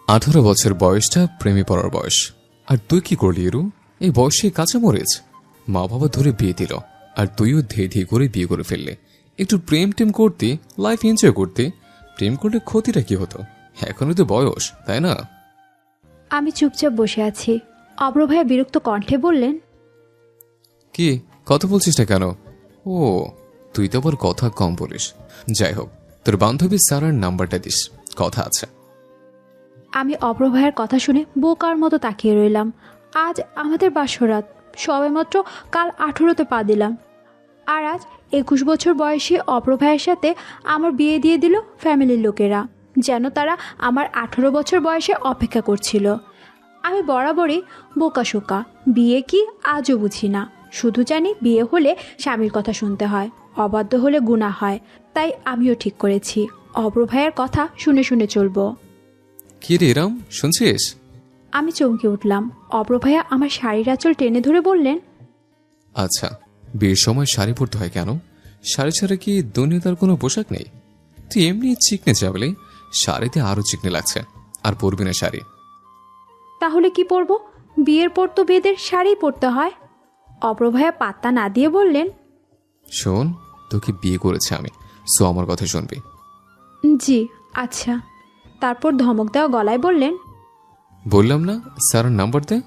18 বছর বয়সটা প্রেমে পড়ার বয়স। আর তুই কি করলি ইরু? এই বয়সে কাঁচা মরিচ। মা বাবা ধরে বিয়ে দিল, আর তুইও ধীরে ধীরে করে বিয়ে করে ফেললে। একটু প্রেম টেম করতে, লাইফ এনজয় করতে। প্রেম করলে ক্ষতিটা কি হতো? এখনই তো বয়স, তাই না? আমি চুপচাপ বসে আছি। অব্র ভাইয়া বিরক্ত কণ্ঠে বললেন, কি কথা বলছিস না কেন? ও, তুই তো আবার কথা কম বলিস। যাই হোক, তোর বান্ধবী সারার নাম্বারটা দিস, কথা আছে। আমি অব্র ভাইয়ের কথা শুনে বোকার মতো তাকিয়ে রইলাম। আজ আমাদের বাসরাত, সবেমাত্র কাল 18তে পা দিলাম, আর আজ 21 বছর বয়সী অব্র ভাইয়ের সাথে আমার বিয়ে দিয়ে দিল ফ্যামিলির লোকেরা, যেন তারা আমার 18 বছর বয়সে অপেক্ষা করছিল। আমি বরাবরই বোকাশোকা, বিয়ে কি আজও বুঝি না। শুধু জানি বিয়ে হলে স্বামীর কথা শুনতে হয়, অবাধ্য হলে গুনাহ হয়। তাই আমিও ঠিক করেছি অব্র ভাইয়ের কথা শুনে শুনে চলবো। কি রে রাম, শুনছিস? আমি চমকে উঠলাম। অব্র ভাইয়া আমার শাড়ির আঁচল টেনে ধরে বললেন, আচ্ছা, বিয়ের সময় শাড়ি পরতে হয় কেন? শাড়ি ছাড়া কি দুনিয়ার কোনো পোশাক নেই? তুই এমনি চিকনে যাবলে, শাড়িতে আরো চিকনে লাগছে। আর পরবি না শাড়ি। তাহলে কি পরবো? বিয়ের পর তো বেদের শাড়ি পরতে হয়। অব্র ভাইয়া পাত্তা না দিয়ে বললেন, শোন, তোকে বিয়ে করেছে আমি, সো আমার কথা শুনবি। জি আচ্ছা। তারপর ধমক দেওয়া গলায় বললেন, বললাম না স্যারের নাম্বার দে।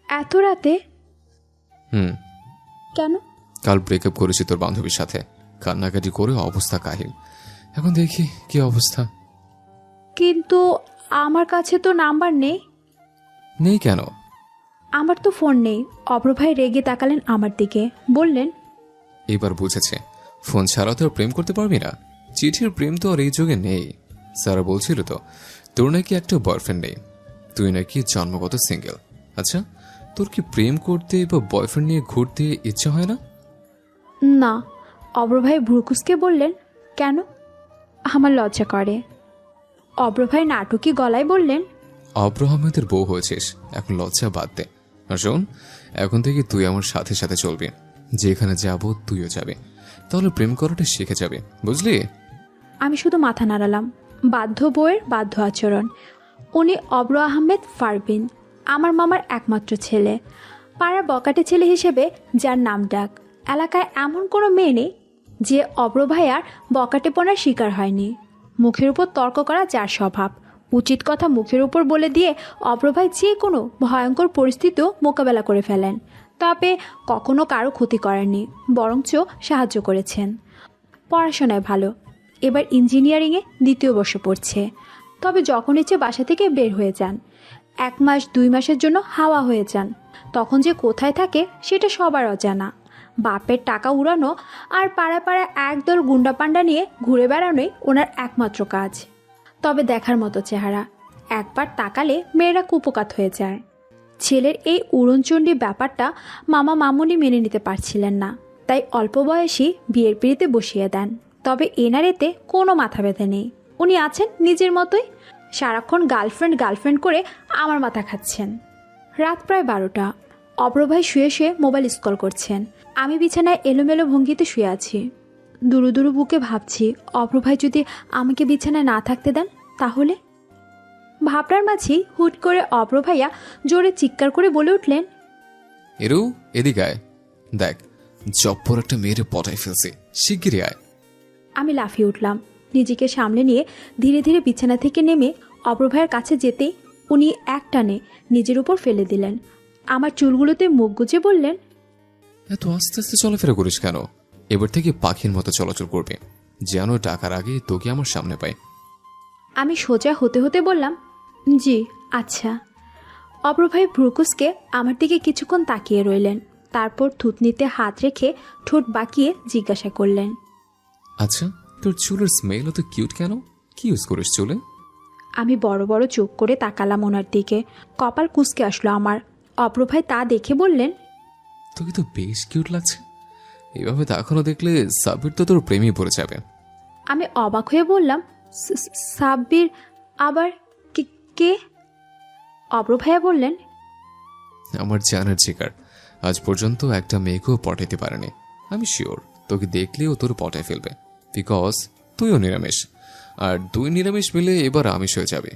এত রাতে? কেন? কাল ব্রেকআপ করেছি তোর বান্ধবীর সাথে, কান্নাকাটি করে অবস্থা কাহিল। এখন দেখি কি অবস্থা। কিন্তু আমার কাছে তো নাম্বার নেই। নেই কেন? আমার তো ফোন নেই। অব্র ভাই রেগে তাকালেন আমার দিকে, বললেন, এবার বুঝেছে, ফোন ছাড়াও তো আর প্রেম করতে পারবি না। চিঠির প্রেম তো আর এই যুগে নেই। স্যারা বলছিল তো তোর নাকি একটা বয়ফ্রেন্ড নেই, তুই নাকি জন্মগত সিঙ্গেল। আচ্ছা, তোর কি প্রেম করতে বা বয়ফ্রেন্ড নিয়ে ঘুরতে ইচ্ছা হয় না? না। অব্র ভাই ভ্রুকুসকে বললেন, কেন? আমার লজ্জা করে। অব্র ভাই নাটকী গলায় বললেন, অব্র আহমেদের বউ হয়েছিস, এখন লজ্জা বাদ দে। আর শোন, এখন থেকে তুই আমার সাথে সাথে চলবি। যেখানে যাব তুইও যাবে, তাহলে প্রেম করাটা শিখে যাবে, বুঝলি? আমি শুধু মাথা নাড়ালাম। বাধ্য বউয়ের বাধ্য আচরণ। উনি অব্র আহমেদ ফারবিন, আমার মামার একমাত্র ছেলে, পাড়ার বকাটে ছেলে হিসেবে যার নাম ডাক। এলাকায় এমন কোনো মেয়ে নেই যে অব্র ভাইয়ার বকাটেপনার শিকার হয়নি। মুখের উপর তর্ক করা যার স্বভাব, উচিত কথা মুখের উপর বলে দিয়ে অব্র ভাই যে কোনো ভয়ঙ্কর পরিস্থিতিও মোকাবেলা করে ফেলেন। তবে কখনো কারো ক্ষতি করেননি, বরঞ্চ সাহায্য করেছেন। পড়াশোনায় ভালো, এবার ইঞ্জিনিয়ারিংয়ে 2য় বর্ষে পড়ছে। তবে যখন ইচ্ছে বাসা থেকে বের হয়ে যান, 1 মাস 2 মাসের জন্য হাওয়া হয়ে যান। তখন যে কোথায় থাকে সেটা সবার অজানা। বাপের টাকা উড়ানো আর পাড়ায় পাড়ায় একদল গুন্ডা পান্ডা নিয়ে ঘুরে বেড়ানোই ওনার একমাত্র কাজ। তবে দেখার মতো চেহারা, একবার তাকালে মেয়েরা কুপোকাত হয়ে যায়। ছেলের এই উড়নচণ্ডী ব্যাপারটা মামা মামুনি মেনে নিতে পারছিলেন না, তাই অল্প বয়সী বিয়ের পিড়িতে বসিয়ে দেন। তবে এনার এতে কোনো মাথা ব্যথা নেই। উনি আছেন নিজের মতোই, সারাক্ষণ গার্লফ্রেন্ড গার্লফ্রেন্ড করে আমার মাথা খাচ্ছেন। রাত প্রায় 12টা। অব্র ভাই শুয়ে শুয়ে মোবাইল স্ক্রল করছেন। আমি বিছানায় এলোমেলো ভঙ্গিতে শুয়ে আছি। দুরু দুরু বুকে ভাবছি, অব্র ভাই যদি আমাকে বিছানায় না থাকতে দেন তাহলে। ভাবনার মাঝেই হুট করে অব্র ভাইয়া জোরে চিৎকার করে বলে উঠলেন, এরু, এদিকে আয়। দেখ, জব্বর একটা মেয়েরে পটাই ফেলছে, শিগগিরই আয়। আমি লাফিয়ে উঠলাম। নিজেকে সামলে নিয়ে ধীরে ধীরে বিছানা থেকে নেমে অব্র ভাইয়ের কাছে যেতেই উনি এক টানে নিজের উপর ফেলে দিলেন। আমার চুলগুলোতে মুখ গুজে বললেন, এত আস্তে আস্তে চলাফেরা করিস কেন? এবার থেকে পাখির মতো চলাচল করবে, যেন ডাকার আগে তোকে আমার সামনে পাই। আমি সোজা হতে হতে বললাম, জি আচ্ছা। অব্র ভাই ভ্রুকুসকে আমার দিকে কিছুক্ষণ তাকিয়ে রইলেন। তারপর থুতনিতে হাত রেখে ঠোঁট বাঁকিয়ে জিজ্ঞাসা করলেন, আচ্ছা, তোর চুলের স্মেল তো কিউট কেন? কি ইউজ করিস চুলে? আমি বড় বড় চোখ করে তাকালাম ওনার দিকে। কপাল কুঁচকে আসলো আমার। অব্র ভাই তা দেখে বললেন, তোকে তো বেশ কিউট লাগছে। এইভাবে তাকানো দেখলে সাব্বির তো তোর প্রেমে পড়ে যাবে। আমি অবাক হয়ে বললাম, সাব্বির আবার কে? অব্র ভাইয়া বললেন, আমার জানার জিগার, আজ পর্যন্ত একটা মেয়েকেও পটাইতে পারেনি। আমি শিওর তোকে দেখলেও তোর পটায় ফেলবে, বিকজ তুইও নিরামিষ। আর 2 নিরামিষ মিলে এবার আমিষ হয়ে যাবে।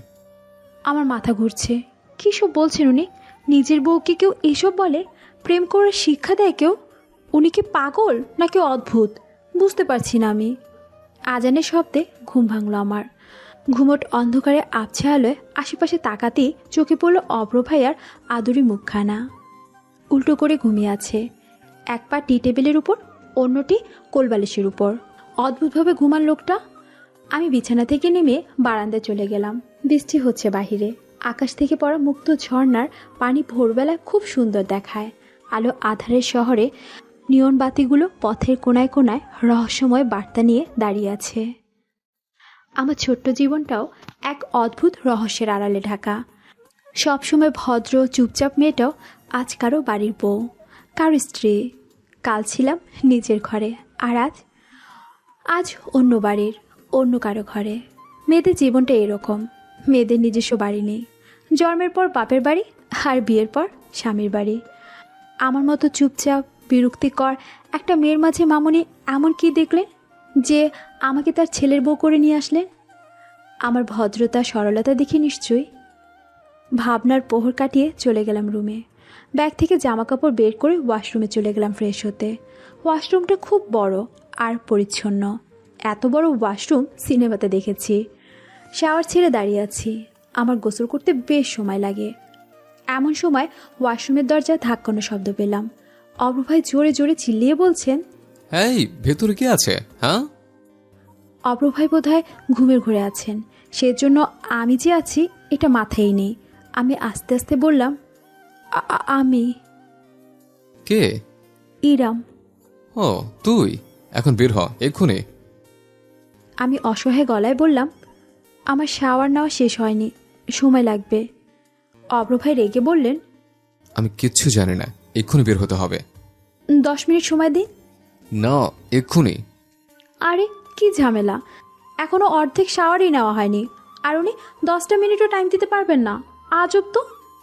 আমার মাথা ঘুরছে। কী সব বলছেন উনি? নিজের বউকে কেউ এসব বলে? প্রেম করার শিক্ষা দেয় কেউ? উনি কি পাগল নাকি অদ্ভুত বুঝতে পারছি না আমি। আজানের শব্দে ঘুম ভাঙলো আমার। ঘুমট অন্ধকারে আবছা আলোয় আশেপাশে তাকাতেই চোখে পড়ল অব্র ভাইয়ার আদুরি মুখখানা। উল্টো করে ঘুমিয়ে আছে, এক পা টি টেবিলের উপর, অন্যটি কোলবালিশের উপর। অদ্ভুতভাবে ঘুমান লোকটা। আমি বিছানা থেকে নেমে বারান্দায় চলে গেলাম। বৃষ্টি হচ্ছে বাহিরে। আকাশ থেকে পড়া মুক্ত ঝর্ণার পানি ভোরবেলায় খুব সুন্দর দেখায়। আলো আধারের শহরে নিয়ন বাতিগুলো পথের কোনায় কোনায় রহস্যময় বার্তা নিয়ে দাঁড়িয়ে আছে। আমার ছোট্ট জীবনটাও এক অদ্ভুত রহস্যের আড়ালে ঢাকা। সবসময় ভদ্র চুপচাপ মেয়েটাও আজ কারো বাড়ির বউ, কারো স্ত্রী। কাল ছিলাম নিজের ঘরে, আর আজ অন্য বাড়ির, অন্য কারো ঘরে। মেয়েদের জীবনটা এরকম। মেয়েদের নিজস্ব বাড়ি নেই। জন্মের পর বাপের বাড়ি, আর বিয়ের পর স্বামীর বাড়ি। আমার মতো চুপচাপ বিরক্তিকর একটা মেয়ের মাঝে মামুনি এমন কি দেখলেন যে আমাকে তার ছেলের বউ করে নিয়ে আসলেন? আমার ভদ্রতা সরলতা দেখে নিশ্চয়ই। ভাবনার প্রহর কাটিয়ে চলে গেলাম রুমে। ব্যাগ থেকে জামা কাপড় বের করে ওয়াশরুমে চলে গেলাম ফ্রেশ হতে। ওয়াশরুমটা খুব বড় আর পরিচ্ছন্ন। এত বড় ওয়াশরুম সিনেমাতে দেখেছি। শাওয়ার ছেড়ে দাঁড়িয়ে আছি। আমার গোসল করতে বেশ সময় লাগে। এমন সময় ওয়াশরুমের দরজায় ধাক্কানো শব্দ পেলাম। অব্র ভাই জোরে জোরে চিল্লিয়ে বলছেন, এই ভেতরে কে আছে? হ্যাঁ, অব্র ভাই বোধহয় ঘুমের ঘুরে আছেন, সেজন্য আমি যে আছি এটা মাথায় নেই। আমি আস্তে আস্তে বললাম, আমি কে? ইরাম। ও তুই? এখন বের হ এক্ষুনি। আমি অসহায় গলায় বললাম, আমার শাওয়ার নেওয়া শেষ হয়নি, সময় লাগবে। অব্র ভাই রেগে বললেন, আমি কিচ্ছু জানি না, এক্ষুনি বের হতে হবে। 10 মিনিট সময় দিন। না, এক্ষুনি। আরে কি ঝামেলা, এখনো অর্ধেক শাওয়ারই নেওয়া হয়নি, আর উনি 10টা মিনিটও টাইম দিতে পারবেন না? আজব তো।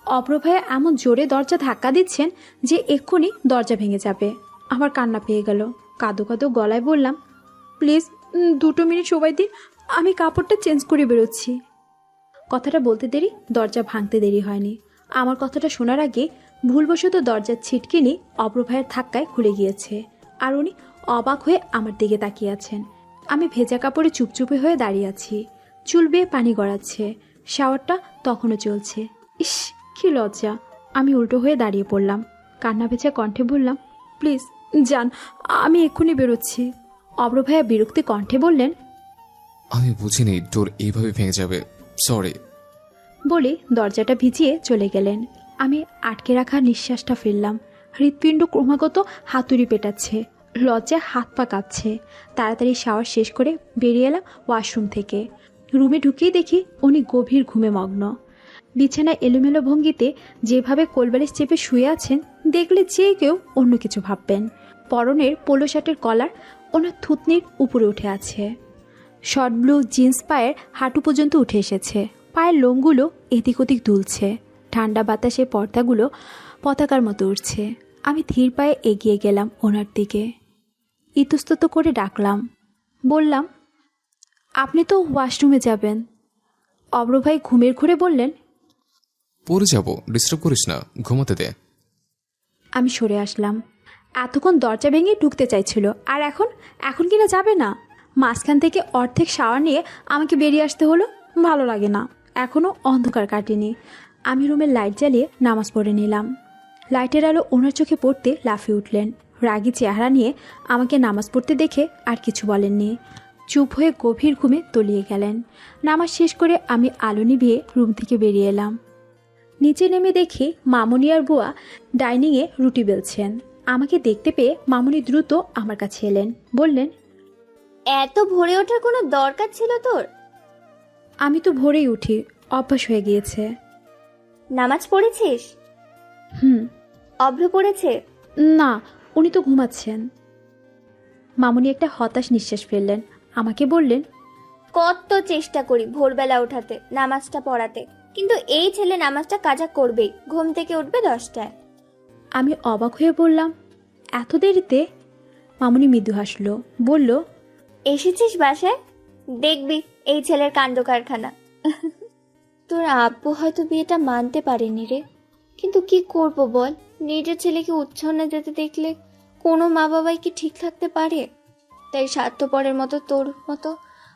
অব্র ভাইয়া এমন জোরে দরজা ধাক্কা দিচ্ছেন যে এক্ষুনি দরজা ভেঙে যাবে। আমার কান্না পেয়ে গেল। কাঁদো কাঁদো গলায় বললাম, প্লিজ 2 মিনিট সময় দিন, আমি কাপড়টা চেঞ্জ করে বেরোচ্ছি। কথাটা বলতে দেরি, দরজা ভাঙতে দেরি হয়নি। আমার কথাটা শোনার আগে ভুলবশত দরজার ছিটকিনি অব্র ভাইয়ের ধাক্কায় খুলে গিয়েছে, আর উনি অবাক হয়ে আমার দিকে তাকিয়ে আছেন। আমি ভেজা কাপড়ে চুপচুপে হয়ে দাঁড়িয়ে আছি। চুল বেয়ে পানি গড়াচ্ছে। শাওয়ারটা তখনও চলছে। ইস, কি লজ্জা। আমি উল্টো হয়ে দাঁড়িয়ে পড়লাম। কান্না ভেজা কণ্ঠে বললাম, প্লিজ যান, আমি এক্ষুনি বেরোচ্ছি। অব্র ভাইয়া বিরক্তি কণ্ঠে বললেন, আমি বুঝিনি ডোর এইভাবে ভেঙে যাবে, সরি। বলে দরজাটা ভিজিয়ে চলে গেলেন। আমি আটকে রাখা নিঃশ্বাসটা ফেললাম। হৃৎপিণ্ড ক্রমাগত হাতুড়ি পেটাচ্ছে। লজ্জায় হাত পা কাঁপছে। তাড়াতাড়ি শাওয়ার শেষ করে বেরিয়ে এলাম ওয়াশরুম থেকে। রুমে ঢুকেই দেখি উনি গভীর ঘুমে মগ্ন। বিছানায় এলোমেলো ভঙ্গিতে যেভাবে কোলবালিশ চেপে শুয়ে আছেন, দেখলে যে কেউ অন্য কিছু ভাববেন। পরনের পোলো শার্টের কলার ওনার থুতনির উপরে উঠে আছে। শর্ট ব্লু জিন্স পায়ের হাঁটু পর্যন্ত উঠে এসেছে। পায়ের লোমগুলো এদিক ওদিক দুলছে। ঠান্ডা বাতাসে পর্দাগুলো পতাকার মতো উঠছে। আমি ধীর পায়ে এগিয়ে গেলাম ওনার দিকে। ইতস্তত করে ডাকলাম, বললাম, আপনি তো ওয়াশরুমে যাবেন? অব্র ভাই ঘুমের ঘুরে বললেন, পরে যাব, ডিস্টার্ব করিস না, ঘুমাতে দে। আমি সরে আসলাম। এতক্ষণ দরজা ভেঙে ঢুকতে চাইছিল, আর এখন কিনা যাবে না? মাঝখান থেকে অর্ধেক শাওয়ার নিয়ে আমাকে বেরিয়ে আসতে হলো। ভালো লাগে না। এখনও অন্ধকার কাটেনি। আমি রুমের লাইট জ্বালিয়ে নামাজ পড়ে নিলাম। লাইটের আলো ওনার চোখে পড়তে লাফিয়ে উঠলেন। রাগী চেহারা নিয়ে আমাকে নামাজ পড়তে দেখে আর কিছু বলেননি। চুপ হয়ে গভীর ঘুমে তলিয়ে গেলেন। নামাজ শেষ করে আমি আলো নিভিয়ে রুম থেকে বেরিয়ে এলাম। নিচে নেমে দেখি মামুনি আর বুয়া ডাইনিংয়ে রুটি বেলছেন। আমাকে দেখতে পেয়ে মামুনি দ্রুত আমার কাছে এলেন, বললেন, এত ভোরে ওঠার কোনো দরকার ছিল তোর? আমি তো ভোরেই উঠি, অভ্যাস হয়ে গিয়েছে। নামাজ পড়েছিস? হুম। অভ্র পড়েছে? না, উনি তো ঘুমাচ্ছেন। মামুনি একটা হতাশ নিঃশ্বাস ফেললেন। আমাকে বললেন, কত চেষ্টা করি ভোরবেলা ওঠাতে, নামাজটা পড়াতে, কিন্তু এই ছেলে নামাজটা কাজা করবেই। ঘুম থেকে উঠবে 10টায়। আমি অবাক হয়ে বললাম, এত দেরিতে? মামুনি মৃদু হাসল, বলল, এসেছিস বাসায়? দেখবি এই ছেলের কাণ্ড কারখানা। তোর আব্বু হয়তো বিয়েটা মানতে পারেনি রে, কিন্তু কি করব বল, নিজের ছেলেকে উচ্ছন্নে যেতে দেখলে কোনো মা বাবাই কি ঠিক থাকতে পারে? তাই স্বার্থপরের মতো তোর মতো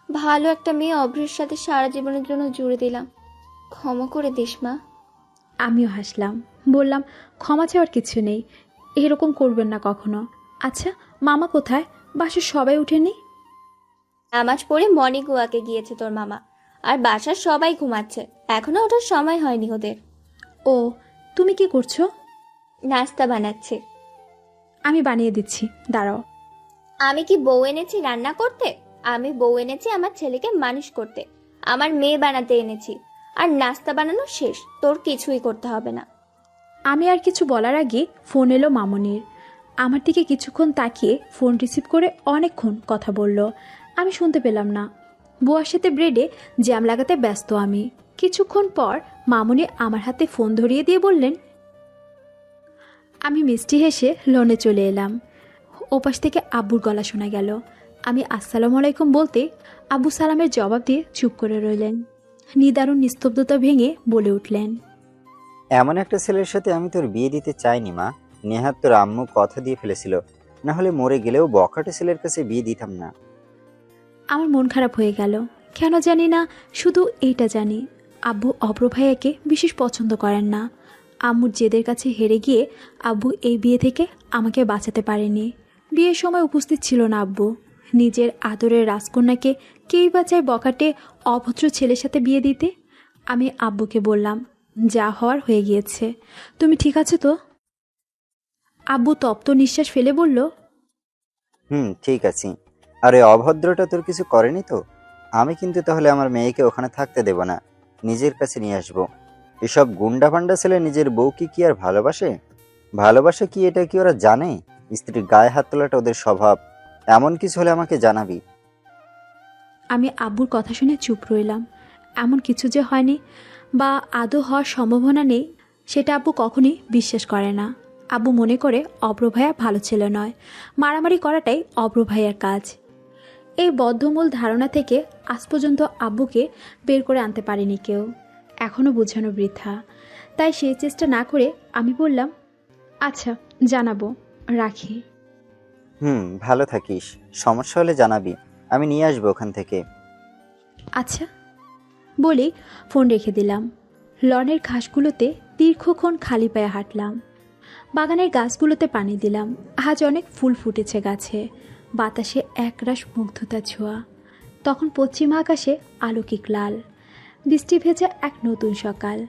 ভালো একটা মেয়ে অভ্রের সাথে সারা জীবনের জন্য জুড়ে দিলাম। ক্ষমা করে দিস মা। আমিও হাসলাম, বললাম ক্ষমা চাওয়ার কিছু নেই, এরকম করবেন না কখনো। আচ্ছা, মামা কোথায়? বাসার সবাই উঠেনি? নামাজ পড়ে মর্নিং ওয়াকে গিয়েছে তোর মামা, আর বাসার সবাই ঘুমাচ্ছে, এখনো ওঠার সময় হয়নি ওদের। ও, তুমি কি করছো? নাস্তা বানাচ্ছে। আমি বানিয়ে দিচ্ছি, দাঁড়াও। আমি কি বউ এনেছি রান্না করতে? আমি বউ এনেছি আমার ছেলেকে মানুষ করতে, আমার মেয়ে বানাতে এনেছি। আর নাস্তা বানানো শেষ, তোর কিছুই করতে হবে না। আমি আর কিছু বলার আগে ফোন এলো মামনির। আমার দিকে কিছুক্ষণ তাকিয়ে ফোন রিসিভ করে অনেকক্ষণ কথা বলল। আমি শুনতে পেলাম না। বুয়ার সাথে ব্রেডে জ্যাম লাগাতে ব্যস্ত আমি। কিছুক্ষণ পর মামনি আমার হাতে ফোন ধরিয়ে দিয়ে বললেন। আমি মিষ্টি হেসে লনে চলে এলাম। ওপাশ থেকে আব্বুর গলা শোনা গেল। আমি আসসালামু আলাইকুম বলতে আব্বু সালামের জবাব দিয়ে চুপ করে রইলেন। নিদারুণ নিস্তব্ধতা ভেঙে বলে উঠলেন, এমন একটা ছেলের সাথে আমি তোর বিয়ে দিতে চাইনি মা। নেহাত তোর আম্মু কথা দিয়ে ফেলেছিল, না হলে মরে গেলেও বখাটে ছেলের কাছে বিয়ে দিতাম না। আমার মন খারাপ হয়ে গেল। কেন জানি না, শুধু এইটা জানি, আব্বু অব্র ভাইয়াকে বিশেষ পছন্দ করেন না। আম্মুর জেদের কাছে হেরে গিয়ে আব্বু এই বিয়ে থেকে আমাকে বাঁচাতে পারেনি। বিয়ের সময় উপস্থিত ছিল না আব্বু। নিজের আদরের রাজকন্যাকে কেই বা চায় বখাটে অভদ্র ছেলের সাথে বিয়ে দিতে? আমি আব্বুকে বললাম, যা হওয়ার হয়ে গিয়েছে, তুমি ঠিক আছো তো? আব্বু তপ্ত নিঃশ্বাস ফেলে বলল, ঠিক আছি। আর ওই অভদ্রটা তোর কিছু করেনি তো? আমি কিন্তু তাহলে আমার মেয়েকে ওখানে থাকতে দেব না, নিজের কাছে নিয়ে আসবো। এসব গুন্ডা ফান্ডা ছেলে নিজের বউকে কি আর ভালোবাসে? ভালোবাসে কি এটা কি ওরা জানে? স্ত্রীর গায়ে হাত তোলাটা ওদের স্বভাব। এমন কিছু হলে আমাকে জানাবি। আমি আব্বুর কথা শুনে চুপ রইলাম। এমন কিছু যে হয়নি বা আদৌ হওয়ার সম্ভাবনা নেই, সেটা আব্বু কখনই বিশ্বাস করে না। আব্বু মনে করে অব্র ভাইয়া ভালো ছেলে নয়, মারামারি করাটাই অব্র ভাইয়ার কাজ। এই বদ্ধমূল ধারণা থেকে আজ পর্যন্ত আব্বুকে বের করে আনতে পারেনি কেউ। এখনও বোঝানো বৃথা। তাই সেই চেষ্টা না করে আমি বললাম, আচ্ছা জানাবো, রাখি। ভালো থাকিস, সমস্যা হলে জানাবি, আমি নিয়ে আসবো ওখান থেকে। আচ্ছা বলেই ফোন রেখে দিলাম। লনের ঘাসগুলোতে দীর্ঘক্ষণ খালি পায়ে হাঁটলাম। বাগানের গাছগুলোতে পানি দিলাম। আজ অনেক ফুল ফুটেছে গাছে। বাতাসে একরাশ মুগ্ধতা ছোঁয়া। তখন পশ্চিম আকাশে আলোকিক লাল। বৃষ্টি ভেজা এক নতুন সকাল।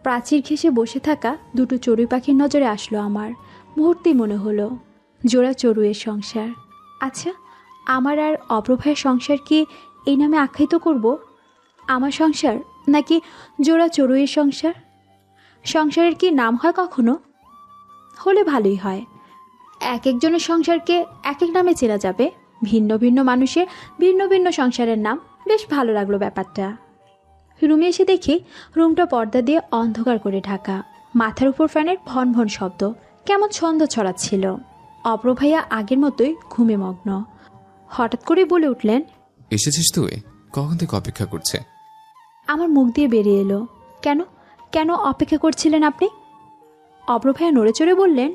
প্রাচীর ঘেঁষে বসে থাকা দুটো চড়ুই পাখির নজরে আসলো আমার। মুহূর্তেই মনে হলো, জোড়া চড়ুইয়ের সংসার। আচ্ছা, আমার আর অব্রভাইয়ের সংসার কি এই নামে আখ্যায়িত করব? আমার সংসার নাকি জোড়া চড়ুইয়ের সংসার? সংসারের কি নাম হয় কখনো? হলে ভালোই হয়। এক একজনের সংসারকে এক এক নামে চেনা যাবে। ভিন্ন ভিন্ন মানুষের ভিন্ন ভিন্ন সংসারের নাম। বেশ ভালো লাগলো ব্যাপারটা। রুমে এসে দেখি রুমটা পর্দা দিয়ে অন্ধকার করে ঢাকা। মাথার উপর ফ্যানের ভন ভন শব্দ কেমন ছন্দ ছড়াচ্ছিল। অব্র ভাইয়া আগের মতোই ঘুমে মগ্ন। হঠাৎ করে বলে উঠলেন, এসেছিস তুই? কখন থেকে অপেক্ষা করছে? আমার মুখ দিয়ে বেরিয়ে এলো, কেন কেন অপেক্ষা করছিলেন আপনি? অব্র ভাইয়া নড়ে চড়ে বললেন,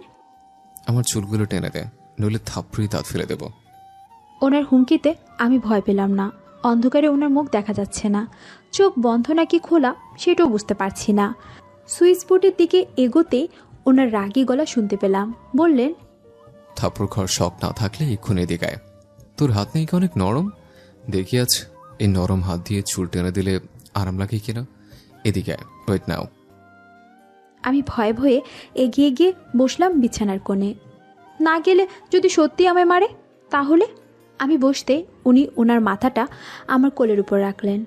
আমার চুলগুলো টেনে দে, নইলে থাপড়ি দাঁত ফেলে দেব। ওনার হুমকিতে আমি ভয় পেলাম না। অন্ধকারে ওনার মুখ দেখা যাচ্ছে না, চোখ বন্ধ নাকি খোলা সেটাও বুঝতে পারছি না। সুইচ বোর্ডের দিকে এগোতে ওনার রাগী গলা শুনতে পেলাম। বললেন, থাপড় খাওয়ার শখ না থাকলে এক্ষুনি এদিকে আয়। তোর হাত নেই কি অনেক নরম? দেখি আজ এই নরম হাত দিয়ে চুল টেনে দিলে আরাম লাগে কিনা। এদিকে আয়, ওয়েট নাও। আমি ভয়ে ভয়ে এগিয়ে গিয়ে বসলাম বিছানার কোণে। না গেলে যদি সত্যি আমায় মারে তাহলে? আমি বসতে উনি ওনার মাথাটা আমার কোলের উপর রাখলেন।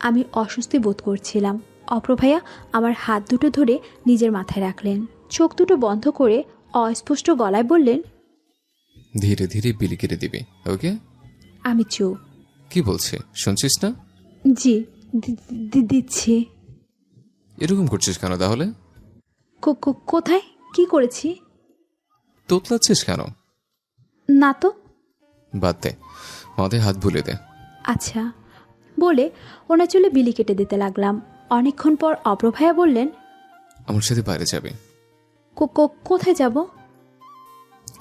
আমি অস্বস্তি বোধ করছিলাম। অপ্র ভাইয়া আমার হাত দুটো ধরে নিজের মাথায় রাখলেন। চোখ দুটো বন্ধ করে অস্পষ্ট গলায় বললেন, ধীরে ধীরে বিলি কেটে দিবি, ওকে? আমি চুপ। কি বলছে শুনছিস না? জি, দিচ্ছি। এরকম করছিস কেন তাহলে? কোথায় কি করেছি? তোতলাচ্ছিস কেন? না তো। বাদ দে, মাথায় হাত ভুলে দে। আচ্ছা বলে ওনার চুলে বিলি কেটে দিতে লাগলাম। অনেকক্ষণ পর অব্র ভাইয়া বললেন, আমার সাথে বাইরে যাবে। কোথায় যাব?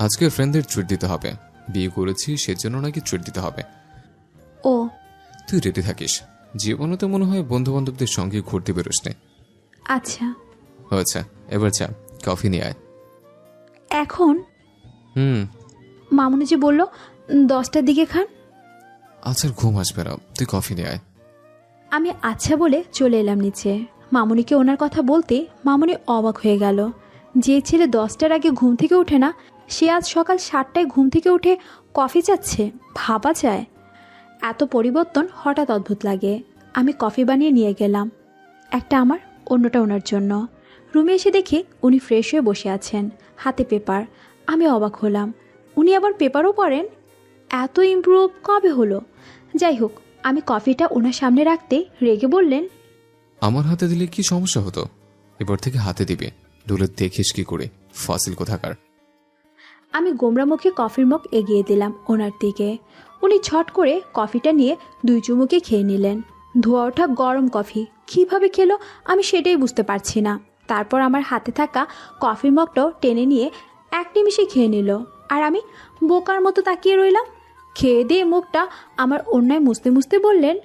আজকে ফ্রেন্ডদের ট্রিট দিতে হবে, বিয়ে করেছি সেজন্য নাকি ট্রিট দিতে হবে। ও তুই রেডি থাকিস, জীবনে তো মনে হয় বন্ধু বান্ধবদের সঙ্গে ঘুরতে বেরোস নে। আচ্ছা। আচ্ছা এবার যা, কফি নিয়ে আয়। এখন? মামুনি যে বলল 10টার দিকে খান। আচ্ছা ঘুম আসবে না, তুই কফি নিয়ে আয়। আমি আচ্ছা বলে চলে এলাম নিচে। মামুনিকে ওনার কথা বলতে মামুনি অবাক হয়ে গেল। যে ছেলে 10টার আগে ঘুম থেকে ওঠে না, সে আজ সকাল 7টায় ঘুম থেকে উঠে কফি চাচ্ছে, ভাবা যায়। এত পরিবর্তন হঠাৎ অদ্ভুত লাগে। আমি কফি বানিয়ে নিয়ে গেলাম, একটা আমার, অন্যটা ওনার জন্য। রুমে এসে দেখি উনি ফ্রেশ হয়ে বসে আছেন, হাতে পেপার। আমি অবাক হলাম, উনি আবার পেপারও পড়েন? এত ইমপ্রুভ কবে হলো? যাই হোক, আমি কফিটা ওনার সামনে রাখতে রেগে বললেন, আমার হাতে দিলে কি সমস্যা হতো? এবার থেকে হাতে দিবে, ডুলে দেখিস কি করে, ফাসিল কোথাকার। আমি গোমরা মুখে কফির মগ এগিয়ে দিলাম ওনার দিকে। উনি ছট করে কফিটা নিয়ে 2 চুমুকে খেয়ে নিলেন। ধোয়া ওঠা গরম কফি কিভাবে খেলো আমি সেটাই বুঝতে পারছি না। তারপর আমার হাতে থাকা কফির মগটাও টেনে নিয়ে 1 নিমিষে খেয়ে নিল, আর আমি বোকার মতো তাকিয়ে রইলাম। খেয়ে দিয়ে মুখটা আমার অন্যায় মুছতে মুছতে বললেন,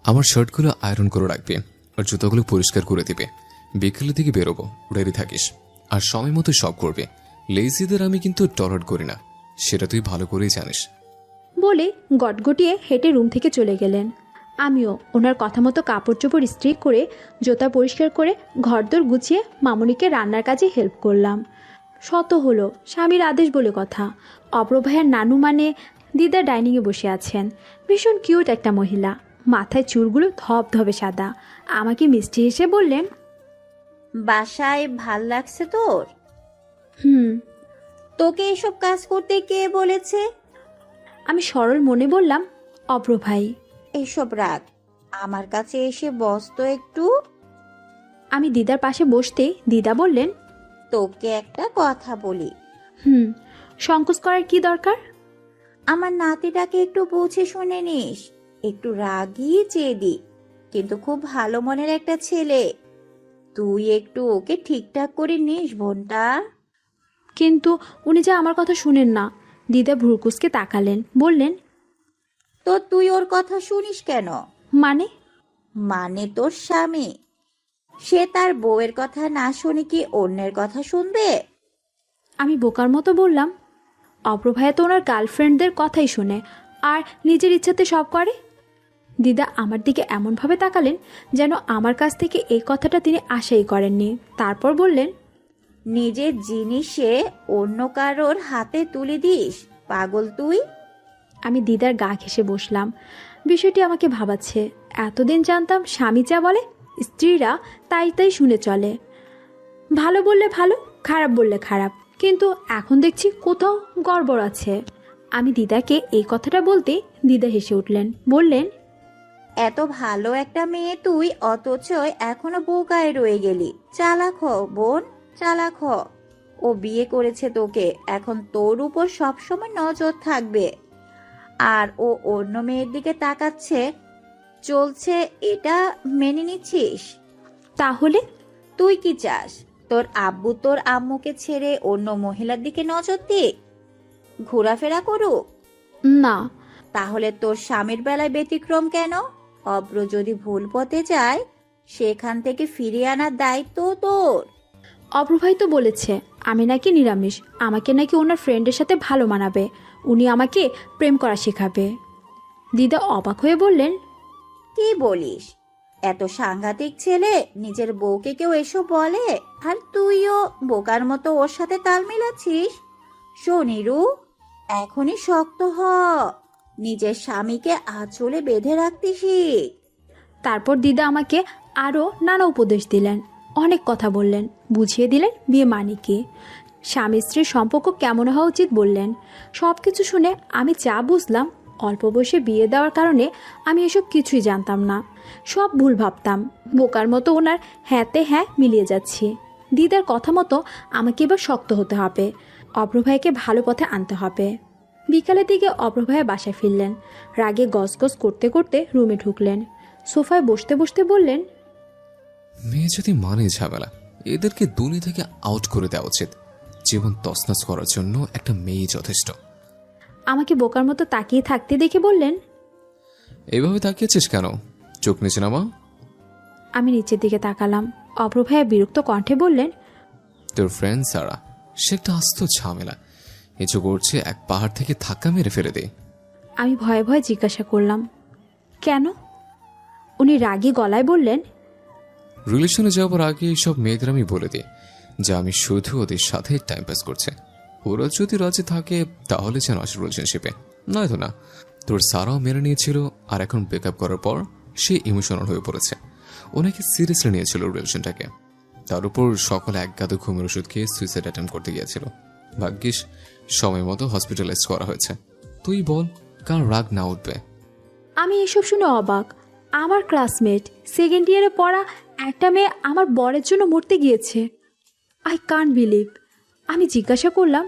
আমার শার্টগুলো আয়রন করে রাখবে আর জুতোগুলো পরিষ্কার করে দিবে। বিকেলের দিকে বেরোবো, রেডি থাকিস। আর সময় মতো সব করবে। লেজিদের আমি কিন্তু টলারেট করি না, সেটা তুই ভালো করেই জানিস। বলে গটগটিয়ে হেঁটে রুম থেকে চলে গেলেন। আমিও ওনার কথা মতো কাপড় চোপড় ইস্ত্রি করে, জুতা পরিষ্কার করে, ঘরদোর গুছিয়ে মামুনিকে রান্নার কাজে হেল্প করলাম। শত হলো, স্বামীর আদেশ বলে কথা। অব্র ভাইয়ার নানু মানে দিদা ডাইনিংয়ে বসে আছেন। ভীষণ কিউট একটা মহিলা, মাথায় চুলগুলো ধবধবে সাদা। আমাকে মিষ্টি হেসে বললেন, বাসায় ভাল লাগছে তোর? হুম। তোকে এসব কাজ করতে কে বলেছে? আমি সরল মনে বললাম, অব্র ভাই। এসব রাখ, আমার কাছে এসে বস তো একটু। আমি দিদার পাশে বসতেই দিদা বললেন, তোকে একটা কথা বলি। সংকোচ করার কি দরকার? আমার নাতিটাকে একটু বুঝে শুনে নিস। একটু রাগী জেদি, কিন্তু খুব ভালো মনের একটা ছেলে। তুই একটু ওকে ঠিকঠাক করে নিস বোনটা। কিন্তু উনি যে আমার কথা শুনেন না। দিদা ভ্রুকুসকে তাকালেন, বললেন, তো তুই ওর কথা শুনিস কেন? মানে? মানে তোর স্বামী, সে তার বউয়ের কথা না শুনে কি অন্যের কথা শুনবে? আমি বোকার মতো বললাম, অব্র ভাইয়া তো ওনার গার্লফ্রেন্ডদের কথাই শুনে আর নিজের ইচ্ছাতে সব করে। দিদা আমার দিকে এমনভাবে তাকালেন যেন আমার কাছ থেকে এই কথাটা তিনি আশাই করেননি। তারপর বললেন, নিজের জিনিসে অন্য কারোর হাতে তুলে দিস, পাগল তুই। আমি দিদার গা ঘেঁষে বসলাম। বিষয়টি আমাকে ভাবাচ্ছে। এতদিন জানতাম স্বামী যা বলে স্ত্রীরা তাই তাই শুনে চলে, ভালো বললে ভালো, খারাপ বললে খারাপ। কিন্তু এখন দেখছি কোথাও গড়বড় আছে। আমি দিদাকে এই কথাটা বলতে দিদা হেসে উঠলেন, বললেন, এত ভালো একটা মেয়ে তুই, অথচ এখনো বোকায় রয়ে গেলি। চালাক হ বোন, চালাক হ। ও বিয়ে করেছে তোকে, এখন তোর উপর সবসময় নজর থাকবে। আর ও অন্য মেয়ের দিকে তাকাচ্ছে চলছে, এটা মেনে নিচ্ছিস? তাহলে? তুই কি চাস তোর আব্বু তোর আম্মুকে ছেড়ে অন্য মহিলার দিকে নজর দিক, ঘোরাফেরা করুক? না। তাহলে তোর স্বামীর বেলায় ব্যতিক্রম কেন? অব্র যদি ভুল পথে যায়, সেখান থেকে ফিরিয়ে আনার দায়িত্ব তোর। অব্র ভাই তো বলেছে আমি নাকি নিরামিষ, আমাকে নাকি ওনার ফ্রেন্ডের সাথে ভালো মানাবে, উনি আমাকে প্রেম করা শেখাবে। দিদা অবাক হয়ে বললেন, কি বলিস? এত সাংঘাতিক ছেলে, নিজের বউকে কেউ এসব বলে, আর তুইও বোকার মতো ওর সাথে তাল মিলাচ্ছিস? শোনিরু, এখনই শক্ত হ, নিজের স্বামীকে আঁচলে বেঁধে রাখতে শিখ। তারপর দিদা আমাকে আরও নানা উপদেশ দিলেন, অনেক কথা বললেন, বুঝিয়ে দিলেন বিয়ে মানে কি, স্বামী স্ত্রীর সম্পর্ক কেমন হওয়া উচিত বললেন। সব কিছু শুনে আমি যা বুঝলাম, অল্প বয়সে বিয়ে দেওয়ার কারণে আমি এসব কিছুই জানতাম না, সব ভুল ভাবতাম। বোকার মতো ওনার হ্যাঁতে হ্যাঁ মিলিয়ে যাচ্ছি। দিদার কথা মতো আমাকে এবার শক্ত হতে হবে, অব্র ভাইকে ভালো পথে আনতে হবে। বিকালের দিকে অভ্র ভাইয়া বাসায় ফিরলেন। রাগে গজগজ করতে করতে রুমে ঢুকলেন। সোফায় বসতে বসতে বললেন, মেয়ে যদি মানে ঝামেলা, এদেরকে দুনিয়া থেকে আউট করে দেওয়া উচিত। জীবন তছনছ করার জন্য একটা মেয়ে যথেষ্ট। আমাকে বোকার মতো তাকিয়ে থাকতে দেখে বললেন, এইভাবে তাকিয়েছিস কেন? চোখ নিচে নামা। আমি নিচের দিকে তাকালাম। অভ্র ভাইয়া বিরক্ত কণ্ঠে বললেন, তোর ফ্রেন্ড সারা, সে একটা আস্ত ঝামেলা। কিছু করছে, এক পাহাড় থেকে ধাক্কা মেরে ফেলে দে। আমি ভয়ে ভয়ে জিজ্ঞাসা করলাম, কেন? উনি রাগী গলায় বললেন, রিলেশনে যাওয়ার আগে সব মেয়েদের আমি বলে দিই যে আমি শুধু ওদের সাথে টাইম পাস করছে। ওরা যদি রাজি থাকে তাহলে যেন আসে রিলেশনশিপে, নয়তো না। তোর সারাও মেনে নিয়েছিল, আর এখন ব্রেকআপ করার পর সে ইমোশনাল হয়ে পড়েছে। ওনাকে সিরিয়াসলি নিয়েছিল রিলেশনটাকে। তার উপর সকালে এক গাদু ঘুমের ওষুধ খেয়ে সুইসাইড অ্যাটেম্প করতে গিয়েছিল। ভাগ্যিস সময় মতো হসপিটালাইজ করা হয়েছে। তুই বল, কার রাগ না উঠবে? আমি এসব শুনে অবাক। আমার ক্লাসমেট, সেকেন্ড ইয়ারে পড়া একটা মেয়ে আমার বরের জন্য মরতে গিয়েছে। I can't believe. আমি জিজ্ঞাসা করলাম,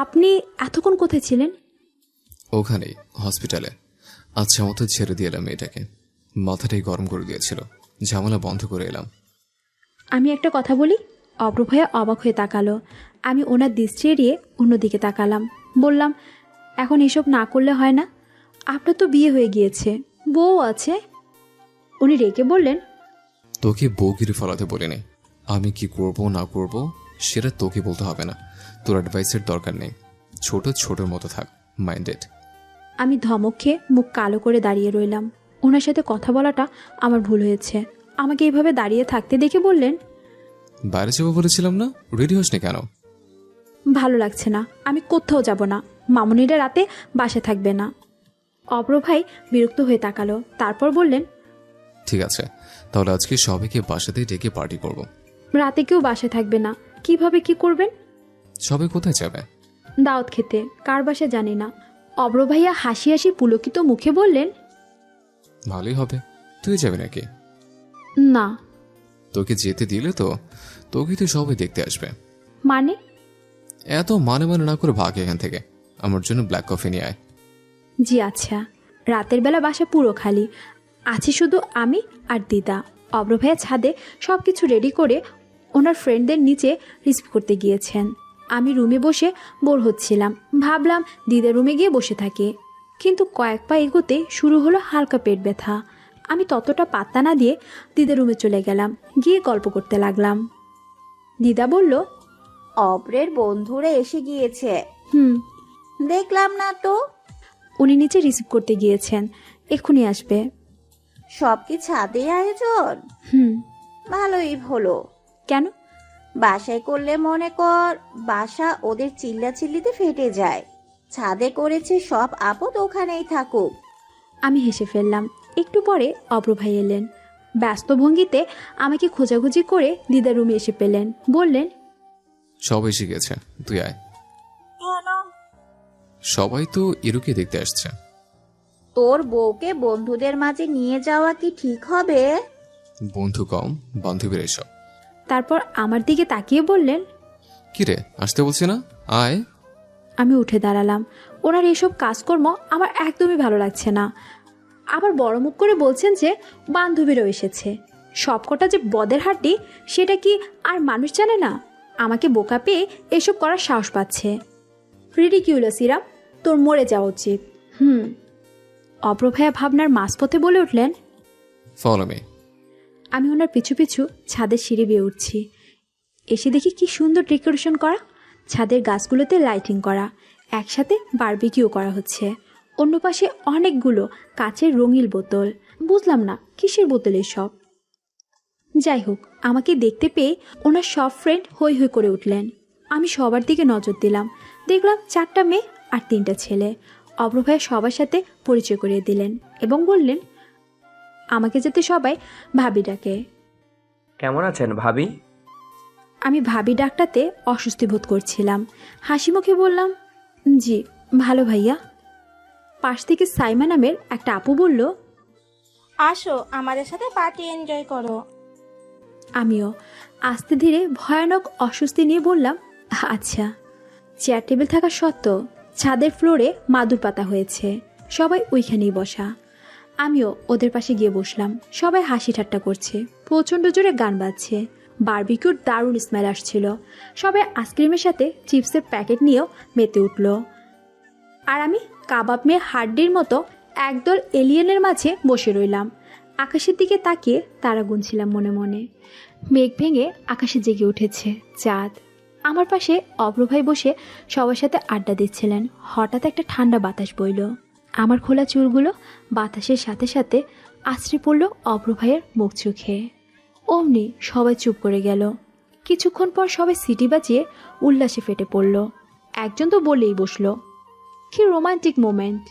আপনি এতক্ষণ কোথায় ছিলেন? ওখানেই, হসপিটালে। আচ্ছা মতো ছেড়ে দিয়ে এলাম মেয়েটাকে। মাথাটাই গরম করে দিয়েছিল, ঝামেলা বন্ধ করে এলাম। আমি একটা কথা বলি। অভ্র ভাইয়া অবাক হয়ে তাকালো। আমি ওনার দৃষ্টি এড়িয়ে অন্যদিকে তাকালাম। বললাম, এখন এসব না করলে হয় না? আপনার তো বিয়ে হয়ে গিয়েছে, বউ আছে। উনি রেগে বললেন, তোকে বউগিরি ফলাতে বলিনি। আমি কি করব না করব সেটা তোকে বলতে হবে না। তোর অ্যাডভাইসের দরকার নেই। ছোট ছোটর মতো থাক, মাইন্ডেড। আমি ধমক খেয়ে মুখ কালো করে দাঁড়িয়ে রইলাম। ওনার সাথে কথা বলাটা আমার ভুল হয়েছে। আমাকে এইভাবে দাঁড়িয়ে থাকতে দেখে বললেন, বাইরে যাবো বলেছিলাম না, রেডি হসনি কেন? ভালো লাগছে না, আমি কোথাও যাব না। মামুনিরা রাতে বাসে থাকবে না। অভ্র ভাই বিরক্ত হয়ে তাকালো, তারপর বললেন, ঠিক আছে, তাহলে আজকে সবাইকে বাসাতেই ডেকে পার্টি করব। রাতে কেউ বাসে থাকবে না, কিভাবে কি করবেন? সবাই কোথায় যাবে? দাওয়াত খেতে, কার বাসে জানি না। অভ্র ভাইয়া হাসি হাসি পুলকিত মুখে বললেন, ভালোই হবে। তুই যাবি নাকি? না। তোকে যেতে দিলে তো তোকে তো সবাই দেখতে আসবে। মানে? এত মানে মানে না করে ভাগ এখান থেকে। আমার জন্য ব্ল্যাক কফি নিয়ে আয়। জি আচ্ছা। রাতের বেলা বাসা পুরো খালি, আছি শুধু আমি আর দিদা। অভ্র ভাইয়া ছাদে সব কিছু রেডি করে ওনার ফ্রেন্ডদের নিচে রিসিভ করতে গিয়েছেন। আমি রুমে বসে বোর হচ্ছিলাম। ভাবলাম দিদার রুমে গিয়ে বসে থাকি, কিন্তু কয়েক পা এগোতে শুরু হলো হালকা পেট ব্যথা। আমি ততটা পাত্তা না দিয়ে দিদার রুমে চলে গেলাম, গিয়ে গল্প করতে লাগলাম। দিদা বলল, অব্রের বন্ধুরা এসে গিয়েছে। হুম। দেখলাম না তো। উনি নিচে রিসিভ করতে গিয়েছেন, এক্ষুনি আসবে। সব কি ছাদে আয়োজন? হুম। ভালোই হলো। কেন? বাসায় করলে মনে কর বাসা ওদের চিল্লাচিল্লিতে ফেটে যায়। ছাদে করেছে, সব আপদ ওখানেই থাকুক। আমি হেসে ফেললাম। একটু পরে অভ্র ভাই এলেন। ব্যস্ত ভঙ্গিতে আমাকে খোঁজাখুঁজি করে দিদার রুমে এসে পেলেন। বললেন, সবাই এসে গেছে, তুই আয়। সবাই তো ইরুকে দেখতে আসছে। তোর বউকে বন্ধুদের মাঝে নিয়ে যাওয়া কি ঠিক হবে? বন্ধু কম, বান্ধবীর এসব। তারপর আমার দিকে তাকিয়ে বললেন, কিরে আসতে বলছি না, আয়। আমি উঠে দাঁড়ালাম। ওনার এসব কাজকর্ম আমার একদমই ভালো লাগছে না। আবার বড় মুখ করে বলছেন যে বান্ধবীরাও এসেছে। সবকটা যে বদের হাড্ডি সেটা কি আর মানুষ জানে না? আমাকে বোকা পেয়ে এসব করার সাহস পাচ্ছে। রিডিকিউলাস ইরাম, তোর মরে যাওয়া উচিত। অভ্র ভাইয়া ভাবনার মাঝপথে বলে উঠলেন, ফলো মি। আমি ওনার পিছু পিছু ছাদের সিঁড়ি বেয়ে উঠছি। এসে দেখি কি সুন্দর ডেকোরেশন করা, ছাদের গাছগুলোতে লাইটিং করা, একসাথে বারবিকিউ করা হচ্ছে। অন্য পাশে অনেকগুলো কাচের রঙিন বোতল। বুঝলাম না কিসের বোতল এসব। যাই হোক, আমাকে দেখতে পেয়ে ওনার সব ফ্রেন্ড হৈ হৈ করে উঠলেন। আমি সবার দিকে নজর দিলাম। দেখলাম 4টা মেয়ে আর 3টা ছেলে। অভ্র ভাইয়া সবার সাথে পরিচয় করিয়ে দিলেন এবং বললেন, আমাকে যাতে সবাই ভাবি ডাকে। কেমন আছেন ভাবি? আমি ভাবি ডাকটাতে অস্বস্তি বোধ করছিলাম। হাসি মুখে বললাম, জি ভালো ভাইয়া। পাশ থেকে সাইমা নামের একটা আপু বলল, আসো আমাদের সাথে পার্টি এনজয় করো। আমিও আস্তে ধীরে ভয়ানক অস্বস্তি নিয়ে বললাম, আচ্ছা। চেয়ার টেবিল থাকা সত্ত্বেও ছাদের ফ্লোরে মাদুর পাতা হয়েছে, সবাই ওইখানেই বসা। আমিও ওদের পাশে গিয়ে বসলাম। সবাই হাসি ঠাট্টা করছে, প্রচণ্ড জোরে গান বাজছে, বারবিকিউর দারুণ স্মেল আসছিল। সবাই আইসক্রিমের সাথে চিপসের প্যাকেট নিয়েও মেতে উঠল। আর আমি কাবাব মেয়ে হাড্ডির মতো একদল এলিয়েনের মাঝে বসে রইলাম। আকাশের দিকে তাকিয়ে তারা গুনছিলাম মনে মনে। মেঘ ভেঙে আকাশে জেগে উঠেছে চাঁদ। আমার পাশে অভ্রভাই বসে সবার সাথে আড্ডা দিচ্ছিলেন। হঠাৎ একটা ঠান্ডা বাতাস বইল। আমার খোলা চুলগুলো বাতাসের সাথে সাথে আছড়ে পড়ল অভ্রভাইয়ের মুখ চোখে। অমনি সবাই চুপ করে গেল। কিছুক্ষণ পর সবাই সিটি বাজিয়ে উল্লাসে ফেটে পড়ল। একজন তো বলেই বসলো, কি রোমান্টিক মোমেন্ট।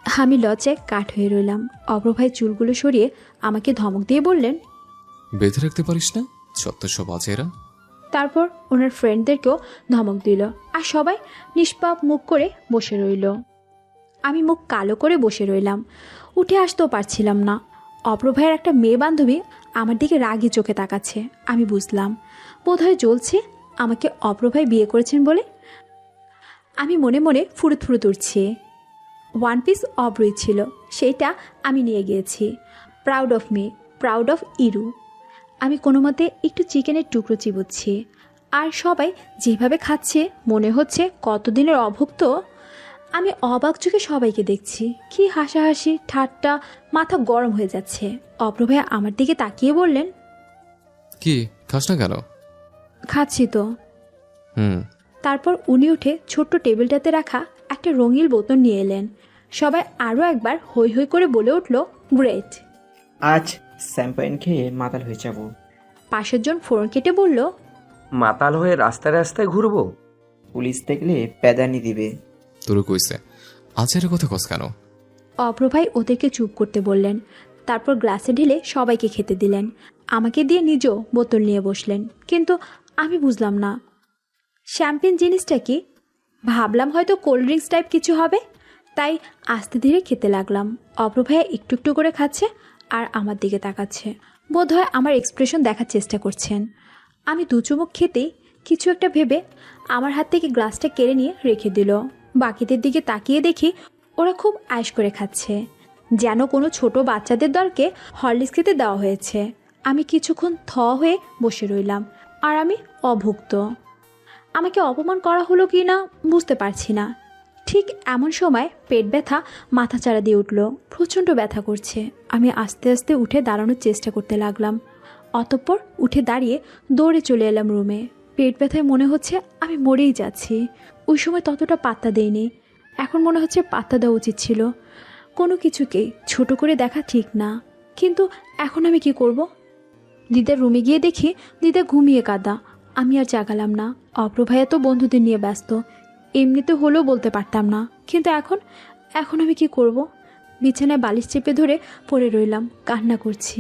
আমি লজ্জায় কাঠ হয়ে রইলাম। অভ্রভাই চুলগুলো সরিয়ে আমাকে ধমক দিয়ে বললেন, বেঁধে রাখতে পারিস না যত সব আছে এরা। তারপর ওনার ফ্রেন্ডদেরকেও ধমক দিল। আর সবাই নিষ্পাপ মুখ করে বসে রইল। আমি মুখ কালো করে বসে রইলাম, উঠে আসতেও পারছিলাম না। অভ্রভাইয়ের একটা মেয়ে বান্ধবী আমার দিকে রাগি চোখে তাকাচ্ছে। আমি বুঝলাম বোধহয় জ্বলছে আমাকে অভ্রভাই বিয়ে করেছেন বলে। আমি মনে মনে ফুরুত ফুরুত উঠছি। ওয়ান পিস অভ্রই ছিল, সেইটা আমি নিয়ে গিয়েছি। Proud of me, proud of ইরু। আমি কোনো মতে একটু চিকেনের টুকরো চিবোচ্ছি। আর সবাই যেভাবে খাচ্ছে মনে হচ্ছে কতদিনের অভুক্ত। আমি অবাক চোখে সবাইকে দেখছি। কি হাসাহাসি ঠাট্টা, মাথা গরম হয়ে যাচ্ছে। অভ্রভাই আমার দিকে তাকিয়ে বললেন, কি খাস না কেন? খাচ্ছি তো। হুম। তারপর উনি উঠে ছোট্ট টেবিলটাতে রাখা একটা রঙিন বোতল নিয়ে এলেন। সবাই আরও একবার হৈ হৈ করে বলে উঠল, গ্রেট। আজ শ্যাম্পেন খেয়ে মাতাল হয়ে যাব। পাশের জন ফোন কেটে বলল, মাতাল হয়ে রাস্তায় রাস্তায় ঘুরবো? পুলিশ দেখলে প্যাদানি দিবে। তোর কইছে আজ এর কথা কস কেন? অভ্রভাই ওদেরকে চুপ করতে বললেন। তারপর গ্লাসে ঢেলে সবাইকে খেতে দিলেন। আমাকে দিয়ে নিজেও বোতল নিয়ে বসলেন। কিন্তু আমি বুঝলাম না শ্যাম্পেন জিনিসটা কি। ভাবলাম হয়তো কোল্ড ড্রিঙ্কস টাইপ কিছু হবে, তাই আস্তে ধীরে খেতে লাগলাম। অভ্রভাইয়া একটু একটু করে খাচ্ছে আর আমার দিকে তাকাচ্ছে। বোধহয় আমার এক্সপ্রেশন দেখার চেষ্টা করছেন। আমি দু চুমুক খেতেই কিছু একটা ভেবে আমার হাত থেকে গ্লাসটা কেড়ে নিয়ে রেখে দিল। বাকিদের দিকে তাকিয়ে দেখি ওরা খুব আয়েশ করে খাচ্ছে, যেন কোনো ছোট বাচ্চাদের দলকে হরলিক্স খেতে দেওয়া হয়েছে। আমি কিছুক্ষণ হয়ে বসে রইলাম। আর আমি অভুক্ত। আমাকে অপমান করা হলো কি না বুঝতে পারছি না। ঠিক এমন সময় পেট ব্যথা মাথাচাড়া দিয়ে উঠল। প্রচণ্ড ব্যথা করছে। আমি আস্তে আস্তে উঠে দাঁড়ানোর চেষ্টা করতে লাগলাম। অতঃপর উঠে দাঁড়িয়ে দৌড়ে চলে এলাম রুমে। পেট ব্যথায় মনে হচ্ছে আমি মরেই যাচ্ছি। ওই সময় ততটা পাত্তা দেইনি, এখন মনে হচ্ছে পাত্তা দেওয়া উচিত ছিল। কোনো কিছুকেই ছোট করে দেখা ঠিক না। কিন্তু এখন আমি কি করব? দিদার রুমে গিয়ে দেখি দিদা ঘুমিয়ে কাঁদা। আমি আর জাগালাম না। অভ্রভাইয়া তো বন্ধুদের নিয়ে ব্যস্ত, এমনিতে হলেও বলতে পারতাম না। কিন্তু এখন আমি কি করব? বিছানায় বালিশ চেপে ধরে পড়ে রইলাম, কান্না করছি।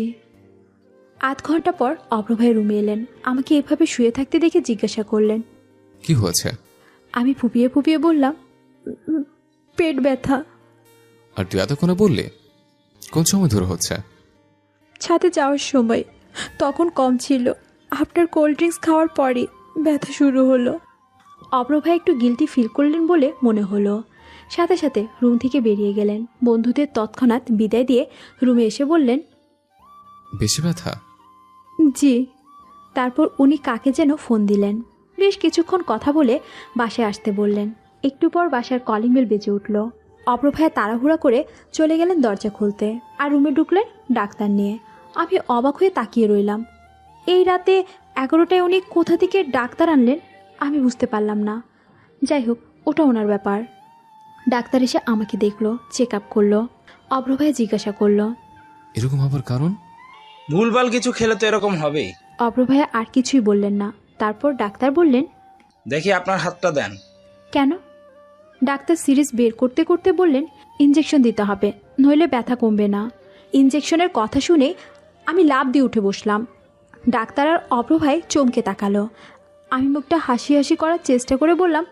আধ ঘন্টা পর অভ্রভাই রুমে এলেন। আমাকে এভাবে শুয়ে থাকতে দেখে জিজ্ঞাসা করলেন, কি হয়েছে? আমি ফুপিয়ে ফুপিয়ে বললাম, পেট ব্যথা। আর তুই এতক্ষণে বললি? কোন সময় ধরে হচ্ছে? ছাদে যাওয়ার সময়, তখন কম ছিল। আফটার কোল্ড ড্রিঙ্কস খাওয়ার পরই ব্যথা শুরু হলো। অভ্রভাই একটু গিল্টি ফিল করলেন বলে মনে হলো। সাথে সাথে রুম থেকে বেরিয়ে গেলেন। বন্ধুদের তৎক্ষণাৎ বিদায় দিয়ে রুমে এসে বললেন, বেশি ব্যথা? জি। তারপর উনি কাকে যেন ফোন দিলেন। বেশ কিছুক্ষণ কথা বলে বাসায় আসতে বললেন। একটু পর বাসার কলিং বেল বেজে উঠল। অভ্রভাইয়া তাড়াহুড়া করে চলে গেলেন দরজা খুলতে, আর রুমে ঢুকলেন ডাক্তার নিয়ে। আমি অবাক হয়ে তাকিয়ে রইলাম। এই রাতে 11টায় উনি কোথা থেকে ডাক্তার আনলেন আমি বুঝতে পারলাম না। যাই হোক, ওটা ওনার ব্যাপার। ডাক্তার এসে আমাকে দেখলো, চেক আপ করলো। অভ্রভাইয়া জিজ্ঞাসা করলো, এরকম হবার কারণ? ভুলভাল কিছু খেলে তো এরকম হবেই। অভ্রভাইয়া আর কিছুই বললেন না। তারপর ডাক্তার বললেন, দেখি আপনার হাতটা দেন। কেন? ডাক্তার সিরিজ বের করতে করতে বললেন, ইঞ্জেকশন দিতে হবে, নইলে ব্যথা কমবে না। ইঞ্জেকশনের কথা শুনে আমি লাফ দিয়ে উঠে বসলাম। ডাক্তার আর অভ্রভাই চমকে তাকালো। আমি মুখটা হাসি হাসি করার চেষ্টা করে বললাম,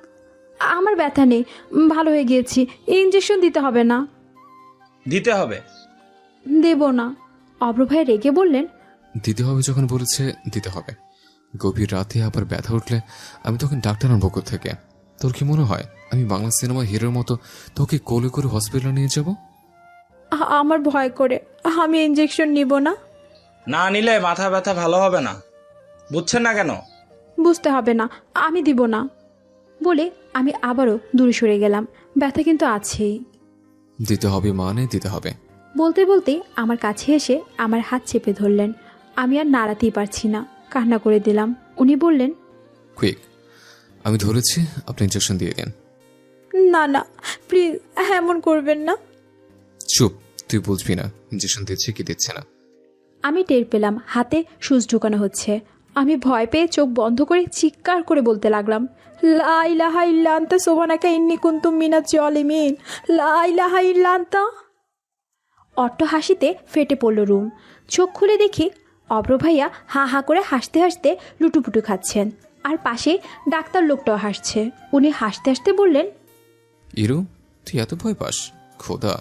আমার ব্যথা নেই, ভালো হয়ে গিয়েছি, ইঞ্জেকশন দিতে হবে না। দিতে হবে। দেব না। অভ্রভাই রেগে বললেন, দিতে হবে যখন বলেছে দিতে হবে। গভীর রাতে আবার ব্যথা উঠলে আমি তখন ডাক্তার আনবো থেকে। তোর কি মনে হয় আমি বাংলা সিনেমা হিরোর মতো তোকে কোলে করে হসপিটালে নিয়ে যাব? আমার ভয় করে, আমি ইঞ্জেকশন নিব না। না নিলে মাথা ব্যথা ভালো হবে না, বুঝছেন না কেন? বুঝতে হবে না, আমি দিব না বলে আমি আবারও দূরে সরে গেলাম। ব্যথা কিন্তু আছেই। দিতে হবে মানে দিতে হবে। বলতে বলতে আমার কাছে এসে আমার হাত চেপে ধরলেন। আমি আর নাড়াতেই পারছি না, কান্না করে দিলাম। উনি বললেন, কুইক, আমি ধরেছি, আপনি ইঞ্জেকশন দিয়ে দিন। না না প্লিজ, এমন করবেন না। চুপ, তুই বুঝবি না ইঞ্জেকশন দিচ্ছে কি দিচ্ছে না। আমি টের পেলাম হাতে সুচ ঢুকানো হচ্ছে। আমি ভয় পেয়ে চোখ বন্ধ করে চিৎকার করে বলতে লাগলাম, লা ইলাহা ইল্লা আনতা সুবহানাকা ইন্নী কুনতু মিনাজ জালিমিন, লা ইলাহা ইল্লা আনতা। অট্ট হাসিতে ফেটে পড়ল রুম। চোখ খুলে দেখি অব্র ভাইয়া হা হা করে হাসতে হাসতে লুটুপুটু খাচ্ছেন, আর পাশে ডাক্তার লোকটাও হাসছে। উনি হাসতে হাসতে বললেন, ইরু, তুই এত ভয় পাস? খোদা।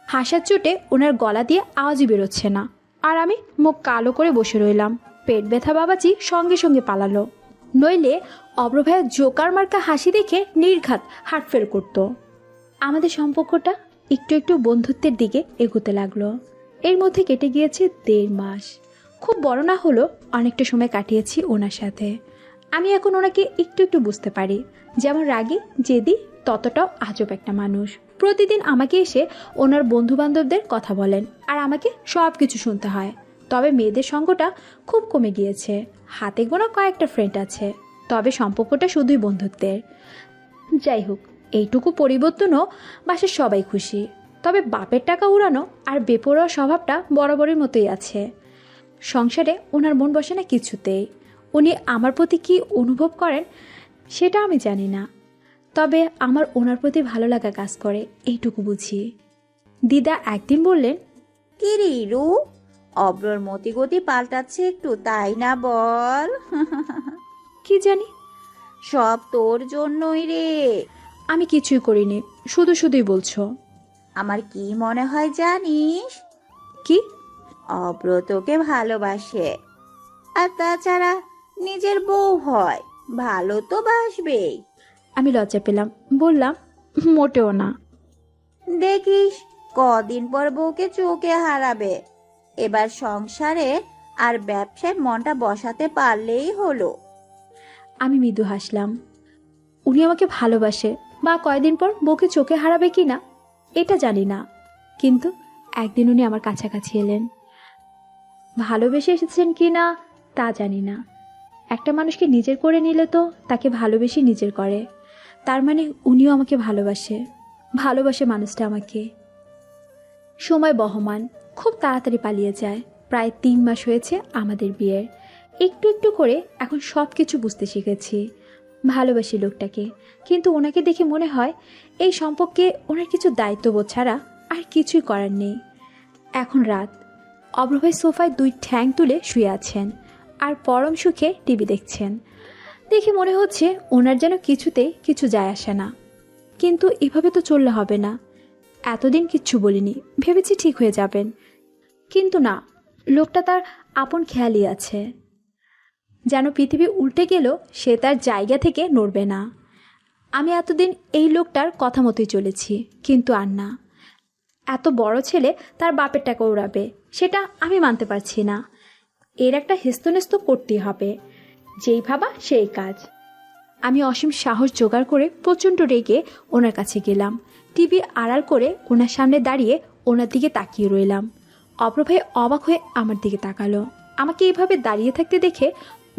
হাসার চোটে ওনার গলা দিয়ে আওয়াজই বেরোচ্ছে না, আর আমি মুখ কালো করে বসে রইলাম। পেট ব্যথা বাবাজি সঙ্গে সঙ্গে পালালো, নইলে অব্র ভাইয়া জোকার মার্কা হাসি দেখে নির্ঘাত হার্টফেল করতো। আমাদের সম্পর্কটা একটু একটু বন্ধুত্বের দিকে এগোতে লাগলো। এর মধ্যে কেটে গিয়েছে 1.5 মাস। খুব বড় না হলো, অনেকটা সময় কাটিয়েছি ওনার সাথে। আমি এখন ওনাকে একটু একটু বুঝতে পারি। যেমন রাগী জেদি, ততটাও আজব একটা মানুষ। প্রতিদিন আমাকে এসে ওনার বন্ধুবান্ধবদের কথা বলেন, আর আমাকে সব কিছু শুনতে হয়। তবে মেয়েদের সঙ্গটা খুব কমে গিয়েছে। হাতে গোনা কয়েকটা ফ্রেন্ড আছে, তবে সম্পর্কটা শুধুই বন্ধুত্বের। যাই হোক, এইটুকু পরিবর্তনও বাসার সবাই খুশি। তবে বাপের টাকা উড়ানো আর বেপরোয়া স্বভাবটা বরাবরের মতোই আছে। সংসারে ওনার মন বসে না কিছুতেই। উনি আমার প্রতি কী অনুভব করেন সেটা আমি জানি না, তবে আমার ওনার প্রতি ভালো লাগা কাজ করে, এইটুকু বুঝি। দিদা একদিন বললেন, কি রে রু, অব্রর মতিগতি পাল্টাচ্ছে একটু, তাই না বল? কি জানি, সব তোর জন্যই রে। আমি কিছুই করিনি, শুধু শুধুই বলছো। আমার কি মনে হয় জানিস? কি? অব্র তোকে ভালোবাসে, আর তাছাড়া নিজের বউ হয়, ভালো তো বাসবেই। আমি লজ্জা পেলাম, বললাম, মোটেও না। দেখিস কদিন পর বউকে চোখে হারাবে। এবার সংসারে আর ব্যবসায় মনটা বসাতে পারলেই হলো। আমি মৃদু হাসলাম। উনি আমাকে ভালোবাসে বা কয়দিন পর বউকে চোখে হারাবে কি না এটা জানি না, কিন্তু একদিন উনি আমার কাছাকাছি এলেন। ভালোবেসে এসেছেন কি না তা জানি না। একটা মানুষকে নিজের করে নিলে তো তাকে ভালোবেসে নিজের করে, তার মানে উনিও আমাকে ভালোবাসে। ভালোবাসে মানুষটা আমাকে। সময় বহমান, খুব তাড়াতাড়ি পালিয়ে যায়। প্রায় 3 মাস হয়েছে আমাদের বিয়ের। একটু একটু করে এখন সব কিছু বুঝতে শিখেছি। ভালোবাসি লোকটাকে, কিন্তু ওনাকে দেখে মনে হয় এই সম্পর্কে ওনার কিছু দায়িত্ববোধ ছাড়া আর কিছুই করার নেই। এখন রাত। অব্রভাই সোফায় 2 ঠ্যাং তুলে শুয়ে আছেন আর পরম সুখে টিভি দেখছেন। দেখে মনে হচ্ছে ওনার যেন কিছুতেই কিছু যায় আসে না। কিন্তু এভাবে তো চললে হবে না। এতদিন কিচ্ছু বলিনি, ভেবেছি ঠিক হয়ে যাবেন, কিন্তু না, লোকটা তার আপন খেয়ালই আছে। যেন পৃথিবী উল্টে গেল সে তার জায়গা থেকে নড়বে না। আমি এতদিন এই লোকটার কথা মতোই চলেছি, কিন্তু আর না। এত বড় ছেলে তার বাপের টাকা উড়াবে, সেটা আমি মানতে পারছি না। এর একটা হেস্তনেস্ত করতেই হবে, যেই ভাবা সেই কাজ। আমি অসীম সাহস জোগাড় করে প্রচণ্ড রেগে ওনার কাছে গেলাম। টিভি আড়াল করে ওনার সামনে দাঁড়িয়ে ওনার দিকে তাকিয়ে রইলাম। অপ্রভাই অবাক হয়ে আমার দিকে তাকালো। আমাকে এইভাবে দাঁড়িয়ে থাকতে দেখে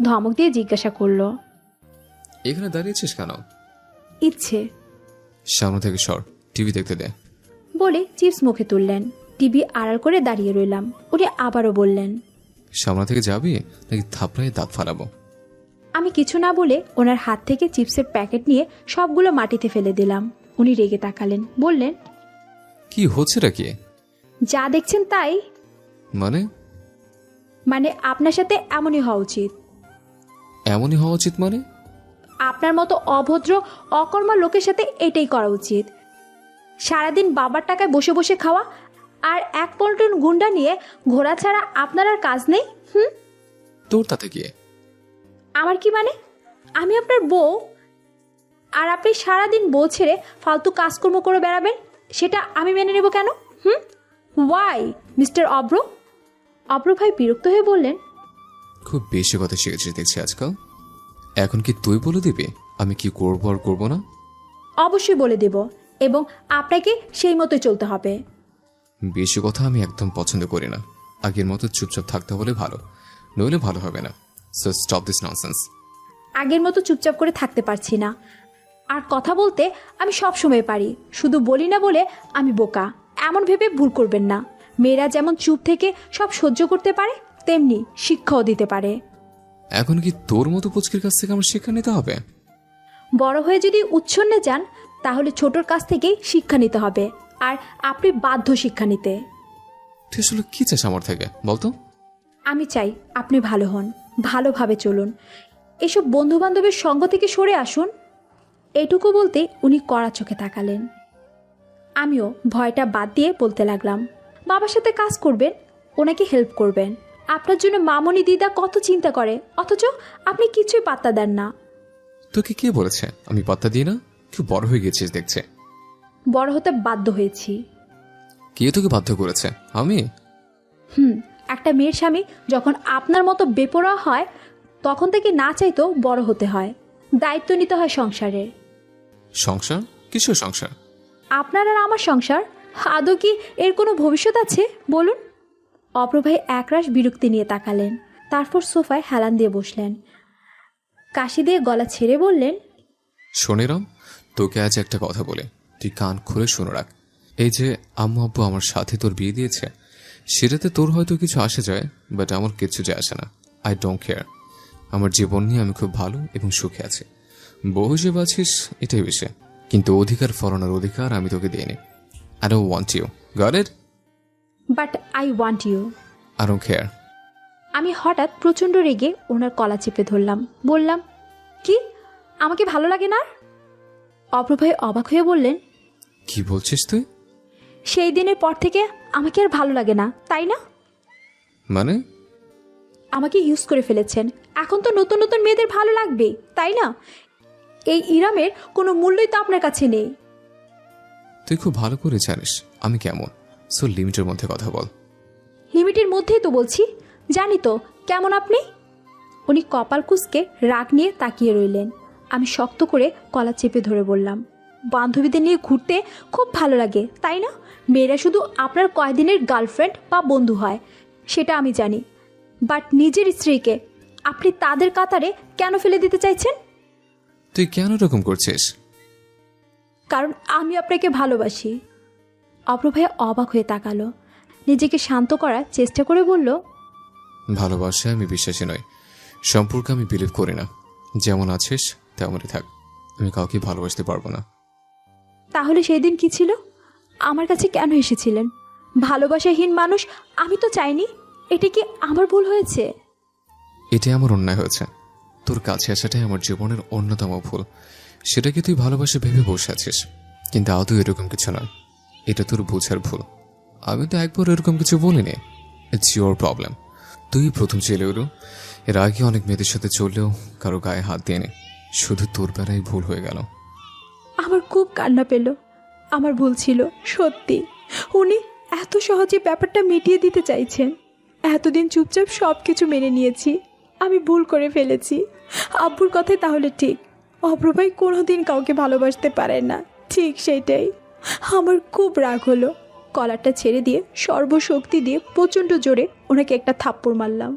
ধমক দিয়ে জিজ্ঞাসা করলো, এখানে দাঁড়িয়েছিস কেন? ইচ্ছে। সামনে থেকে সর, টিভি দেখতে দে। বলে চিপস মুখে তুললেন। টিভি আড়াল করে দাঁড়িয়ে রইলাম। উনি আবারও বললেন, সামনে থেকে যাবি নাকি থাপড়ায় দাঁত ফালাবো? আমি কিছু না বলে ওনার হাত থেকে চিপসের প্যাকেট নিয়ে সবগুলো মাটিতে ফেলে দিলাম। উনি রেগে তাকালেন, বললেন, কি হচ্ছেটা কি? যা দেখছেন তাই। মানে আপনার সাথে এমনই হওয়া উচিত। এমনই হওয়া উচিত মানে? আপনার মতো অভদ্র অকর্মা লোকের সাথে এটাই করা উচিত। সারাদিন বাবার টাকায় বসে বসে খাওয়া আর 1 পল্টন গুন্ডা নিয়ে ঘোরা ছাড়া আপনার আর কাজ নেই। তোর তাতে কি? আমার কি মানে? আমি আপনার বউ। আর আপনি সারাদিন বউ ছেড়ে ফালতু কাজকর্ম করে বেড়াবেন, সেটা আমি মেনে নেব কেন? ওয়াই মিস্টার অব্র? অব্র ভাই বিরক্ত হয়ে বললেন, খুব বেশি কথা শিখেছিস দেখছি আজকাল। এখন কি তুই বলে দিবি আমি কি করবো আর করবো না? অবশ্যই বলে দেব, এবং আপনাকে সেই মতোই চলতে হবে। বেশি কথা আমি একদম পছন্দ করি না। আগের মতো চুপচাপ থাকতে হলে ভালো, নইলে ভালো হবে না। So stop this nonsense. আগের মতো চুপচাপ করে থাকতে পারছি না। আর কথা বলতে আমি সব সময় পারি, শুধু বলি না বলে আমি বোকা এমন ভেবে ভুল করবেন না। মেয়েরা যেমন চুপ থেকে সব সহ্য করতে পারে, তেমনি শিক্ষাও দিতে পারে। এখন কি তোর মতো পুচকির কাছ থেকে আমার শিক্ষা নিতে হবে? বড় হয়ে যদি উচ্ছন্নে যান, তাহলে ছোটর কাছ থেকেই শিক্ষা নিতে হবে, আর আপনি বাধ্য শিক্ষা নিতে। তুই আসলে কি চাস আমার থেকে বলতো? আমি চাই আপনি ভালো হন, ভালোভাবে চলুন, এসব বন্ধু বান্ধবের সঙ্গ থেকে সরে আসুন। এটুকু বলতে উনি কড়া চোখে তাকালেন। আমিও ভয়টা বাদ দিয়ে বলতে লাগলাম, বাবার সাথে কাজ করবেন, ওনাকে হেল্প করবেন। আপনার জন্য মামনি দিদা কত চিন্তা করে, অথচ আপনি কিছুই পাত্তা দেন না। তোকে কে বলেছে আমি পাত্তা দিই না? তুই বড় হয়ে গেছিস দেখছে। বড় হতে বাধ্য হয়েছি। কে তোকে বাধ্য করেছে? আমি? একটা মেয়ের স্বামী যখন আপনার মতো বেপরোয়া হয়, তখন থেকে না চাইতেও বড় হতে হয়, দায়িত্ব নিতে হয় সংসারের। সংসার? কিসের সংসার? আপনার আর আমার সংসার। আদৌ কি এর কোনো ভবিষ্যৎ আছে বলুন? অপ্রভাই একরাশ বিরক্তি নিয়ে তাকালেন, তারপর সোফায় হেলান দিয়ে বসলেন। কাশি দিয়ে গলা ছেড়ে বললেন, শোনেরাম, তোকে আজ একটা কথা বলে তুই কান খুলে শুনে রাখ। এই যে আম্মু আব্বু আমার সাথে তোর বিয়ে দিয়েছে, সেটাতে তোর হয়তো কিছু আসে যায়, বাট আমার কিছু যায় আসে না। I don't care. আমার জীবন নিয়ে আমি খুব ভালো এবং সুখে আছি। বউ হিসেবে আছিস এটাই বিষয়, কিন্তু অধিকার ফলানোর অধিকার আমি তোকে দিইনি। I don't want you, got it? But I want you. I don't care. আমি হঠাৎ প্রচণ্ড রেগে ওনার কলা চেপে ধরলাম, বললাম, কি আমাকে ভালো লাগে না? অপ্রভাই অবাক হয়ে বললেন, কি বলছিস তুই? সেই দিনের পর থেকে আমাকে আর ভালো লাগে না, তাই না? মানে? আমাকে ইউজ করে ফেলেছেন, এখন তো নতুন নতুন মেয়েদের ভালো লাগবে, তাই না? এই ইরামের কোনো মূল্যই তো আপনার কাছে নেই। তুই খুব ভালো করে জানিস আমি কেমন, সো লিমিটের মধ্যে কথা বল। লিমিটের মধ্যেই তো বলছি, জানি তো কেমন আপনি। উনি কপাল কুঁচকে রাগ নিয়ে তাকিয়ে রইলেন। আমি শক্ত করে কলা চেপে ধরে বললাম, বান্ধবীদের নিয়ে ঘুরতে খুব ভালো লাগে, তাই না? মেয়েরা শুধু আপনার কয়দিনের গার্লফ্রেন্ড বা বন্ধু হয়, সেটা আমি জানি, বাট নিজের স্ত্রীকে আপনি তাদের কাতারে কেন ফেলে দিতে চাইছেন? তুই কেন এরকম করছিস? কারণ আমি আপনাকে ভালোবাসি। অপ্রভাই অবাক হয়ে তাকালো, নিজেকে শান্ত করার চেষ্টা করে বলল, ভালোবাসায় আমি বিশ্বাসী নই, সম্পর্কে আমি বিলিভ করি না। যেমন আছিস তেমনই থাক, আমি কাউকে ভালোবাসতে পারবো না। তাহলে সেই দিন কি ছিল? আমার কাছে কেন এসেছিলেন? ভালোবাসাহীন মানুষ আমি তো চাইনি। এটা কি আমার ভুল হয়েছে? এটাই আমার অন্যায় হয়েছে। তোর কাছে আসাটাই আমার জীবনের অন্যতম ভুল। সেটাকে তুই ভালোবাসে ভেবে বসে আছিস, কিন্তু আদৌ এরকম কিছু নয়। এটা তোর বোঝার ভুল। আমি তো একবার এরকম কিছু বলিনি। It's your problem. তুই প্রথম ছেলে ওরু। এর আগে অনেক মেয়েদের সাথে চললেও কারো গায়ে হাত দিয়ে নে, শুধু তোর বেলায় ভুল হয়ে গেল। আমার খুব কান্না পেল। আমার ভুল ছিল সত্যি। উনি এত সহজে ব্যাপারটা মিটিয়ে দিতে চাইছেন। এতদিন চুপচাপ সব কিছু মেনে নিয়েছি, আমি ভুল করে ফেলেছি। আব্বুর কথাই তাহলে ঠিক, অপ্রভাই কোনোদিন কাউকে ভালোবাসতে পারেন না, ঠিক সেইটাই। আমার খুব রাগ হলো, কলারটা ছেড়ে দিয়ে সর্বশক্তি দিয়ে প্রচণ্ড জোরে ওনাকে একটা থাপ্পড় মারলাম।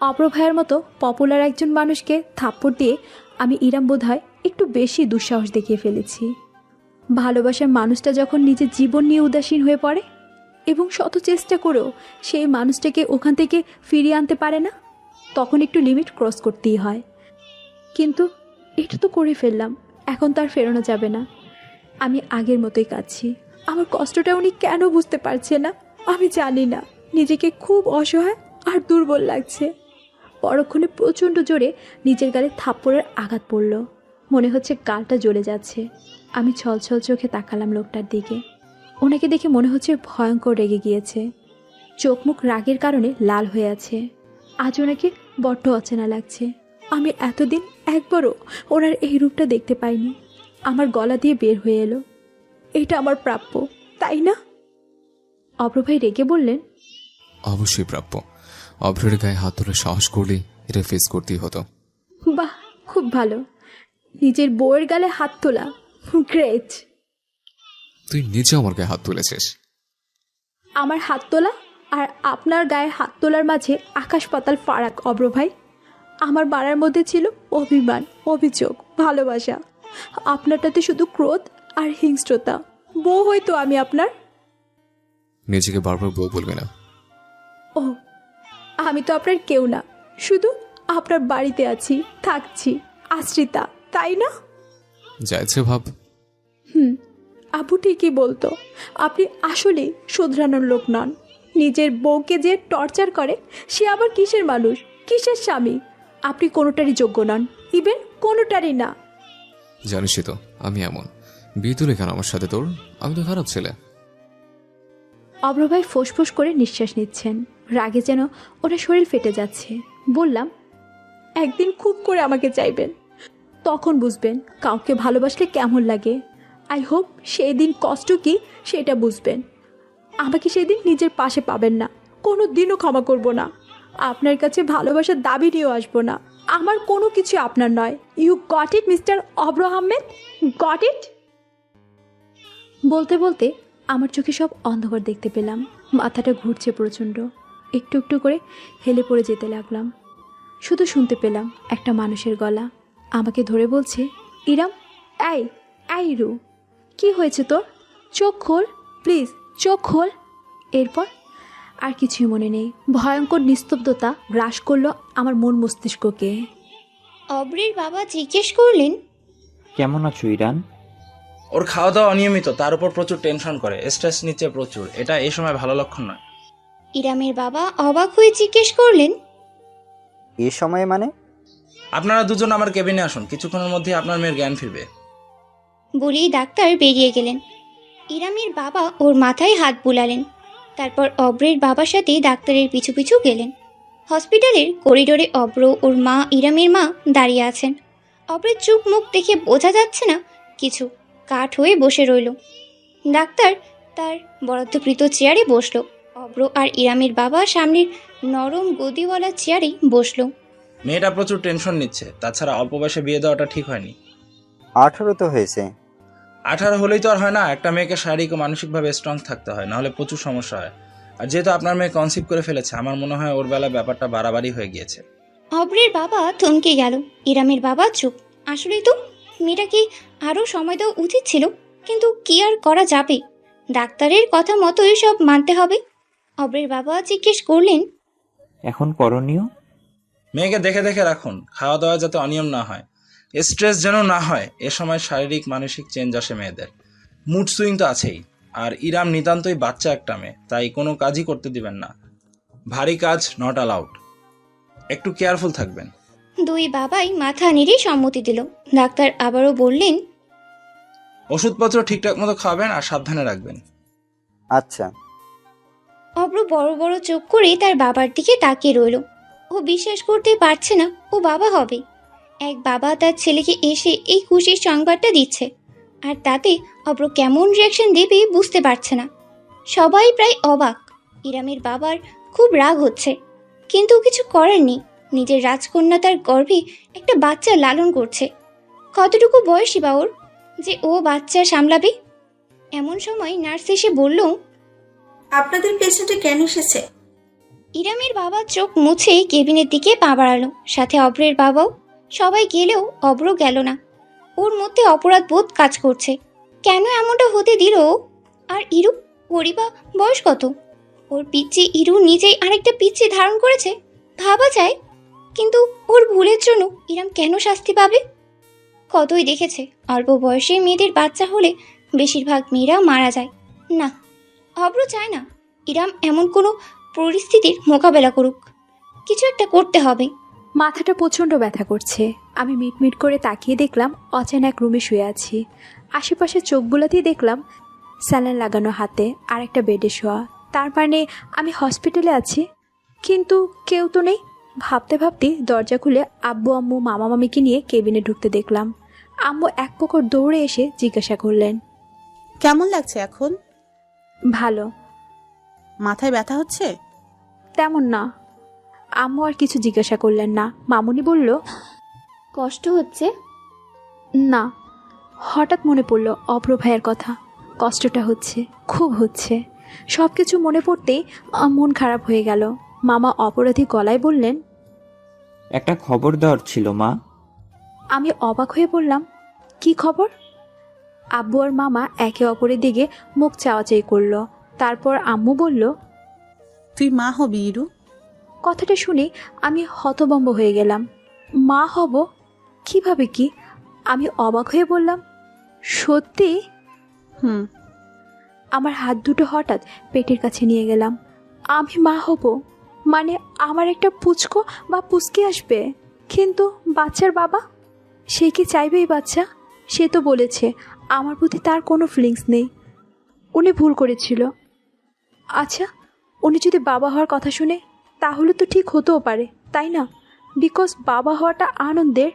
অপ্রভাইয়ের মতো পপুলার একজন মানুষকে থাপ্পড় দিয়ে আমি ইরাম বোধহয় একটু বেশি দুঃসাহস দেখিয়ে ফেলেছি। ভালোবাসার মানুষটা যখন নিজের জীবন নিয়ে উদাসীন হয়ে পড়ে এবং শত চেষ্টা করেও সেই মানুষটাকে ওখান থেকে ফিরিয়ে আনতে পারে না, তখন একটু লিমিট ক্রস করতেই হয়। কিন্তু এটা তো করে ফেললাম, এখন তার ফেরানো যাবে না। আমি আগের মতোই কাঁদছি। আমার কষ্টটা উনি কেন বুঝতে পারছে না আমি জানি না। নিজেকে খুব অসহায় আর দুর্বল লাগছে। পরক্ষণে প্রচণ্ড জোরে নিজের গালে থাপ্পড়ের আঘাত পড়ল। মনে হচ্ছে গালটা জ্বলে যাচ্ছে। আমি ছলছল চোখে তাকালাম লোকটার দিকে। ওনাকে দেখে মনে হচ্ছে ভয়ঙ্কর রেগে গিয়েছে। চোখ মুখ রাগের কারণে লাল হয়ে আছে। আজ ওনাকে বড্ড অচেনা লাগছে। আমি এতদিন একবারও ওনার এই রূপটা দেখতে পাইনি। আমার গলা দিয়ে বের হয়ে এলো, এটা আমার প্রাপ্য, তাই না? অভ্র ভাই রেগে বললেন, অবশ্যই প্রাপ্য। অভ্রের গায়ে হাত তোলার সাহস করলে এটা ফেস করতেই হতো। বাহ, খুব ভালো। নিজের বউয়ের গালে হাত তোলা, গ্রেট। তুই নিজে আমার গায়ে হাত তুলেছিস। আমার হাত তোলা আর আপনার গায়ে হাত তোলার মাঝে আকাশ পাতাল ফারাক অভ্র ভাই। আমার বাড়ার মধ্যে ছিল অভিমান, অভিযোগ, ভালোবাসা। আপনারটাতে শুধু ক্রোধ আর হিংস্রতা। বউ হয়তো আমি আপনার। নিজেকে বারবার বউ বলবি না। ও, আমি তো আপনার কেউ না, শুধু আপনার বাড়িতে আছি, থাকছি, আশ্রিতা, তাই না? যাইছে ভাব। আপু ঠিকই বলতো, আপনি আসলে শোধরানোর লোক নন। নিজের বউকে যে টর্চার করে সে আবার কিসের মানুষ, কিসের স্বামী? আপনি কোনোটারই যোগ্য নন, ইভেন কোনোটারই না। জানিসই তো আমি এমন। বিয়ে তুলে কেন আমার সাথে তোর? আমি তো খারাপ ছেলে। অভ্র ভাই ফোঁস করে নিঃশ্বাস নিচ্ছেন, রাগে যেন ওটা শরীর ফেটে যাচ্ছে। বললাম, একদিন খুব করে আমাকে চাইবেন, তখন বুঝবেন কাউকে ভালোবাসলে কেমন লাগে। আই হোপ সেই দিন কষ্ট কি সেটা বুঝবেন। আমাকে সেই দিন নিজের পাশে পাবেন না, কোনো দিনও ক্ষমা করব না। আপনার কাছে ভালোবাসার দাবি নিয়েও আসবো না। আমার কোনো কিছু আপনার নয়। You got it mister Abhra Ahmed, got it. বলতে বলতে আমার চোখে সব অন্ধকার দেখতে পেলাম, মাথাটা ঘুরছে প্রচণ্ড। একটু একটু করে হেলে পড়ে যেতে লাগলাম। শুধু শুনতে পেলাম একটা মানুষের গলা আমাকে ধরে বলছে, ইরাম, এই রু, কি হয়েছে তোর? চোখ খোল প্লিজ, চোখ খোল। এরপর আর কিছুই মনে নেই। ভয়ঙ্কর নিস্তব্ধতা গ্রাস করলো আমার মন মস্তিষ্ককে। অব্রের বাবা জিজ্ঞেস করলেন, কেমন আছো ইরান? ওর খাওয়া দাওয়া অনিয়মিত, তার উপর প্রচুর টেনশন করে, স্ট্রেস নিচ্ছে প্রচুর। এটা এই সময় ভালো লক্ষণ নয়। ইরামের বাবা অবাক হয়ে জিজ্ঞেস করলেন, এ সময়ে মানে? আপনারা দুজন আমার কেবিনে আসুন, কিছুক্ষণের মধ্যে আপনার মেয়ের জ্ঞান ফিরবে। বলেই ডাক্তার বেরিয়ে গেলেন। ইরামের বাবা ওর মাথায় হাত বুলালেন, তারপর অব্রের বাবার সাথে ডাক্তারের পিছু পিছু গেলেন। হসপিটালের করিডোরে অব্র, ওর মা, ইরামের মা দাঁড়িয়ে আছেন। অব্রের চুপ মুখ দেখে বোঝা যাচ্ছে না কিছু, কাঠ হয়ে বসে রইল। ডাক্তার তার বরাদ্দকৃত চেয়ারে বসলো। অব্র আর ইরামের বাবা সামনের নরম গদিওয়ালা চেয়ারেই বসলো। মেয়েটা প্রচুর টেনশন নিচ্ছে, তাছাড়া অল্প বয়সে বিয়ে দেওয়াটা ঠিক হয়নি। 18 তো হয়েছে। 18 হলেই তো আর হয় না, একটা মেয়েকে শারীরিক ও মানসিকভাবে স্ট্রং থাকতে হয়, নাহলে প্রচুর সমস্যা হয়। আর যেহেতু আপনার মেয়ে কনসিভ করে ফেলেছে, আমার মনে হয় ওর বেলায় ব্যাপারটা বাড়াবাড়ি হয়ে গিয়েছে। অব্রের বাবা থমকে গেল। ইরামের বাবা চুপ। আসলেই তো মেয়েটাকে আরও সময় দেওয়া উচিত ছিল, কিন্তু কি আর করা যাবে? ডাক্তারের কথা মতোই সব মানতে হবে। অব্রের বাবা জিজ্ঞেস করলেন, এখন করণীয়? মেয়েকে দেখে দেখে রাখুন, খাওয়া দাওয়া যাতে অনিয়ম না হয়, স্ট্রেস যেন না হয়। এ সময় শারীরিক মানসিক চেঞ্জ আসে মেয়েদের, মুড সুইং তো আছেই। আর ইরাম নিতান্তই বাচ্চা একটা মেয়ে, তাই কোনো কাজই করতে দিবেন না। ভারী কাজ নট অ্যালাউড, একটু কেয়ারফুল থাকবেন। দুই বাবাই মাথা নেড়ে সম্মতি দিল। ডাক্তার আবারও বললেন, ওষুধপত্র ঠিকঠাক মতো খাবেন আর সাবধানে রাখবেন। আচ্ছা। অব্র বড় বড় চোখ করে তার বাবার দিকে তাকিয়ে রইল। ও বিশ্বাস করতে পারছে না ও বাবা হবে। এক বাবা তার ছেলেকে এসে এই খুশির সংবাদটা দিচ্ছে, আর তাতে অব্র কেমন রিয়াকশন দেবে বুঝতে পারছে না। সবাই প্রায় অবাক। ইরামের বাবার খুব রাগ হচ্ছে, কিন্তু কিছু করার নেই। নিজের রাজকন্যা তার গর্ভে একটা বাচ্চা লালন করছে। কতটুকু বয়সী বা ওর যে ও বাচ্চা সামলাবে? এমন সময় নার্স এসে বলল, আপনাদের পেশেন্টে কেন এসেছে? ইরামের বাবা চোখ মুছে কেবিনের দিকে পা বাড়ালো, সাথে অব্রের বাবাও। সবাই গেলেও অব্র গেল না। ওর মধ্যে অপরাধ বোধ কাজ করছে। কেন এমনটা হতে দিল? আর ইরু, ওরই বা বয়স কত? ওর পিচ্চি ইরু নিজেই আরেকটা পিচ্চি ধারণ করেছে, ভাবা যায়। কিন্তু ওর ভুলের জন্য ইরাম কেন শাস্তি পাবে? কতই দেখেছে, অল্প বয়সে মেয়েদের বাচ্চা হলে বেশিরভাগ মেয়েরা মারা যায়। না, অব্র চায় না ইরাম এমন কোনো পরিস্থিতির মোকাবেলা করুক। কিছু একটা করতে হবে। মাথাটা প্রচণ্ড ব্যথা করছে। আমি মিটমিট করে তাকিয়ে দেখলাম অচেনা এক রুমে শুয়ে আছি। আশেপাশে চোখ বুলাতেই দেখলাম স্যালাইন লাগানো হাতে আর একটা বেডে শোয়া। তার মানে আমি হসপিটালে আছি, কিন্তু কেউ তো নেই। ভাবতে ভাবতে দরজা খুলে আব্বু আম্মু মামা মামিকে নিয়ে কেবিনে ঢুকতে দেখলাম। আম্মু এক প্রকার দৌড়ে এসে জিজ্ঞাসা করলেন, কেমন লাগছে এখন? ভালো। মাথায় ব্যথা হচ্ছে? তেমন না। আম্মু আর কিছু জিজ্ঞাসা করলেন না। মামুনি বলল, কষ্ট হচ্ছে? না। হঠাৎ মনে পড়ল অভ্র ভাইয়ের কথা। কষ্টটা হচ্ছে, খুব হচ্ছে। সব কিছু মনে পড়তেই মন খারাপ হয়ে গেল। মামা অপরাধী গলায় বললেন, একটা খবর দেওয়ার ছিল মা। আমি অবাক হয়ে বললাম, কি খবর? আব্বু আর মামা একে অপরের দিকে মুখ চাওয়াচাই করলো। তারপর আম্মু বলল, তুই মা হবি ইরু। কথাটা শুনে আমি হতভম্ব হয়ে গেলাম। মা হব? কিভাবে কি? আমি অবাক হয়ে বললাম, সত্যি? হুম। আমার হাত দুটো হঠাৎ পেটের কাছে নিয়ে গেলাম। আমি মা হব? মানে আমার একটা পুচকো বা পুচকি আসবে? কিন্তু বাচ্চার বাবা, সে কি চাইবে এই বাচ্চা? সে তো বলেছে আমার প্রতি তার কোনো ফিলিংস নেই, উনি ভুল করেছিল। আচ্ছা, উনি যদি বাবা হওয়ার কথা শুনে তাহলে তো ঠিক হতেও পারে, তাই না? বিকজ বাবা হওয়াটা আনন্দের,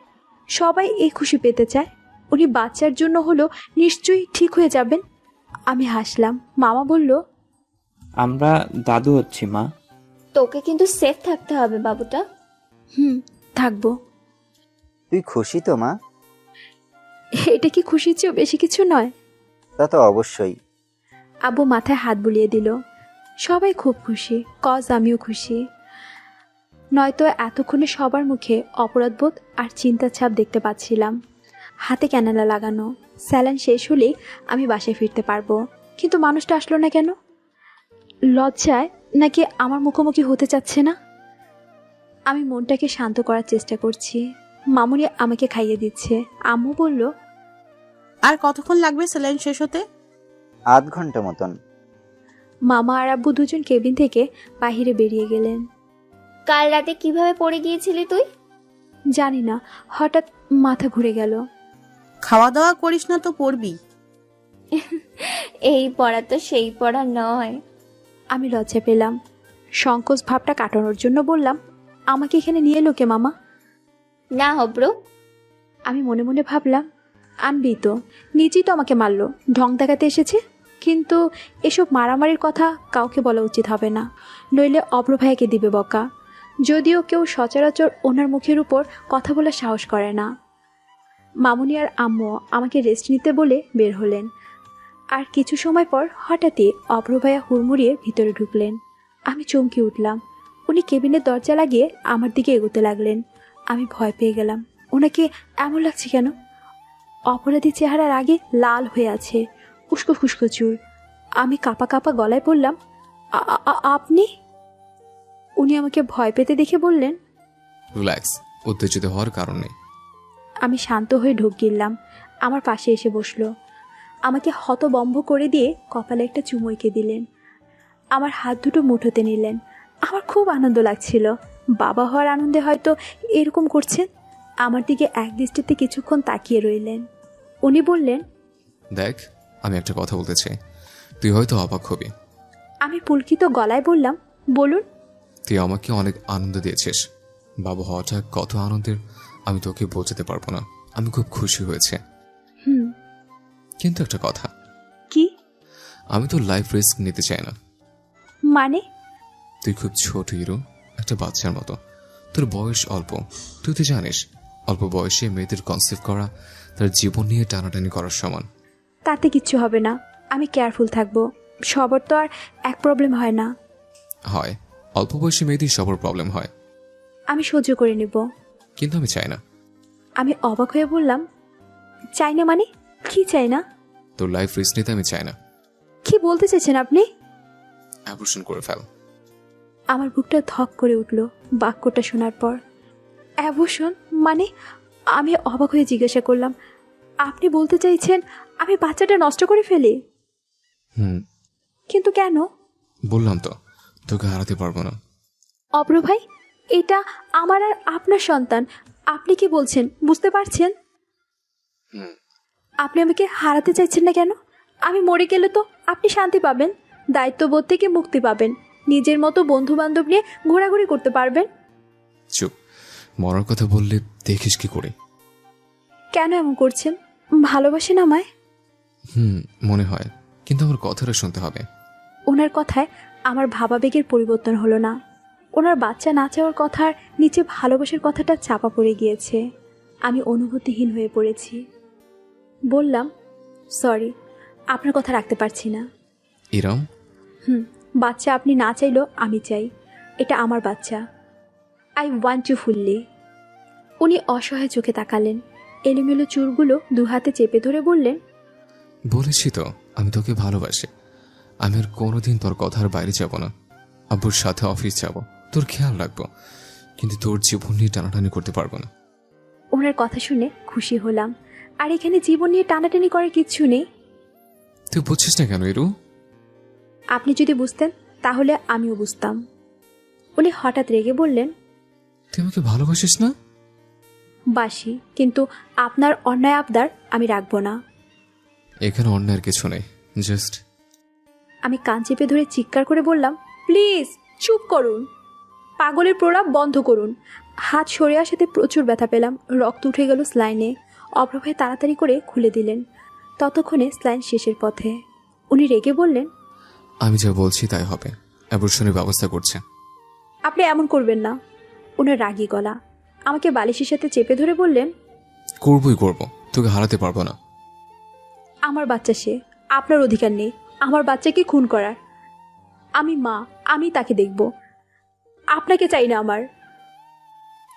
সবাই এই খুশি পেতে চায়। উনি বাচ্চার জন্য হলেও নিশ্চয়ই ঠিক হয়ে যাবেন। আমি হাসলাম। মামা বলল, আমরা দাদু হচ্ছি মা। তোকে কিন্তু সেফ থাকতে হবে বাবুটা। থাকবো। তুই খুশি তো মা? এটা কি খুশির চেয়েও বেশি কিছু নয়? তা তো অবশ্যই। আব্বু মাথায় হাত বুলিয়ে দিল। সবাই খুব খুশি, কজ আমিও খুশি। নয়তো এতক্ষণে সবার মুখে অপরাধবোধ আর চিন্তার ছাপ দেখতে পাচ্ছিলাম। হাতে ক্যানেলা লাগানো। স্যালান শেষ হলেই আমি বাসায় ফিরতে পারবো। কিন্তু মানুষটা আসলো না কেন? লজ্জায় নাকি আমার মুখোমুখি হতে চাচ্ছে না? আমি মনটাকে শান্ত করার চেষ্টা করছি। মামুনি আমাকে খাইয়ে দিচ্ছে। আম্মু বলল, আর কতক্ষণ লাগবে স্যালাইন শেষ হতে? আধ ঘন্টা মতন। মামা আর আব্বু দুজন কেবিন থেকে বাহিরে বেরিয়ে গেলেন। কাল রাতে কিভাবে পড়ে গিয়েছিলি তুই? জানি না, হঠাৎ মাথা ঘুরে গেল। খাওয়া দাওয়া করিস না তো পড়বি। এই পড়া তো সেই পড়া নয়। আমি লজ্জা পেলাম। সংকোচ ভাবটা কাটানোর জন্য বললাম, আমাকে এখানে নিয়ে এলো কে মামা? না হব্র। আমি মনে মনে ভাবলাম, আনবি তো, নিজেই তো আমাকে মারলো, ঢং দেখাতে এসেছে। কিন্তু এসব মারামারির কথা কাউকে বলা উচিত হবে না, নইলে অভ্র ভাইয়াকে দিবে বকা। যদিও কেউ সচরাচর ওনার মুখের উপর কথা বলার সাহস করে না। মামুনি আর আম্মু আমাকে রেস্ট নিতে বলে বের হলেন। আর কিছু সময় পর হঠাৎই অভ্র ভাইয়া হুড়মুড়িয়ে ভিতরে ঢুকলেন। আমি চমকে উঠলাম। উনি কেবিনের দরজা লাগিয়ে আমার দিকে এগোতে লাগলেন। আমি ভয় পেয়ে গেলাম। ওনাকে এমন লাগছে কেন? অপরাধী চেহারার আগে লাল হয়ে আছে, উস্কো খুস্কো চুল। আমি কাঁপা কাঁপা গলায় বললাম, আপনি? উনি আমাকে ভয় পেতে দেখে বললেন, রিল্যাক্স, উত্তেজিত হওয়ার কারণ নেই। আমি শান্ত হয়ে ঢোক গিললাম। আমার পাশে এসে বসলো। আমাকে হতবম্ব করে দিয়ে কপালে একটা চুমু এঁকে দিলেন। আমার হাত দুটো মুঠোতে নিলেন। আমার খুব আনন্দ লাগছিল। বাবা হওয়ার আনন্দে হয়তো এরকম করছেন। আমার দিকে এক দৃষ্টিতে কিছুক্ষণ তাকিয়ে রইলেন। উনি বললেন, দেখ, আমি একটা কথা বলতে চাই, তুই হয়তো অবাক হবি। আমি পুলকিত গলায় বললাম, বলুন। তুই আমাকে অনেক আনন্দ দিয়েছিস। বাবা হওয়াটা কত আনন্দের আমি তোকে বোঝাতে পারবো না। আমি খুব খুশি হয়েছে। কিন্তু একটা কথা, কি? আমি তো লাইফ রিস্ক নিতে চাই না। মানে? তুই খুব ছোট হিরো, একটা বাচ্চার মতো। তোর বয়স অল্প। তুই তো জানিস, অল্প বয়সে মেয়েদের কনসেপ্ট করা তার জীবন নিয়ে টানাটানি করার সমান। তাতে কিচ্ছু হবে না, আমি কেয়ারফুল থাকবো। সবার তো আর এক প্রবলেম হয় না। হয়, অল্প বয়সী মেয়েদের সবার প্রবলেম হয়। আমি সহ্য করে নেব। কিন্তু আমি চাই না। আমি অবাক হয়ে বললাম, চাই না মানে? কি চাই না? তোর লাইফ রিস্ক নিতে আমি চাই না। কি বলতে চাইছেন আপনি? অ্যাবর্শন করে ফেল। আমার বুকটা ধক করে উঠল বাক্যটা শোনার পর। অ্যাবর্শন মানে? আমি অবাক হয়ে জিজ্ঞাসা করলাম, আপনি বলতে চাইছেন আমি বাচ্চাটা নষ্ট করে ফেলি? কিন্তু কেন? বললাম তো, তোকে হারাতে পারবো না। অভ্র ভাই, এটা আমার আর আপনার সন্তান। আপনি কি বলছেন বুঝতে পারছেন? আপনি আমাকে হারাতে চাইছেন না কেন? আমি মরে গেলে তো আপনি শান্তি পাবেন, দায়িত্ববোধ থেকে মুক্তি পাবেন, নিজের মতো বন্ধু বান্ধব নিয়ে ঘোরাঘুরি করতে পারবেন। চুপ, মরার কথা বললে দেখিস কি করে। কেন এমন করছেন? ভালোবাসেন আমায়? মনে হয়, কিন্তু আমার কথাটা শুনতে হবে। ওনার কথায় আমার ভাবাবেগের পরিবর্তন হলো না। ওনার বাচ্চা না চাওয়ার কথার নিচে ভালোবাসার কথাটা চাপা পড়ে গিয়েছে। আমি অনুভূতিহীন হয়ে পড়েছি। বললাম, সরি, আপনার কথা রাখতে পারছি না। ইরম, বাচ্চা আপনি না চাইলেও আমি চাই। এটা আমার বাচ্চা। I want you fully. উনি অসহায় চোখে তাকালেন। এলোমেলো চুলগুলো দু হাতে চেপে ধরে বললেন, বলেছি তো আমি তোকে ভালোবাসি। আমি আর কোনোদিন তোর কথার বাইরে যাব না। আব্বুর সাথে অফিস যাব, তোর খেয়াল রাখবো, কিন্তু তোর জীবন নিয়ে টানাটানি করতে পারবো না। ওনার কথা শুনে খুশি হলাম। আর এখানে জীবন নিয়ে টানাটানি করার কিচ্ছু নেই। তুই বুঝছিস না কেন ইরু? আপনি যদি বুঝতেন তাহলে আমিও বুঝতাম। উনি হঠাৎ রেগে বললেন, তুই আমাকে ভালোবাসিস না? বাসি, কিন্তু আপনার অন্যায় আবদার আমি রাখবো না। এখানে অন্যায়ের কিছু নেই, জাস্ট আমি কান চেপে ধরে চিৎকার করে বললাম, প্লিজ চুপ করুন, পাগলের প্রলাপ বন্ধ করুন। হাত সরে আসাতে প্রচুর ব্যথা পেলাম। রক্ত উঠে গেল স্লাইনে। অপ্রভায় তাড়াতাড়ি করে খুলে দিলেন। ততক্ষণে স্লাইন শেষের পথে। উনি রেগে বললেন, আমি যা বলছি তাই হবে, অ্যাবর্শনের ব্যবস্থা করছে। আপনি এমন করবেন না। ওনার রাগী গলা। আমাকে বালিশের সাথে চেপে ধরে বললেন, করবই করব, তোকে হারাতে পারবো না। আমার বাচ্চা সে, আপনার অধিকার নেই আমার বাচ্চাকে খুন করার। আমি মা, আমি তাকে দেখব। আপনাকে চাই না আমার।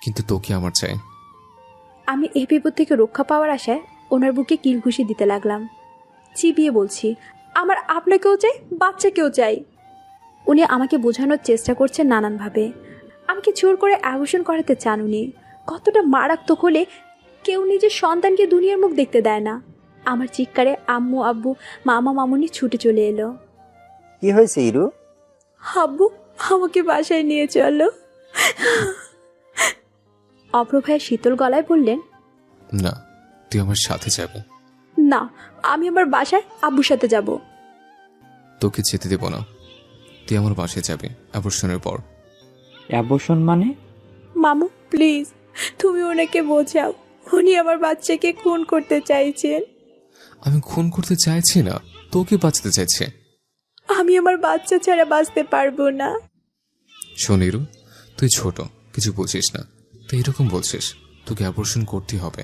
কিন্তু তোকে আমার চাই। আমি এই বিপদ থেকে রক্ষা পাওয়ার আশায় ওনার বুকে কিল ঘুষি দিতে লাগলাম। চিবিয়ে বলছি, আমার আপনাকেও চাই, বাচ্চাকেও চাই। উনি আমাকে বোঝানোর চেষ্টা করছেন নানানভাবে। আমাকে জোর করে অ্যাবর্শন করাতে চান উনি। কতটা মারাত্মক হলে কেউ নিজের সন্তানকে দুনিয়ার মুখ দেখতে দেয় না। আমার চিৎকারে আম্মু আব্বু মামা মামুনি ছুটে চলে এলো। কি হয়েছে ইরু? আব্বু, আমাকে বাসায় নিয়ে চলো। অপ্রভায়া শীতল গলায় বললেন, না, তুই আমার সাথে যাবি। না, আমি আমার বাসায় আব্বুর সাথে যাব। তোকে যেতে দেব না, তুই আমার বাসায় যাবি অ্যাবর্শনের পর। অ্যাবর্শন মানে? মামু প্লিজ, তুমি ওনাকে বোঝাও। উনি আমার বাচ্চাকে খুন করতে চাইছেন। আমি খুন করতে চাইছি না, তোকে বাঁচতে চাইছে। আমি আমার বাচ্চা ছাড়া বাঁচতে পারবো না। শোন ইরু, তুই ছোট, কিছু বুঝিস না, তুই এরকম বলছিস, তোকে অ্যাবর্শন করতে হবে।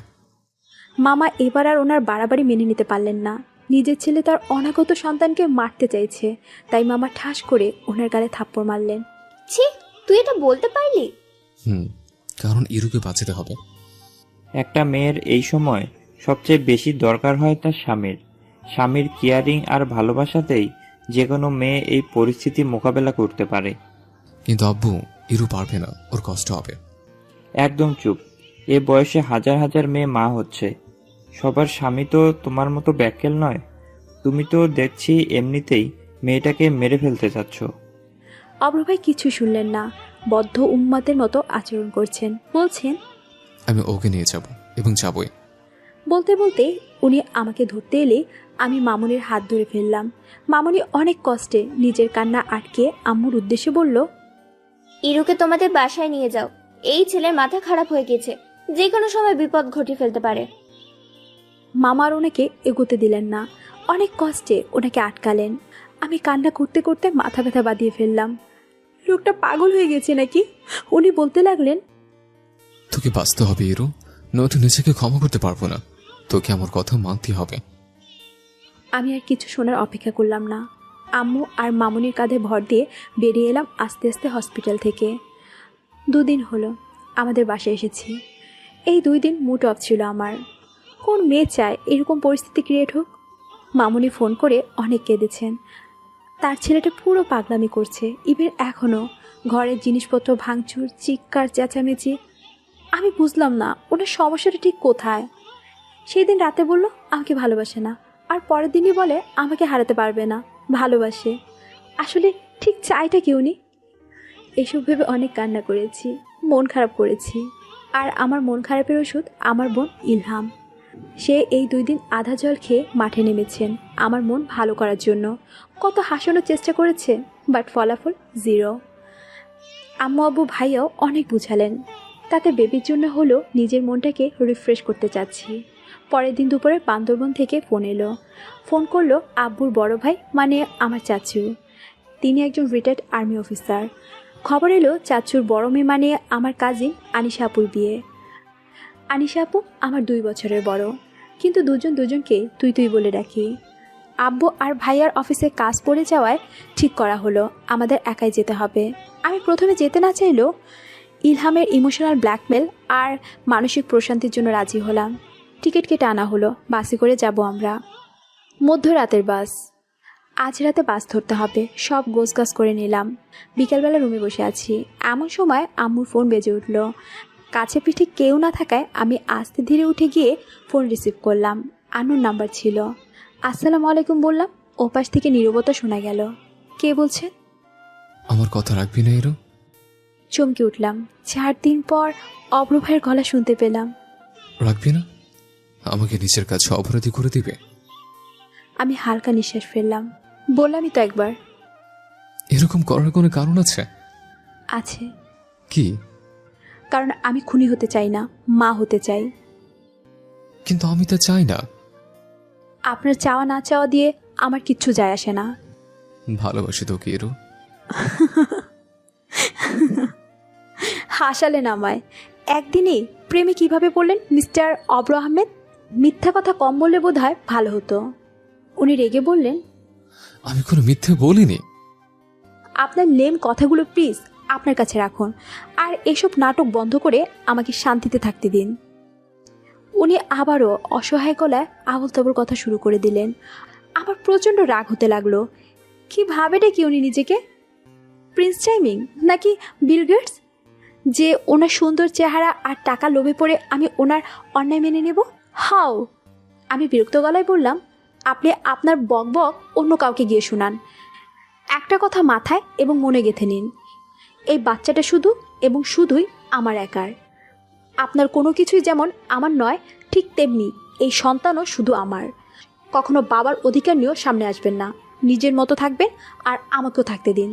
মামা এবার আর ওনার বাড়াবাড়ি মেনে নিতে পারলেন না। নিজের ছেলে তার অনাগত সন্তানকে মারতে চাইছে, তাই মামা ঠাস করে ওনার গালে থাপ্পড় মারলেন। ছি, তুই এটা বলতে পারলি? কারণ ইরুকে বাঁচাতে হবে। একটা মেয়ের এই সময় সবচেয়ে বেশি দরকার হয় তার স্বামীর। স্বামীর কেয়ারিং আর ভালোবাসাতেই যে কোনো মেয়ে এই পরিস্থিতি মোকাবেলা করতে পারে। কিন্তু আব্বু, ইরু পারবে না, ওর কষ্ট হবে। একদম চুপ। এ বয়সে হাজার হাজার মেয়ে মা হচ্ছে। সবার স্বামী তো তোমার মতো ব্যাকেল নয়। তুমি তো দেখছি এমনিতেই মেয়েটাকে মেরে ফেলতে চাচ্ছ। অব্রভাই কিছু শুনলেন না। বদ্ধ উম্মাতের মতো আচরণ করছেন। বলছেন, আমি ওকে নিয়ে যাব এবং যাবই। বলতে বলতে উনি আমাকে ধরতে এলে আমি মামুনির হাত ধরে ফেললাম। মামুনি অনেক কষ্টে নিজের কান্না আটকে আম্মুর উদ্দেশ্যে বলল, ইরুকে তোমাদের বাসায় নিয়ে যাও। এই ছেলের মাথা খারাপ হয়ে গেছে, যে কোনো সময় বিপদ ঘটিয়ে ফেলতে পারে। মামার ওনাকে এগোতে দিলেন না। অনেক কষ্টে ওনাকে আটকালেন। আমি কান্না করতে করতে মাথা ব্যথা বাঁধিয়ে ফেললাম। লোকটা পাগল হয়ে গেছে নাকি? উনি বলতে লাগলেন, তোকে বাঁচতে হবে ইরু, নয়তো নিজেকে ক্ষমা করতে পারবো না। তোকে আমার কথা মানতে হবে। আমি আর কিছু শোনার অপেক্ষা করলাম না। আম্মু আর মামুনির কাঁধে ভর দিয়ে বেরিয়ে এলাম আস্তে আস্তে হসপিটাল থেকে। 2 দিন হলো আমাদের বাসায় এসেছি। এই 2 দিন মুড অফ ছিল আমার। কোন মেয়ে চায় এরকম পরিস্থিতি ক্রিয়েট হোক? মামুনি ফোন করে অনেক কেঁদেছেন। তার ছেলেটা পুরো পাগলামি করছে। ইভেন এখনও ঘরের জিনিসপত্র ভাঙচুর, চিৎকার চেঁচামেচি। আমি বুঝলাম না ওনার সমস্যাটা ঠিক কোথায়। সেই দিন রাতে বলল আমাকে ভালোবাসে না, আর পরের দিনই বলে আমাকে হারাতে পারবে না, ভালোবাসে। আসলে ঠিক চাইটা কি উনি? এসব ভেবে অনেক কান্না করেছি, মন খারাপ করেছি। আর আমার মন খারাপের ওষুধ আমার বোন ইলহাম। সে এই 2 দিন আধা জল খেয়ে মাঠে নেমেছেন আমার মন ভালো করার জন্য। কত হাসানোর চেষ্টা করেছে, বাট ফলাফল 0। আম্মু আব্বু ভাইয়াও অনেক বুঝালেন। তাতে বেবির জন্য হলেও নিজের মনটাকে রিফ্রেশ করতে চাচ্ছি। পরের দিন দুপুরে বান্দরবন থেকে ফোন এলো। ফোন করলো আব্বুর বড় ভাই, মানে আমার চাচু। তিনি একজন রিটায়ার্ড আর্মি অফিসার। খবর এলো চাচুর বড় মেয়ে, মানে আমার কাজিন আনিশা আপুর বিয়ে। আনিশা আপু আমার 2 বছরের বড়, কিন্তু দুজন দুজনকে তুই তুই বলে ডাকি। আব্বু আর ভাইয়ার অফিসে কাজ পড়ে যাওয়ায় ঠিক করা হলো আমাদের একাই যেতে হবে। আমি প্রথমে যেতে না চাইলেও ইলহামের ইমোশনাল ব্ল্যাকমেল আর মানসিক প্রশান্তির জন্য রাজি হলাম। টিকিট কেটে আনা হলো, বাসে করে যাব আমরা। মধ্যরাতের বাস। আজ রাতে বাস ধরতে হবে, সব গোছগাছ করে নিলাম। বিকেলবেলা রুমে বসে আছি, এমন সময় আম্মুর ফোন বেজে উঠল। কাছে পিঠে কেউ না থাকায় আমি আস্তে ধীরে উঠে গিয়ে ফোন রিসিভ করলাম। আন্নোন নাম্বার ছিল। আসসালামু আলাইকুম বললাম। ওপাশ থেকে নীরবতা শোনা গেল। কে বলছেন? আমার কথা রাখবি না ইরু? চমকে উঠলাম। 4 দিন পর অভ্র ভাইয়ের গলা শুনতে পেলাম। রাখবি না? আমাকে নিজের কাছে অপরাধী করে দিবে? আমি হালকা নিঃশ্বাস ফেললাম। বললামই তো একবার। এরকম করার কোনো কারণ আছে? আছে। কি? কারণ আমি খুনি হতে চাই না, মা হতে চাই। কিন্তু আমি তা চাই না। আপনার চাওয়া না চাওয়া দিয়ে আমার কিচ্ছু যায় আসে না। ভালোবাসি তোকে ইরু। হাসালেন আমায়। একদিনই প্রেমে কিভাবে পড়লেন মিস্টার অব্র আহমেদ? মিথ্যা কথা কম বললে বোধ হয় ভালো হতো। উনি রেগে বললেন, আমি কোনো মিথ্যে বলিনি। আপনার লেম কথাগুলো প্লিজ আপনার কাছে রাখুন, আর এসব নাটক বন্ধ করে আমাকে শান্তিতে থাকতে দিন। উনি আবারও অসহায় গলায় আবল তাবল কথা শুরু করে দিলেন। আমার প্রচণ্ড রাগ হতে লাগলো। কি ভাবে কি উনি নিজেকে? প্রিন্স চার্মিং নাকি বিল গেটস, যে ওনার সুন্দর চেহারা আর টাকা লোভে পড়ে আমি ওনার অন্যায় মেনে নেব? হাও! আমি বিরক্ত গলায় বললাম, আপনি আপনার বকবক অন্য কাউকে গিয়ে শোনান। একটা কথা মাথায় এবং মনে গেঁথে নিন, এই বাচ্চাটা শুধু এবং শুধুই আমার একার। আপনার কোনো কিছুই যেমন আমার নয়, ঠিক তেমনি এই সন্তানও শুধু আমার। কখনো বাবার অধিকার নিয়েও সামনে আসবেন না। নিজের মতো থাকবেন আর আমাকেও থাকতে দিন।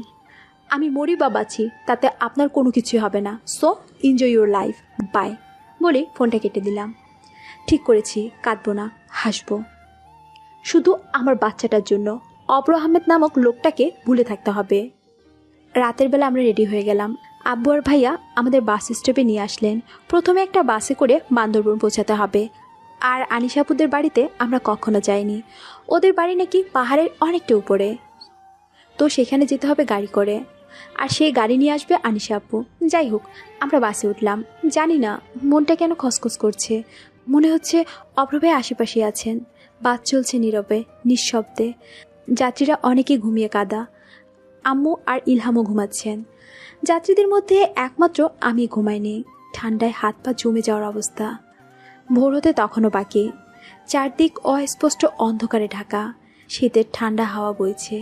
আমি মরি বা বাঁচি তাতে আপনার কোনো কিছুই হবে না। So enjoy your life, bye বলে ফোনটা কেটে দিলাম। ঠিক করেছি, কাঁদবো না, হাসবো। শুধু আমার বাচ্চাটার জন্য অব্র আহমেদ নামক লোকটাকে ভুলে থাকতে হবে। রাতের বেলা আমরা রেডি হয়ে গেলাম। আব্বু আর ভাইয়া আমাদের বাস স্টপে নিয়ে আসলেন। প্রথমে একটা বাসে করে বান্দরবন পৌঁছাতে হবে। আর আনিশাপুদের বাড়িতে আমরা কখনো যাইনি। ওদের বাড়ি নাকি পাহাড়ের অনেকটা উপরে, তো সেখানে যেতে হবে গাড়ি করে। আর সেই গাড়ি নিয়ে আসবে আনিশা আপু। যাই হোক, আমরা বাসে উঠলাম। জানি না মনটা কেন খসখস করছে। মনে হচ্ছে অভ্র ভাই আশেপাশে আছেন। বাস চলছে নীরবে, নিঃশব্দে। যাত্রীরা অনেকে ঘুমিয়ে কাদা। আম্মু আর ইলহামও ঘুমাচ্ছেন। যাত্রীদের মধ্যে একমাত্র আমি ঘুমাইনি। ঠান্ডায় হাত পা জমে যাওয়ার অবস্থা। ভোর হতে তখনও বাকি। চারদিক অস্পষ্ট অন্ধকারে ঢাকা। শীতের ঠান্ডা হাওয়া বইছে।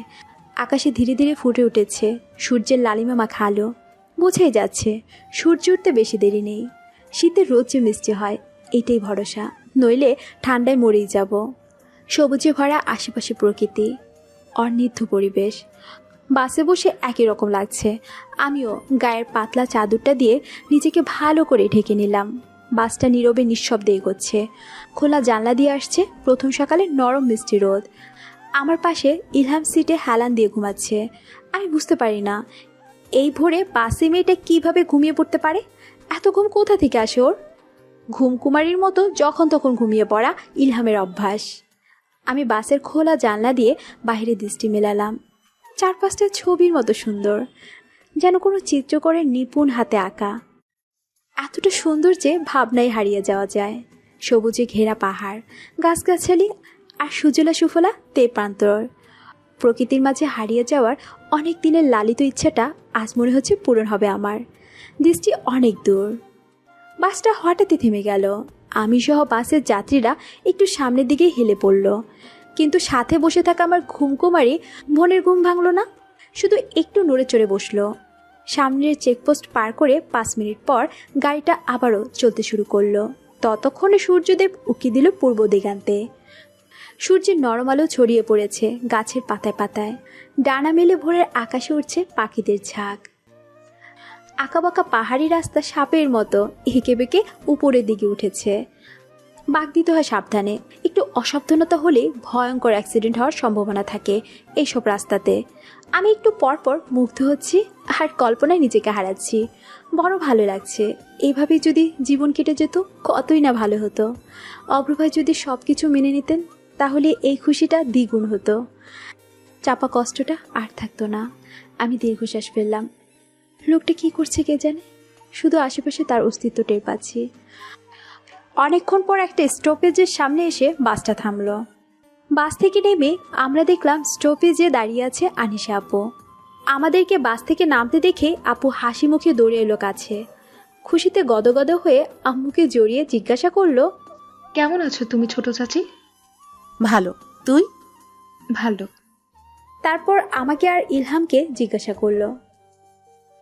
আকাশে ধীরে ধীরে ফুটে উঠেছে সূর্যের লালিমা মাখা আলো। বোঝাই যাচ্ছে সূর্য উঠতে বেশি দেরি নেই। শীতের রোদ যে মিষ্টি হয়, এটাই ভরসা, নইলে ঠান্ডায় মরেই যাব। সবুজে ভরা আশেপাশে প্রকৃতি, অনির্ধ পরিবেশ। বাসে বসে একই রকম লাগছে। আমিও গায়ের পাতলা চাদরটা দিয়ে নিজেকে ভালো করে ঢেকে নিলাম। বাসটা নীরবে নিঃশব্দে এগোচ্ছে। খোলা জানলা দিয়ে আসছে প্রথম সকালে নরম মিষ্টি রোদ। আমার পাশে ইলহাম সিটে হেলান দিয়ে ঘুমাচ্ছে। আমি বুঝতে পারি না এই ভোরে বাসে মেয়েটা কীভাবে ঘুমিয়ে পড়তে পারে। এত ঘুম কোথা থেকে আসে ওর? ঘুমকুমারীর মতো যখন তখন ঘুমিয়ে পড়া ইলহামের অভ্যাস। আমি বাসের খোলা জানলা দিয়ে বাইরে দৃষ্টি মেলালাম। চারপাশটা ছবির মতো সুন্দর, যেন কোনো চিত্রকরের নিপুণ হাতে আঁকা। এতটা সুন্দর যে ভাবনায় হারিয়ে যাওয়া যায়। সবুজে ঘেরা পাহাড়, গাছগাছালি আর সুজলা সুফলা তে প্রান্তর। প্রকৃতির মাঝে হারিয়ে যাওয়ার অনেক দিনের লালিত ইচ্ছাটা আজ মনে হচ্ছে পূরণ হবে আমার। দৃষ্টি অনেক দূর। বাসটা হঠাৎই থেমে গেল। আমি সহ বাসের যাত্রীরা একটু সামনের দিকে হেলে পড়ল, কিন্তু সাথে বসে থাকা আমার ঘুমকুমারী মনের ঘুম ভাঙল না। শুধু একটু নড়ে চড়ে বসলো। সামনের চেকপোস্ট পার করে 5 মিনিট পর গাড়িটা আবারও চলতে শুরু করলো। ততক্ষণে সূর্যদেব উকি দিল পূর্ব দিগান্তে। সূর্যের নরম আলো ছড়িয়ে পড়েছে গাছের পাতায় পাতায়। ডানা মেলে ভোরের আকাশে উঠছে পাখিদের ঝাঁক। আঁকাবাঁকা পাহাড়ি রাস্তা সাপের মতো এঁকে বেঁকে উপরের দিকে উঠেছে। বাগ দিতে হয় সাবধানে, একটু অসাবধানতা হলে ভয়ঙ্কর অ্যাক্সিডেন্ট হওয়ার সম্ভাবনা থাকে এইসব রাস্তাতে। আমি একটু পরপর মুগ্ধ হচ্ছি আর কল্পনায় নিজেকে হারাচ্ছি। বড় ভালো লাগছে। এইভাবেই যদি জীবন কেটে যেত কতই না ভালো হতো। অভ্রভাই যদি সব কিছু মেনে নিতেন তাহলে এই খুশিটা দ্বিগুণ হতো। চাপা কষ্টটা আর থাকতো না। আমি দীর্ঘশ্বাস ফেললাম। লোকটা কি করছে কে জানে, শুধু আশেপাশে তার অস্তিত্ব টের পাচ্ছি। অনেকক্ষণ পর একটা স্টপেজের সামনে এসে বাসটা থামলো। বাস থেকে নেমে আমরা দেখলাম স্টপেজে দাঁড়িয়ে আছে আনিশা আপু। আমাদেরকে বাস থেকে নামতে দেখে আপু হাসি মুখে দৌড়ে এলো কাছে। খুশিতে গদগদ হয়ে আম্মুকে জড়িয়ে জিজ্ঞাসা করলো, কেমন আছো তুমি ছোট চাচি? ভালো, তুই? ভালো। তারপর আমাকে আর ইলহামকে জিজ্ঞাসা করলো,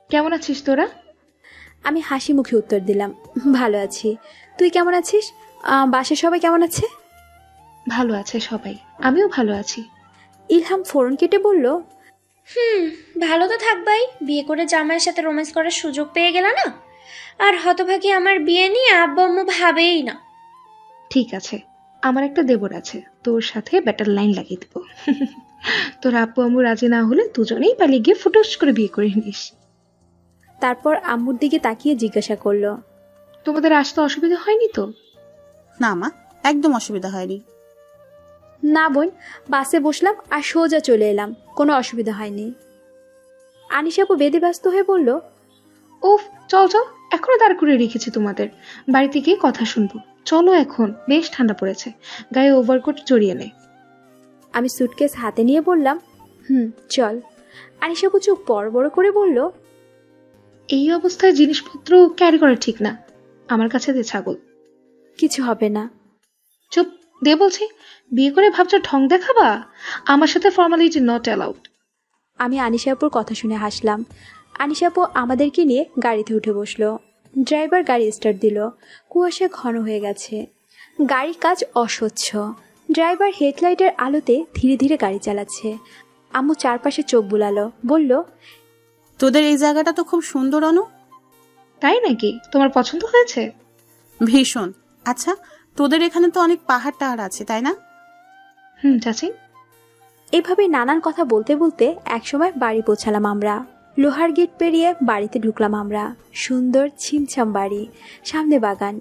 কেমন আছিস তোরা? আমি হাসি মুখে উত্তর দিলাম, ভালো আছি। তুই কেমন আছিস? বাসায় সবাই কেমন আছে? ভালো আছে সবাই, আমিও ভালো আছি। ইলহাম ফোরন কেটে বলল, ভালো তো থাকবাই, বিয়ে করে জামাইয়ের সাথে রোম্যান্স করার সুযোগ পেয়ে গেল না। আর হতভাগী আমার বিয়ে নিয়ে আব্বু আম্মু ভাবেই না। ঠিক আছে, আমার একটা দেবর আছে, তোর সাথে ব্যাটার লাইন লাগিয়ে দেবো। তোর আব্বু আম্মু রাজি না হলে দুজনেই পালিয়ে গিয়ে ফুটস করে বিয়ে করে নিস। তারপর আম্মুর দিকে তাকিয়ে জিজ্ঞাসা করলো, তোমাদের আসতে অসুবিধা হয়নি তো? না মা, একদম অসুবিধা হয়নি। না বোন, বাসে বসলাম আর সোজা চলে এলাম, কোনো অসুবিধা হয়নি। আনিশা আপু বেদে ব্যস্ত হয়ে বলল, উফ, চল চল, এখনো দাঁড় করে রেখেছি তোমাদের, বাড়িতে গিয়ে কথা শুনবো। চলো, এখন বেশ ঠান্ডা পড়েছে, গায়ে ওভারকোট জড়িয়ে নে। আমি সুটকেস হাতে নিয়ে বললাম, চল। আনিশা আপু চোখ বড় বড় করে বলল, এই অবস্থায় জিনিসপত্র ক্যারি করা ঠিক না, আমার কাছে দে ছাগল। কিছু হবে না। চুপ, দে বলছি। বিয়ে করে ভাবছো ঢং দেখাবা? আমার সাথে ফর্মালিটি নট অ্যালাউড। আমি আনিশা আপুর কথা শুনে হাসলাম। আনিশা আপু আমাদেরকে নিয়ে গাড়িতে উঠে বসলো। ড্রাইভার গাড়ি স্টার্ট দিল। কুয়াশা ঘন হয়ে গেছে, গাড়ির কাজ অস্বচ্ছ। ড্রাইভার হেডলাইটের আলোতে ধীরে ধীরে গাড়ি চালাচ্ছে। আম্মু চারপাশে চোখ বুলালো, বলল, তোদের এই জায়গাটা তো খুব সুন্দর অনু। তাই নাকি? তোমার পছন্দ হয়েছে? ভীষণ। আচ্ছা, তোদের এখানে তো অনেক পাহাড় টাহাড় আছে, তাই না? চাচি। এভাবে নানান কথা বলতে বলতে একসময় বাড়ি পৌঁছালাম আমরা। লোহার গেট পেরিয়ে বাড়িতে ঢুকলাম আমরা। সুন্দর ছিমছাম বাড়ি, সামনে বাগান,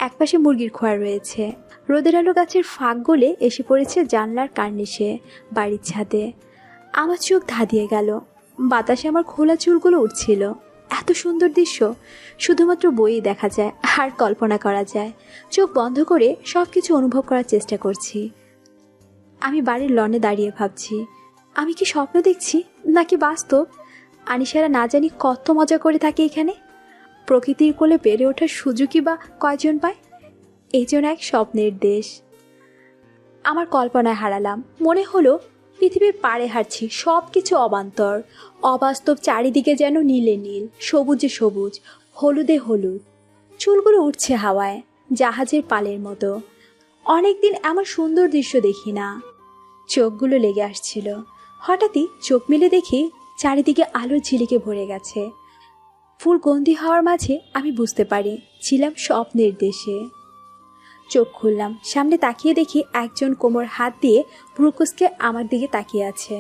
একপাশে মুরগির খোয়ার রয়েছে। রোদের আলো গাছের ফাঁক গলে এসে পড়েছে জানলার কার্নিশে, বাড়ির ছাদে। আমার চোখ ধাঁধিয়ে গেল। বাতাসে আমার খোলা চুলগুলো উঠছিল। এত সুন্দর দৃশ্য শুধুমাত্র বইয়ে দেখা যায় আর কল্পনা করা যায়। চোখ বন্ধ করে সব কিছু অনুভব করার চেষ্টা করছি। আমি বাড়ির লনে দাঁড়িয়ে ভাবছি, আমি কি স্বপ্ন দেখছি নাকি বাস্তব? আনিশারা না জানি কত মজা করে থাকে এখানে। প্রকৃতির কোলে বেড়ে ওঠার সুযোগই বা কয়জন পায়? এই জন্য এক স্বপ্নের দেশ। আমার কল্পনায় হারালাম। মনে হলো পৃথিবীর পাড়ে হাঁটছি, সব কিছু অবান্তর, অবাস্তব। চারিদিকে যেন নীলে নীল, সবুজে সবুজ, হলুদে হলুদ। চুলগুলো উঠছে হাওয়ায়, জাহাজের পালের মতো। অনেকদিন এমন সুন্দর দৃশ্য দেখি না। চোখগুলো লেগে আসছিল। হঠাৎই চোখ মেলে দেখি চারিদিকে আলোর ঝিলিকে ভরে গেছে। ফুল গন্ধি হওয়ার মাঝে আমি বুঝতে পারি ছিলাম স্বপ্নের দেশে। চোখ খুললাম, সামনে তাকিয়ে দেখি একজন কোমর হাত দিয়ে ভ্রুকুসকে আমার দিকে তাকিয়ে আছে।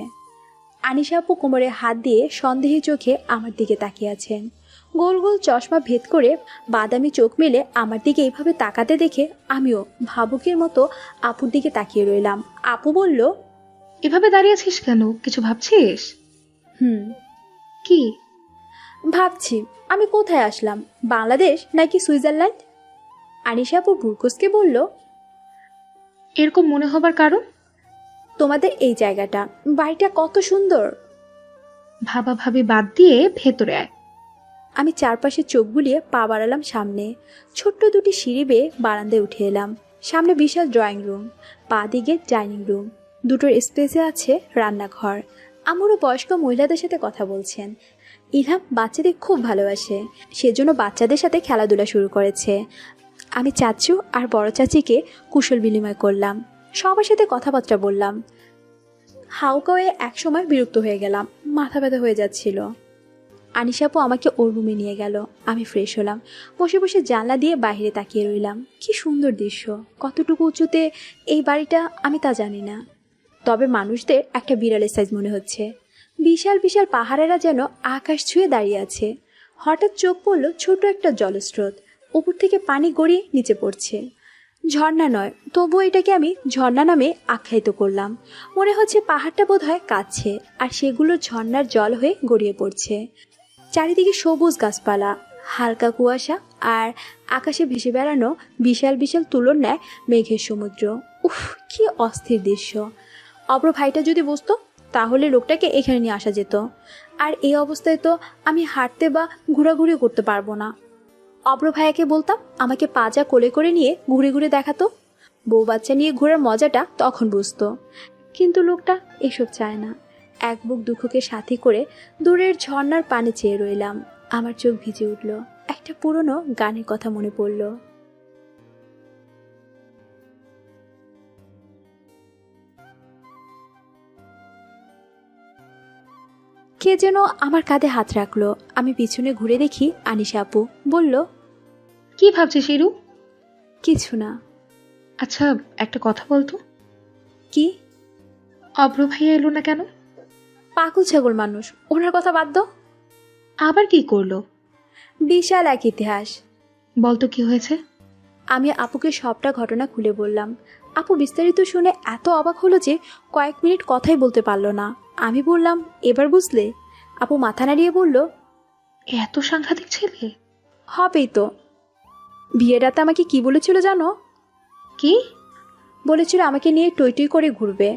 আনিশা আপু কোমরে হাত দিয়ে সন্দেহী চোখে আমার দিকে তাকিয়ে আছেন। গোল গোল চশমা ভেদ করে বাদামি চোখ মেলে আমার দিকে এইভাবে তাকাতে দেখে আমিও ভাবুকের মতো আপুর দিকে তাকিয়ে রইলাম। আপু বলল, এভাবে দাঁড়িয়েছিস কেন? কিছু ভাবছিস? কি ভাবছি আমি কোথায় আসলাম, বাংলাদেশ নাকি সুইজারল্যান্ড? আনিশা আপু ভ্রুকুসকে বলল, এরকম মনে হবার কারণ? তোমাদের এই জায়গাটা, বাড়িটা কত সুন্দর। ভাবা ভাবি বাদ দিয়ে ভেতরে আয়। আমি চারপাশে চোখ বুলিয়ে পা বাড়ালাম সামনে। ছোট্ট দুটি সিঁড়ি বেয়ে বারান্দায় উঠে এলাম। সামনে বিশাল ড্রয়িং রুম, পা দিকে ডাইনিং রুম, দুটোর স্পেসে আছে রান্নাঘর। আমারও বয়স্ক মহিলাদের সাথে কথা বলছেন। ইলহাম বাচ্চাদের খুব ভালোবাসে, সেজন্য বাচ্চাদের সাথে খেলাধুলা শুরু করেছে। আমি চাচু আর বড় চাচিকে কুশল বিনিময় করলাম, সবার সাথে কথাবার্তা বললাম। হাউকাওয়ে একসময় বিরক্ত হয়ে গেলাম, মাথা ব্যথা হয়ে যাচ্ছিল। আনিশা আপু আমাকে ওর রুমে নিয়ে গেল। আমি ফ্রেশ হলাম, বসে বসে জানলা দিয়ে বাইরে তাকিয়ে রইলাম। কি সুন্দর দৃশ্য! কতটুকু উঁচুতে এই বাড়িটা আমি তা জানি না, তবে মানুষদের একটা বিড়ালের সাইজ মনে হচ্ছে। বিশাল বিশাল পাহাড়েরা যেন আকাশ ছুঁয়ে দাঁড়িয়ে আছে। হঠাৎ চোখ পড়ল ছোট একটা জলস্রোত, উপর থেকে পানি গড়িয়ে নিচে পড়ছে। ঝর্ণা নয়, তবুও এটাকে আমি ঝর্ণা নামে আখ্যায়িত করলাম। মনে হচ্ছে পাহাড়টা বোধহয় কাঁদছে আর সেগুলো ঝর্ণার জল হয়ে গড়িয়ে পড়ছে। চারিদিকে সবুজ গাছপালা, হালকা কুয়াশা আর আকাশে ভেসে বেড়ানো বিশাল বিশাল তুলোর ন্যায় মেঘের সমুদ্র। উফ, কি অস্থির দৃশ্য! অপর ভাইটা যদি বুঝতো তাহলে লোকটাকে এখানে নিয়ে আসা যেত। আর এই অবস্থায় তো আমি হাঁটতে বা ঘোরাঘুরি করতে পারবো না। অব্র ভাইয়াকে বলতাম আমাকে পাজা কোলে করে নিয়ে ঘুরে ঘুরে দেখাতো। বউ বাচ্চা নিয়ে ঘোরার মজাটা তখন বুঝতো। কিন্তু লোকটা এসব চায় না। এক বুক দুঃখকে সাথী করে দূরের ঝর্ণার পানি চেয়ে রইলাম। আমার চোখ ভিজে উঠল। একটা পুরনো গানের কথা মনে পড়ল। কে যেন আমার কাঁধে হাত রাখলো। আমি পিছনে ঘুরে দেখি আনিশা আপু। বলল, কি ভাবছিস শিরু? কিছু না। আচ্ছা, একটা কথা বলতো। কি? অব্র ভাইয়া এলো না কেন? পাগল ছাগল মানুষ, ওনার কথা বাদ দাও। আবার কি করলো? বিশাল এক ইতিহাস। বলতো কি হয়েছে? আমি আপুকে সবটা ঘটনা খুলে বললাম। আপু বিস্তারিত শুনে এত অবাক হলো যে কয়েক মিনিট কথাই বলতে পারলো না। আমি বললাম, এবার বুঝলে? আপু মাথা নাড়িয়ে বলল, এত সাংঘাতিক ছেলে? হবেই তো। বিয়ের রাতে আমাকে কি বলেছিল জানো? কি বলেছিল আমাকে নিয়ে টই টই করে ঘুরবে,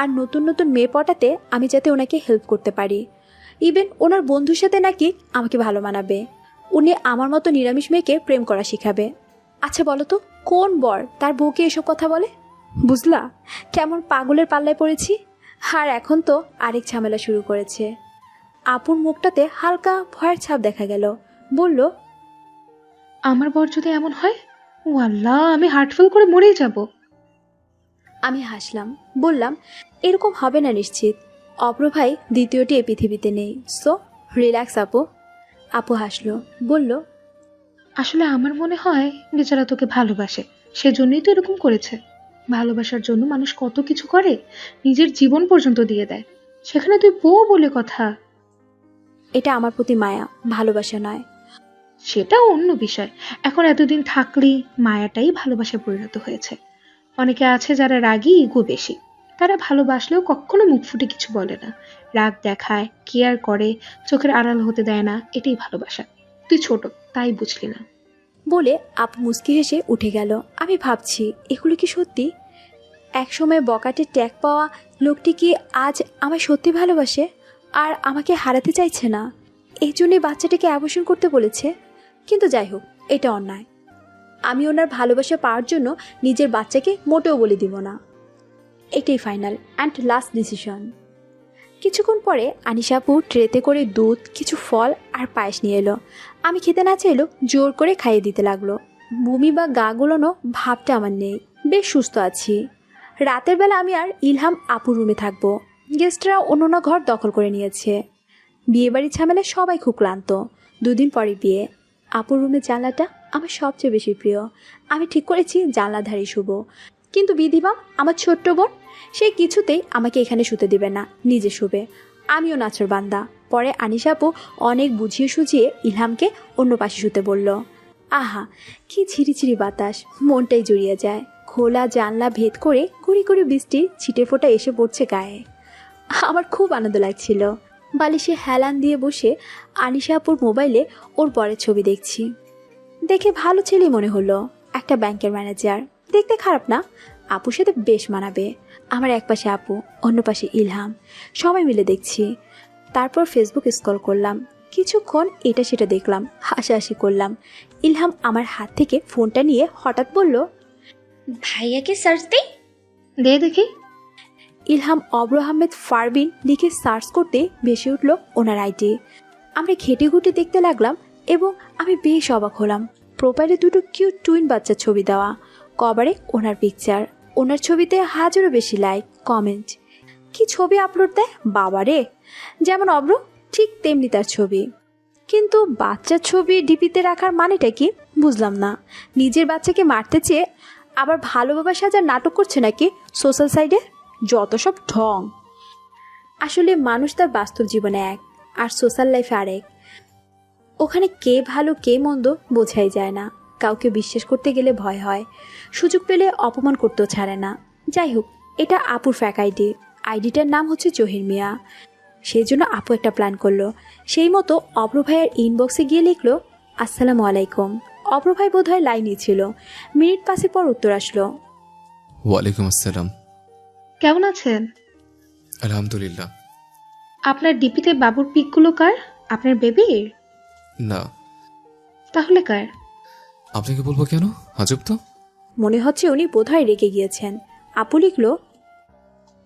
আর নতুন নতুন মেয়ে পটাতে আমি যাতে ওনাকে হেল্প করতে পারি। ইভেন ওনার বন্ধুর সাথে নাকি আমাকে ভালো মানাবে। উনি আমার মতো নিরামিষ মেয়েকে প্রেম করা শিখাবে। আচ্ছা বলো তো, কোন বর তার বউকে এসব কথা বলে? বুঝলা কেমন পাগলের পাল্লায় পড়েছি? আর এখন তো আরেক ঝামেলা শুরু করেছে। আপুর মুখটাতে হালকা ভয়ের ছাপ দেখা গেল। বলল, আমার বর যদি এমন হয়, ও আল্লাহ, আমি হার্টফেল করে মরেই যাব। আমি হাসলাম, বললাম, এরকম হবে না নিশ্চিত। অপর ভাই দ্বিতীয়টি এ পৃথিবীতে নেই, সো রিল্যাক্স আপু। আপু হাসলো, বলল, আসলে আমার মনে হয় বেচারা তোকে ভালোবাসে, সেজন্যই তো এরকম করেছে। ভালোবাসার জন্য মানুষ কত কিছু করে, নিজের জীবন পর্যন্ত দিয়ে দেয়। সেখানে তুই বউ বলে কথা। এটা আমার প্রতি মায়া, ভালোবাসা নয়। সেটা অন্য বিষয়। এখন এতদিন থাকলি মায়াটাই ভালোবাসায় পরিণত হয়েছে। অনেকে আছে যারা রাগী, ইগো বেশি। তারা ভালোবাসলেও কখনো মুখ ফুটে কিছু বলে না, রাগ দেখায়, কেয়ার করে, চোখের আড়াল হতে দেয় না। এটাই ভালোবাসা। তুই ছোট, তাই বুঝলি না। বলে আপু মুচকি হেসে উঠে গেল। আমি ভাবছি, এগুলো কি সত্যি? একসময় বকাটে ট্যাগ পাওয়া লোকটি কি আজ আমায় সত্যি ভালোবাসে আর আমাকে হারাতে চাইছে না? এই জন্যই বাচ্চাটিকে অ্যাবর্শন করতে বলেছে। কিন্তু যাই হোক, এটা অন্যায়। আমি ওনার ভালোবাসা পাওয়ার জন্য নিজের বাচ্চাকে মোটেও বলে দিব না। এটাই ফাইনাল অ্যান্ড লাস্ট ডিসিশন। কিছুক্ষণ পরে আনিশা আপু ট্রেতে করে দুধ, কিছু ফল আর পায়েস নিয়ে এলো। আমি খেতে না চাইলেও জোর করে খাইয়ে দিতে লাগলো। বমি বা গা গুলোনো ভাবটা আমার নেই, বেশ সুস্থ আছি। রাতের বেলা আমি আর ইলহাম আপুর রুমে থাকবো। গেস্টরা অন্য ঘর দখল করে নিয়েছে। বিয়েবাড়ির ঝামেলায় সবাই খুব ক্লান্ত। 2 দিন পরে বিয়ে। আপুর রুমের জানলাটা আমার সবচেয়ে বেশি প্রিয়। আমি ঠিক করেছি জানলাধারী শুব। কিন্তু বিধিবা আমার ছোট্ট বোন, সে কিছুতেই আমাকে এখানে শুতে দিবে না, নিজে শুবে। আমিও নাচর বান্দা। পরে আনিশা আপু অনেক বুঝিয়ে সুঝিয়ে ইলহামকে অন্য পাশে শুতে বলল। আহা, কি ঝিরিঝিরি বাতাস, মনটাই জড়িয়ে যায়। খোলা জানলা ভেদ করে গুড়ি গুড়ি বৃষ্টির ছিটে ফোঁটা এসে পড়ছে গায়ে। আমার খুব আনন্দ লাগছিল। বালিশে হেলান দিয়ে বসে আনিশা আপুর মোবাইলে ওর বরের ছবি দেখছি। দেখে ভালো ছেলে মনে হলো, একটা ব্যাংকের ম্যানেজার। দেখতে খারাপ না, আপুর সাথে বেশ মানাবে। আমার এক পাশে আপু, অন্য পাশে ইলহাম, সবাই মিলে দেখছি। তারপর ফেসবুক স্ক্রল করলাম, কিছুক্ষণ এটা সেটা দেখলাম, হাসাহাসি করলাম। ইলহাম আমার হাত থেকে ফোনটা নিয়ে হঠাৎ বলল, ভাইয়াকে সার্চ দিই। দে দেখি। ইলহাম অব্র আহমেদ ফারবিন লিখে সার্চ করতে ভেসে উঠল ওনার আইডি। আমরা ঘেটে ঘুটে দেখতে লাগলাম এবং আমি বেশ অবাক হলাম। প্রোফাইলে 2টো কিউট টুইন বাচ্চার ছবি দেওয়া, কভারে ওনার পিকচার, ওনার ছবিতে হাজারও বেশি লাইক, কমেন্ট। কি ছবি আপলোড দেয় বাবারে! যেমন অব্র ঠিক তেমনি তার ছবি। কিন্তু বাচ্চার ছবি ডিপিতে রাখার মানেটা কি বুঝলাম না। নিজের বাচ্চাকে মারতে চেয়ে আবার ভালোভাবে সাজার নাটক করছে নাকি সোশ্যাল সাইডে? যত সব ঢং। আসলে মানুষ তার বাস্তব জীবনে এক আর সোশ্যাল লাইফে আরেক। ওখানে কে ভালো কে মন্দ বোঝাই যায় না। কাউকে বিশ্বাস করতে গেলে ভয় হয়, সুযোগ পেলে অপমান করতেও ছাড়ে না। যাই হোক, এটা আপুর ফ্যাক আইডিটার নাম হচ্ছে জহির মিয়া। সেই জন্য আপু একটা প্ল্যান করলো। সেই মতো অব্র ভাইয়ের ইনবক্সে গিয়ে লিখলো, আসসালামু আলাইকুম। অব্র ভাই বোধহয় লাইনই ছিল। মিনিট 5 পর উত্তর আসলো, ওয়ালাইকুম আসসালাম। কেমন আছেন? আলহামদুলিল্লাহ। আপনার ডিপিতে বাবুর পিকগুলো কার? আপনার বেবির? না। তাহলে কার? আপনাকে বলবো কেন? আজব তো। মনে হচ্ছে উনি বোধহয় রেগে গিয়েছেন। আপু লিখলো,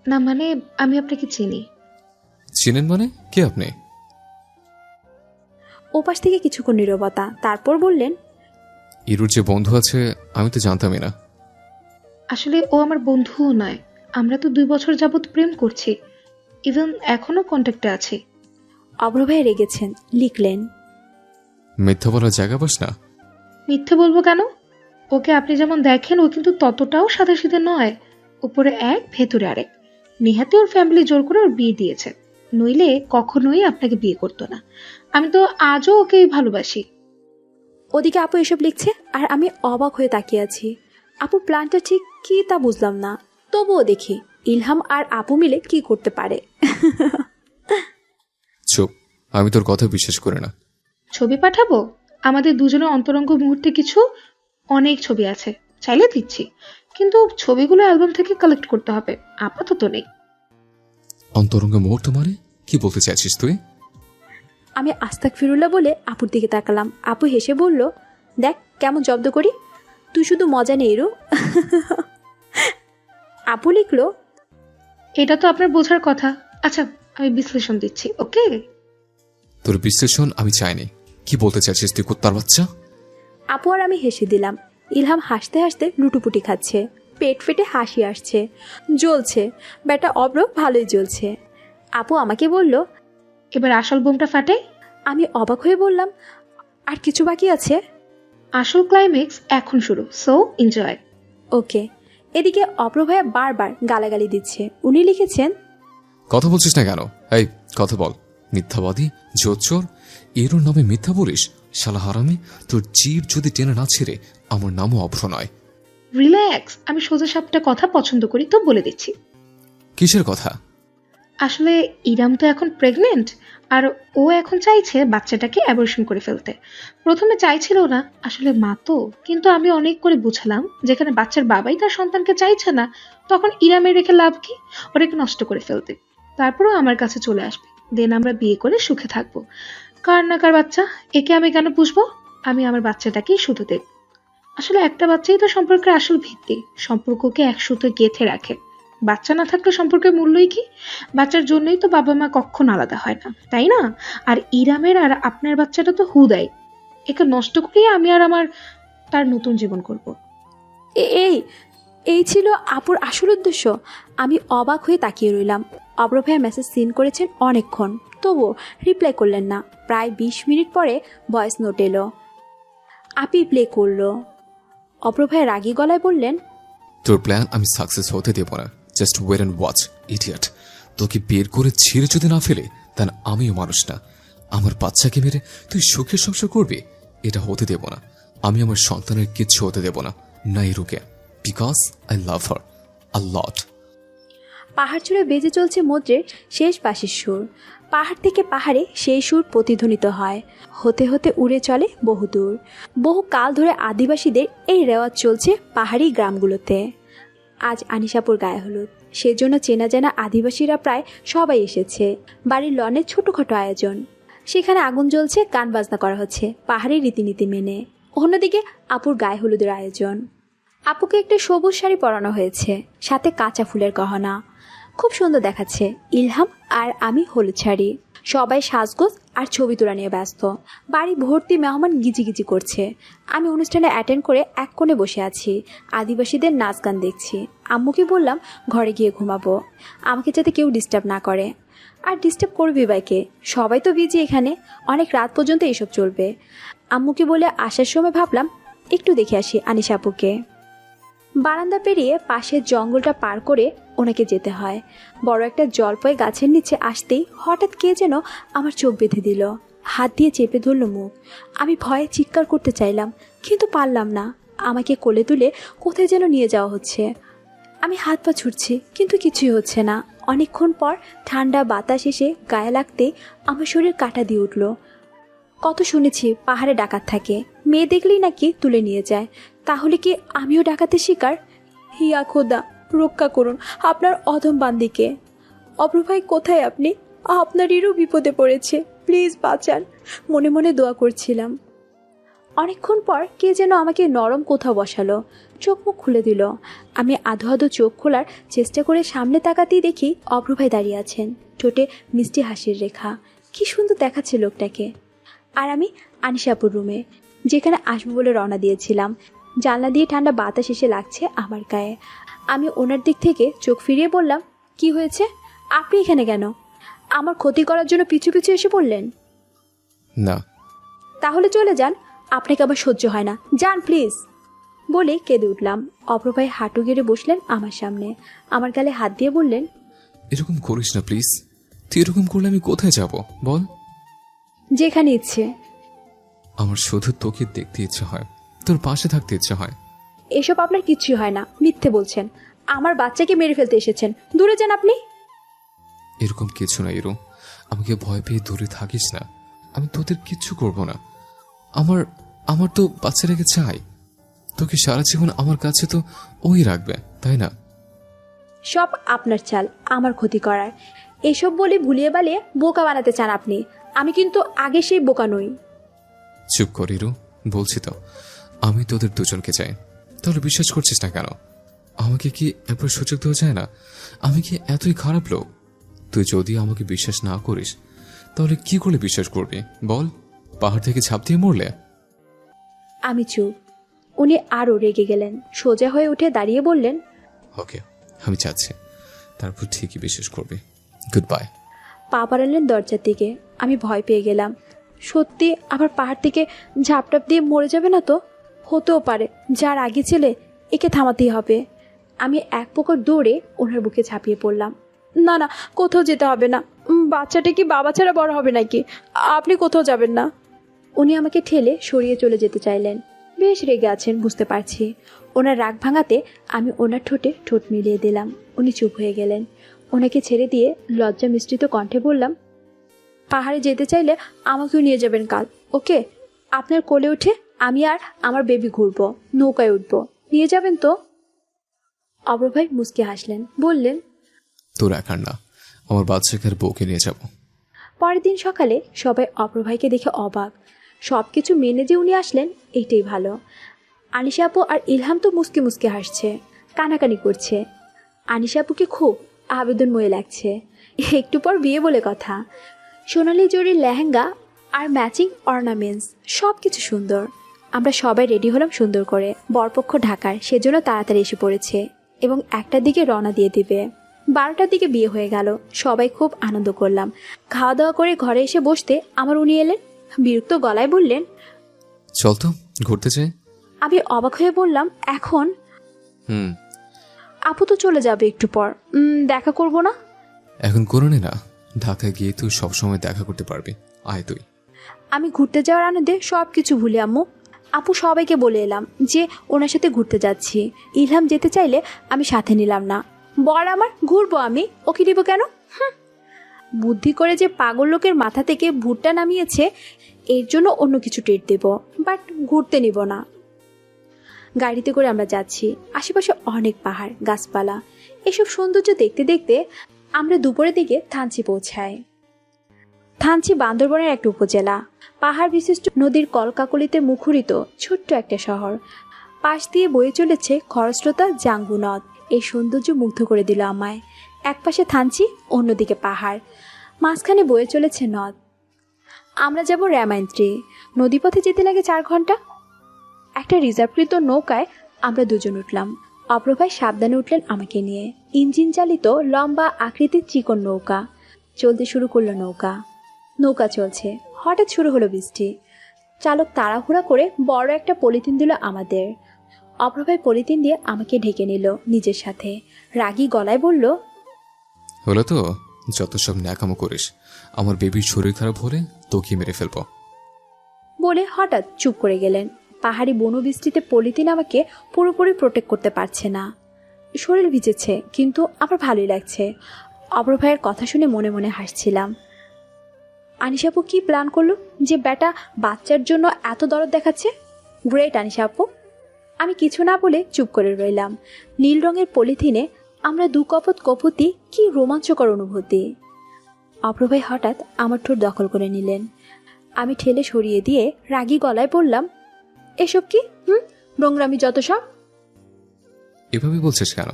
না মানে আমি আপনাকে চিনি। চিনেন মানে? কে আপনি? ওপাশ থেকে কিছুক্ষণ নীরবতা, তারপর বললেন, ইরুর যে বন্ধু আছে আমি তো জানতামই না। আসলে ও আমার বন্ধুও নয়। আমরা তো 2 বছর যাবৎ প্রেম করছি, ইভেন এখনো কন্ট্যাক্টে আছি। অব্র ভাই রেগেছেন, লিখলেন, মিথ্যা বলার জায়গা পাস না। মিথ্যে বলবো কেন? ওকে আপনি যেমন দেখেন ও কিন্তু ততটাও সাদাসিধে নয়। উপরে এক ভেতরে আরেক। নিহাতি ওর ফ্যামিলি জোর করে ওর বিয়ে দিয়েছে, নইলে কখনোই আপনাকে বিয়ে করতো না। আমি তো আজও ওকেই ভালোবাসি। ওদিকে আপু এসব লিখছে আর আমি অবাক হয়ে তাকিয়ে আছি। আপুর প্ল্যানটা ঠিক কি তা বুঝলাম না, তবুও দেখি ইলহাম আর আপু মিলে কি করতে পারে। চুপ, আমি তোর কথা বিশ্বাস করি না। ছবি পাঠাবো? আমাদের দুজনের অন্তরঙ্গ মুহূর্তে কিছু অনেক ছবি আছে, চাইলে দিচ্ছি, কিন্তু ছবিগুলো অ্যালবাম থেকে কালেক্ট করতে হবে, আপাতত নেই। অন্তরঙ্গ মুহূর্ত মানে কি বলতে চাইছিস তুই? আমি আস্তাক ফিরুল্লাহ বলে আপুর দিকে তাকালাম। আপু হেসে বলল, দেখ কেমন জব্দ করি, তুই শুধু মজা নেই রু। আপু লিখলো, এটা তো আপনার বোঝার কথা। আচ্ছা, আমি বিশ্লেষণ দিচ্ছি, ওকে? তোর বিশ্লেষণ আমি চাইনি। কি বলতে চাইছিস তুই কুত্তার বাচ্চা? আপু আর আমি হেসে দিলাম। ইলহাম হাসতে হাসতে লুটুপুটি খাচ্ছে, পেট ফেটে হাসি আসছে, জ্বলছে, বেটা অব্র ভালোই জ্বলছে। আপু আমাকে বলল, এবার আসল বোমটা ফাটে। আমি অবাক হয়ে বললাম, আর কিছু বাকি আছে? আসল ক্লাইম্যাক্স এখন শুরু, সো এনজয়। ওকে। এদিকে অব্র ভাইয়া বারবার গালাগালি দিচ্ছে। উনি লিখেছেন, কথা বলছিস না কেন? এই কথা বল। মিথ্যাবাদী, জোচ্চোর, এরও নামে মিথ্যা বলিস? শালা হারামি, তোর জিভ যদি টেনে না ছেড়ে আমার নামও অভ্র নয়। রিল্যাক্স, আমি সোজা সাপটা কথা পছন্দ করি তো বলে দিচ্ছি। কিসের কথা? আসলে ইরাম তো এখন প্রেগনেন্ট, আর ও এখন চাইছে বাচ্চাটাকে অ্যাবর্শন করে ফেলতে। প্রথমে চাইছিল না, আসলে মা তো, কিন্তু আমি অনেক করে বুঝালাম যেখানে বাচ্চার বাবাই তার সন্তানকে চাইছে না, তখন ইরামের রেখে লাভ কি, ওটাকে নষ্ট করে ফেলতে। তারপরও আমার কাছে চলে আসবে, দেন আমরা বিয়ে করে সুখে থাকবো। কার না কার বাচ্চা, একে আমি কেন পুষবো? আমি আমার বাচ্চাটাকেই শুধু দেব। আসলে একটা বাচ্চাই তো সম্পর্কের আসল ভিত্তি, সম্পর্ককে এক সুতো গেঁথে রাখে। বাচ্চা না থাকলে সম্পর্কের মূল্যই কি? বাচ্চার জন্যই তো বাবা মা কখনো আলাদা হয় না, তাই না? আর ইরামের আর আপনার বাচ্চাটা তো হুদাই, একে নষ্ট করিয়ে আমি আর তার নতুন জীবন করব। এই এই ছিল আপুর আসল উদ্দেশ্য। আমি অবাক হয়ে তাকিয়ে রইলাম। অব্র ভাইয়া মেসেজ সিন করেছেন অনেকক্ষণ, তবুও রিপ্লাই করলেন না। প্রায় 20 মিনিট পরে ভয়েস নোট এলো। আপি প্লে করলো। অব্র ভাইয়া রাগী গলায় বললেন, তোর প্ল্যান আমি সাকসেস হতে দেব না। Just wait and watch, idiot. তোকে বের করে ছিঁড়ে যদি না ফেলে, তাহলে আমিও মানুষ না। আমার বাচ্চাকে মেরে তুই সুখের সংসার করবি? এটা হতে দেব না। আমি আমার সন্তানের কিচ্ছু হতে দেব না, না ইরুকে, বিকজ আই লাভ হার আ লট। পাহাড় চূড়ে বেজে চলছে মদ্রের শেষ বাঁশির সুর। পাহাড় থেকে পাহাড়ে সেই সুর প্রতিধ্বনিত হয়, হতে হতে উড়ে চলে বহুদূর। বহু কাল ধরে আদিবাসীদের এই রেওয়াজ চলছে পাহাড়ি গ্রামগুলোতে। আজ আনিশাপুর গায়ে হলুদ, সেজন্য চেনা জানা আদিবাসীরা প্রায় সবাই এসেছে। বাড়ির লনে ছোটোখাটো আয়োজন, সেখানে আগুন জ্বলছে, গান বাজনা করা হচ্ছে পাহাড়ি রীতিনীতি মেনে। অন্যদিকে আপুর গায়ে হলুদের আয়োজন। আপুকে একটা সবুজ শাড়ি পরানো হয়েছে, সাথে কাঁচা ফুলের গহনা, খুব সুন্দর দেখাচ্ছে। ইলহাম আর আমি হলুদ শাড়ি, সবাই সাজগোজ আর ছবি তোলা নিয়ে ব্যস্ত। বাড়ি ভর্তি মেহমান গিজিগিজি করছে। আমি অনুষ্ঠানে অ্যাটেন্ড করে এক কোণে বসে আছি, আদিবাসীদের নাচ গান দেখছি। আম্মুকে বললাম ঘরে গিয়ে ঘুমাবো, আমাকে যাতে কেউ ডিস্টার্ব না করে। আর ডিস্টার্ব করবি বাইকে, সবাই তো বিজি এখানে, অনেক রাত পর্যন্ত এসব চলবে। আম্মুকে বলে আসার সময় ভাবলাম একটু দেখে আসি আনিশা আপুকে। বারান্দা পেরিয়ে পাশের জঙ্গলটা পার করে ওনাকে যেতে হয়। বড় একটা জলপাই গাছের নিচে আসতেই হঠাৎ কে যেন আমার চোখ বেঁধে দিল, হাত দিয়ে চেপে ধরল মুখ। আমি ভয়ে চিৎকার করতে চাইলাম, কিন্তু পারলাম না। আমাকে কোলে তুলে কোথায় যেন নিয়ে যাওয়া হচ্ছে। আমি হাত পা ছুটছি, কিন্তু কিছুই হচ্ছে না। অনেকক্ষণ পর ঠান্ডা বাতাস এসে গায়ে লাগতেই আমার শরীর কাঁটা দিয়ে উঠল। কত শুনেছি পাহাড়ে ডাকাত থাকে, মেয়ে দেখলেই নাকি তুলে নিয়ে যায়। তাহলে কি আমিও ডাকাতের শিকার? হিয়া খোদা, রক্ষা করুন আপনার অধম বান্দিকে। অভ্র ভাই কোথায় আপনি? আপনারইরও বিপদে পড়েছে, প্লিজ বাঁচান। মনে মনে দোয়া করছিলাম। অনেকক্ষণ পর কে যেন আমাকে নরম কোথাও বসালো, চোখ মুখ খুলে দিল। আমি আধো আধো চোখ খোলার চেষ্টা করে সামনে তাকাতেই দেখি অভ্র ভাই দাঁড়িয়ে আছেন, ঠোঁটে মিষ্টি হাসির রেখা। কি সুন্দর দেখাচ্ছে লোকটাকে। আর আমি আনিশা আপুর রুমে, যেখানে আসবো বলে রওনা দিয়েছিলাম। জানলা দিয়ে ঠান্ডা বাতাস এসে লাগছে আমার গায়ে। আমি ওনার দিক থেকে চোখ ফিরিয়ে বললাম, কি হয়েছে? আপনি এখানে কেন? আমার ক্ষতি করার জন্য পিছু পিছু এসে পড়লেন? না। তাহলে চলে যান, আপনাকে আবার সহ্য হয় না, যান প্লিজ। বলে কেঁদে উঠলাম। অভ্র ভাই হাঁটু গেড়ে বসলেন আমার সামনে, আমার গালে হাত দিয়ে বললেন, এরকম করিস না প্লিজ। তুই এরকম করলে আমি কোথায় যাব বল? যেখানে ইচ্ছে। আমার শুধু তোকে দেখতে ইচ্ছে হয়, তোর পাশে থাকতে ইচ্ছে হয়। এসব আপনার কিছুই হয় না, মিথ্যে বলছেন। আমার বাচ্চাকে মেরে ফেলতে এসেছেন, দূরে যান আপনি। এরকম কিছু না ইরু, আমাকে ভয় পেয়ে দূরে থাকিস না। আমি তোদের কিচ্ছু করব না। আমার আমার তো বাচ্চাটাকে চাই। তোকে সারা জীবন আমার কাছে তো ওই রাখবে, তাই না? সব আপনার চাল আমার ক্ষতি করার। এসব বলে ভুলিয়ে বালিয়ে বোকা বানাতে চান আপনি। আমি কিন্তু আগে সেই বোকা নই। চুপ কর ইরু, বলছি তো আমি তোদের দুজনকে চাই। তাহলে বিশ্বাস করছিস না কেন? আমাকে কি একবার সুযোগ দেওয়া যায় না? আমি কি এতই খারাপ লোক? তুই যদি আমাকে বিশ্বাস না করিস তাহলে কি করে বিশ্বাস করবি বল? পাহাড় থেকে ঝাঁপ দিয়ে মরলে? আমি চুপ। উনি আরও রেগে গেলেন, সোজা হয়ে উঠে দাঁড়িয়ে বললেন, ওকে, আমি চাচ্ছি, তারপর ঠিকই বিশ্বাস করবি। Good bye. পা বাড়ালেন দরজার দিকে। আমি ভয় পেয়ে গেলাম। সত্যি আবার পাহাড় থেকে ঝাপটাপ দিয়ে মরে যাবে না তো? হতেও পারে, যার আগে ছেলে, একে থামাতেই হবে। আমি এক প্রকার দৌড়ে ওনার বুকে ঝাঁপিয়ে পড়লাম। না না, কোথাও যেতে হবে না। বাচ্চাটা কি বাবা ছাড়া বড় হবে নাকি? আপনি কোথাও যাবেন না। উনি আমাকে ঠেলে সরিয়ে চলে যেতে চাইলেন। বেশ রেগে আছেন বুঝতে পারছি। ওনার রাগ ভাঙাতে আমি ওনার ঠোঁটে ঠোঁট মিলিয়ে দিলাম। উনি চুপ হয়ে গেলেন। ওনাকে ছেড়ে দিয়ে লজ্জা মিশ্রিত কণ্ঠে বললাম, পাহাড়ে যেতে চাইলে আমাকেও নিয়ে যাবেন কাল, ওকে? আপনার কোলে উঠে আমি আর আমার বেবি ঘুরবো, নৌকায় উঠবো, নিয়ে যাবেন তো? অভ্র ভাই মুচকি হাসলেন, বললেন, তোর একার না, আমার বাচ্চাকে আর বউকে নিয়ে যাব। পরের দিন সকালে সবাই অভ্র ভাইকে দেখে অবাক। সব কিছু মেনে যে উনি আসলেন এইটাই ভালো। আনিশা আপু আর ইলহাম তো মুসকি মুসকি হাসছে, কানাকানি করছে। আনিশা আপুকে খুব আবেদনময় লাগছে। একটু পর বিয়ে বলে কথা। সোনালি জরির লেহেঙ্গা আর ম্যাচিং অর্নামেন্টস, সব কিছু সুন্দর। আমরা সবাই রেডি হলাম সুন্দর করে। বরপক্ষ ঢাকার, সেজন্য তাড়াতাড়ি এসে পড়েছে এবং 1টার দিকে রওনা দিয়ে দিবে। 12টার দিকে বিয়ে হয়ে গেল। সবাই খুব আনন্দ করলাম। খাওয়া দাওয়া করে ঘরে এসে বসতে আমার উনি এলেন, বিরক্ত গলায় বললেন, চল তো ঘুরতে চাই। আমি অবাক হয়ে বললাম, এখন? আপু তো চলে যাবে একটু পর, দেখা করব না? এখন করে নে না, ঢাকায় গিয়ে তুই সবসময় দেখা করতে পারবি। আয় তুই। আমি ঘুরতে যাওয়ার আনন্দে সব কিছু ভুলে আম্মু আপু সবাইকে বলে এলাম যে ওনার সাথে ঘুরতে যাচ্ছি। ইলহাম যেতে চাইলে আমি সাথে নিলাম না। বর আমার, ঘুরবো আমি, ওকে দিব কেন? বুদ্ধি করে যে পাগল লোকের মাথা থেকে ভুট্টা নামিয়েছে, এর জন্য অন্য কিছু ট্রিট দেব, বাট ঘুরতে নিব না। গাড়িতে করে আমরা যাচ্ছি। আশেপাশে অনেক পাহাড়, গাছপালা। এসব সৌন্দর্য দেখতে দেখতে আমরা দুপুরের দিকে থানচি পৌঁছাই। থানচি বান্দরবনের একটা উপজেলা। পাহাড় বিশিষ্ট নদীর কলকাকলিতে মুখরিত ছোট্ট একটা শহর। পাশ দিয়ে বয়ে চলেছে খরস্রোতা জাঙ্গু নদ। এই সৌন্দর্য মুগ্ধ করে দিল আমায়। একপাশে থানচি, অন্যদিকে পাহাড়। মাঝখানে বয়ে চলেছে নদ। আমরা যাব র্যামাইন্ত্রী। নদীপথে যেতে লাগে 4 ঘন্টা। একটা রিজার্ভকৃত নৌকায় আমরা দুজন উঠলাম। অপ্রভাই সাবধানে উঠলেন আমাকে নিয়ে। ইঞ্জিন চালিত লম্বা আকৃতির চিকন নৌকা। চলতে শুরু করলো নৌকা। নৌকা চলছে, হঠাৎ শুরু হলো বৃষ্টি। চালক তাড়াহুড়া করে বড় একটা পলিথিন দিল আমাদের। অপ্রভাই পলিথিন দিয়ে আমাকে ঢেকে নিল নিজের সাথে। রাগী গলায় বলল, হলো তো, যত সব ন্যাকামো করিস। আমার বেবির শরীর খারাপ হলে তোকে মেরে ফেলবো। বলে হঠাৎ চুপ করে গেলেন। পাহাড়ি বনবৃষ্টিতে পলিথিন আমাকে পুরোপুরি প্রোটেক্ট করতে পারছে না। শরীর ভিজেছে, কিন্তু আমার ভালোই লাগছে। অপ্রভাইয়ের কথা শুনে মনে মনে হাসছিলাম। আনিশা আপু কি প্ল্যান করলো যে বেটা বাচ্চার জন্য এত দরদ দেখাচ্ছে? গ্রেট আনিশা আপু। আমি কিছু না বলে চুপ করে রইলাম। নীল রঙের পলিথিনে আমরা 2 কপত কপতি, কি রোমাঞ্চকর অনুভূতি। অপ্রভাই হঠাৎ আমার ঠোঁট দখল করে নিলেন। আমি ঠেলে সরিয়ে দিয়ে রাগী গলায় বললাম, এসব কি? নোংরামি যত সব। এভাবে বলছিস কেন?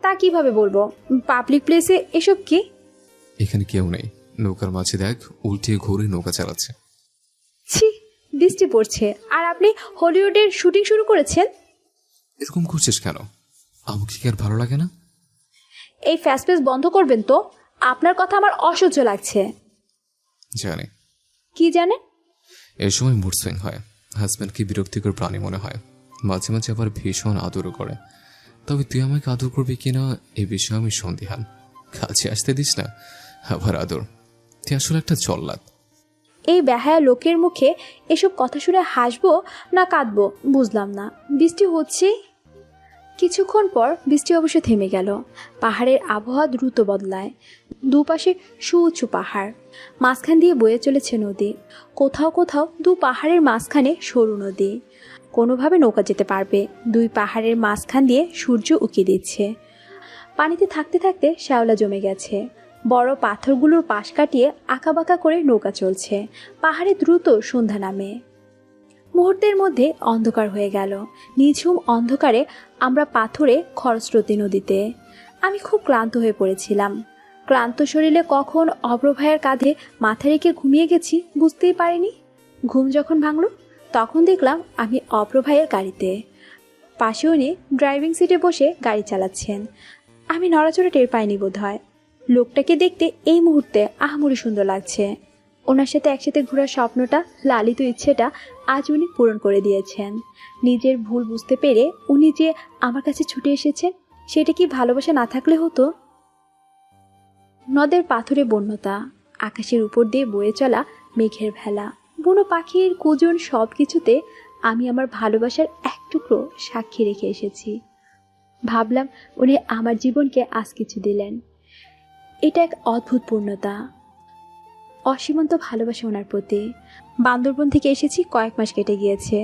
তা কিভাবে বলবো? পাবলিক প্লেসে এসব কি? এখানে কেউ নেই, নৌকার মাঝে দেখ উল্টিয়ে ঘুরে নৌকা চালাচ্ছে। ছি, বৃষ্টি পড়ছে আর আপনি হলিউডের শুটিং শুরু করেছেন। এরকম করছিস কেন? আমাকে কি আর ভালো লাগে না? এই ফ্যাসফেস বন্ধ করবেন তো। আপনার কথা আমার অসহ্য লাগছে। জানি। কি জানেন? এই সময় মুড সুইং হয়। হাজব্যান্ডকে বিরক্তিকর প্রাণী মনে হয়, মাঝে মাঝে আবার ভীষণ আদরও করে। তবে তুই আমাকে আদর করবি কিনা এ বিষয়ে আমি সন্দিহান। কাছে আসতে দিস না, আবার আদর। তুই আসলে একটা জল্লাদ। এই বেহায়া লোকের মুখে এসব কথা শুনে হাসবো না কাঁদবো বুঝলাম না। বৃষ্টি হচ্ছে। কিছুক্ষণ পর বৃষ্টি অবশ্য থেমে গেল। পাহাড়ের আবহাওয়া দ্রুত বদলায়। দুপাশে সুউঁচু পাহাড়, মাঝখান দিয়ে বয়ে চলেছে নদী। কোথাও কোথাও 2 পাহাড়ের মাঝখানে সরু নদী। কোনোভাবে নৌকা যেতে পারবে। 2 পাহাড়ের মাঝখান দিয়ে সূর্য উঁকি দিচ্ছে। পানিতে থাকতে থাকতে শ্যাওলা জমে গেছে। বড় পাথরগুলোর পাশ কাটিয়ে আঁকাবাঁকা করে নৌকা চলছে। পাহাড়ে দ্রুত সন্ধ্যা নামে। মুহূর্তের মধ্যে অন্ধকার হয়ে গেল। নিঝুম অন্ধকারে আমরা পাথরে খরস্রোতী নদীতে। আমি খুব ক্লান্ত হয়ে পড়েছিলাম। ক্লান্ত শরীরে কখন অপ্রভায়ের কাঁধে মাথা রেখে ঘুমিয়ে গেছি বুঝতেই পারিনি। ঘুম যখন ভাঙল তখন দেখলাম আমি অপ্রভায়ের গাড়িতে। পাশে উনি ড্রাইভিং সিটে বসে গাড়ি চালাচ্ছেন। আমি নড়াচড়া টের পাইনি বোধ হয়। লোকটাকে দেখতে এই মুহূর্তে আহামরি সুন্দর লাগছে। ওনার সাথে একসাথে ঘোরার স্বপ্নটা, লালিত ইচ্ছেটা আজ উনি পূরণ করে দিয়েছেন। নিজের ভুল বুঝতে পেরে উনি যে আমার কাছে ছুটে এসেছেন, সেটা কি ভালোবাসা না থাকলে হতো? নদের পাথরে বন্যতা, আকাশের উপর দিয়ে বয়ে চলা মেঘের ভেলা, বুনো পাখির কুজন, সব কিছুতে আমি আমার ভালোবাসার এক টুকরো সাক্ষী রেখে এসেছি। ভাবলাম উনি আমার জীবনকে আজ কিছু দিলেন। এটা এক অদ্ভুত পূর্ণতা, অসীমন্ত ভালোবাসা ওনার প্রতি। বান্দরবন থেকে এসেছি, কয়েক মাস কেটে গিয়েছে।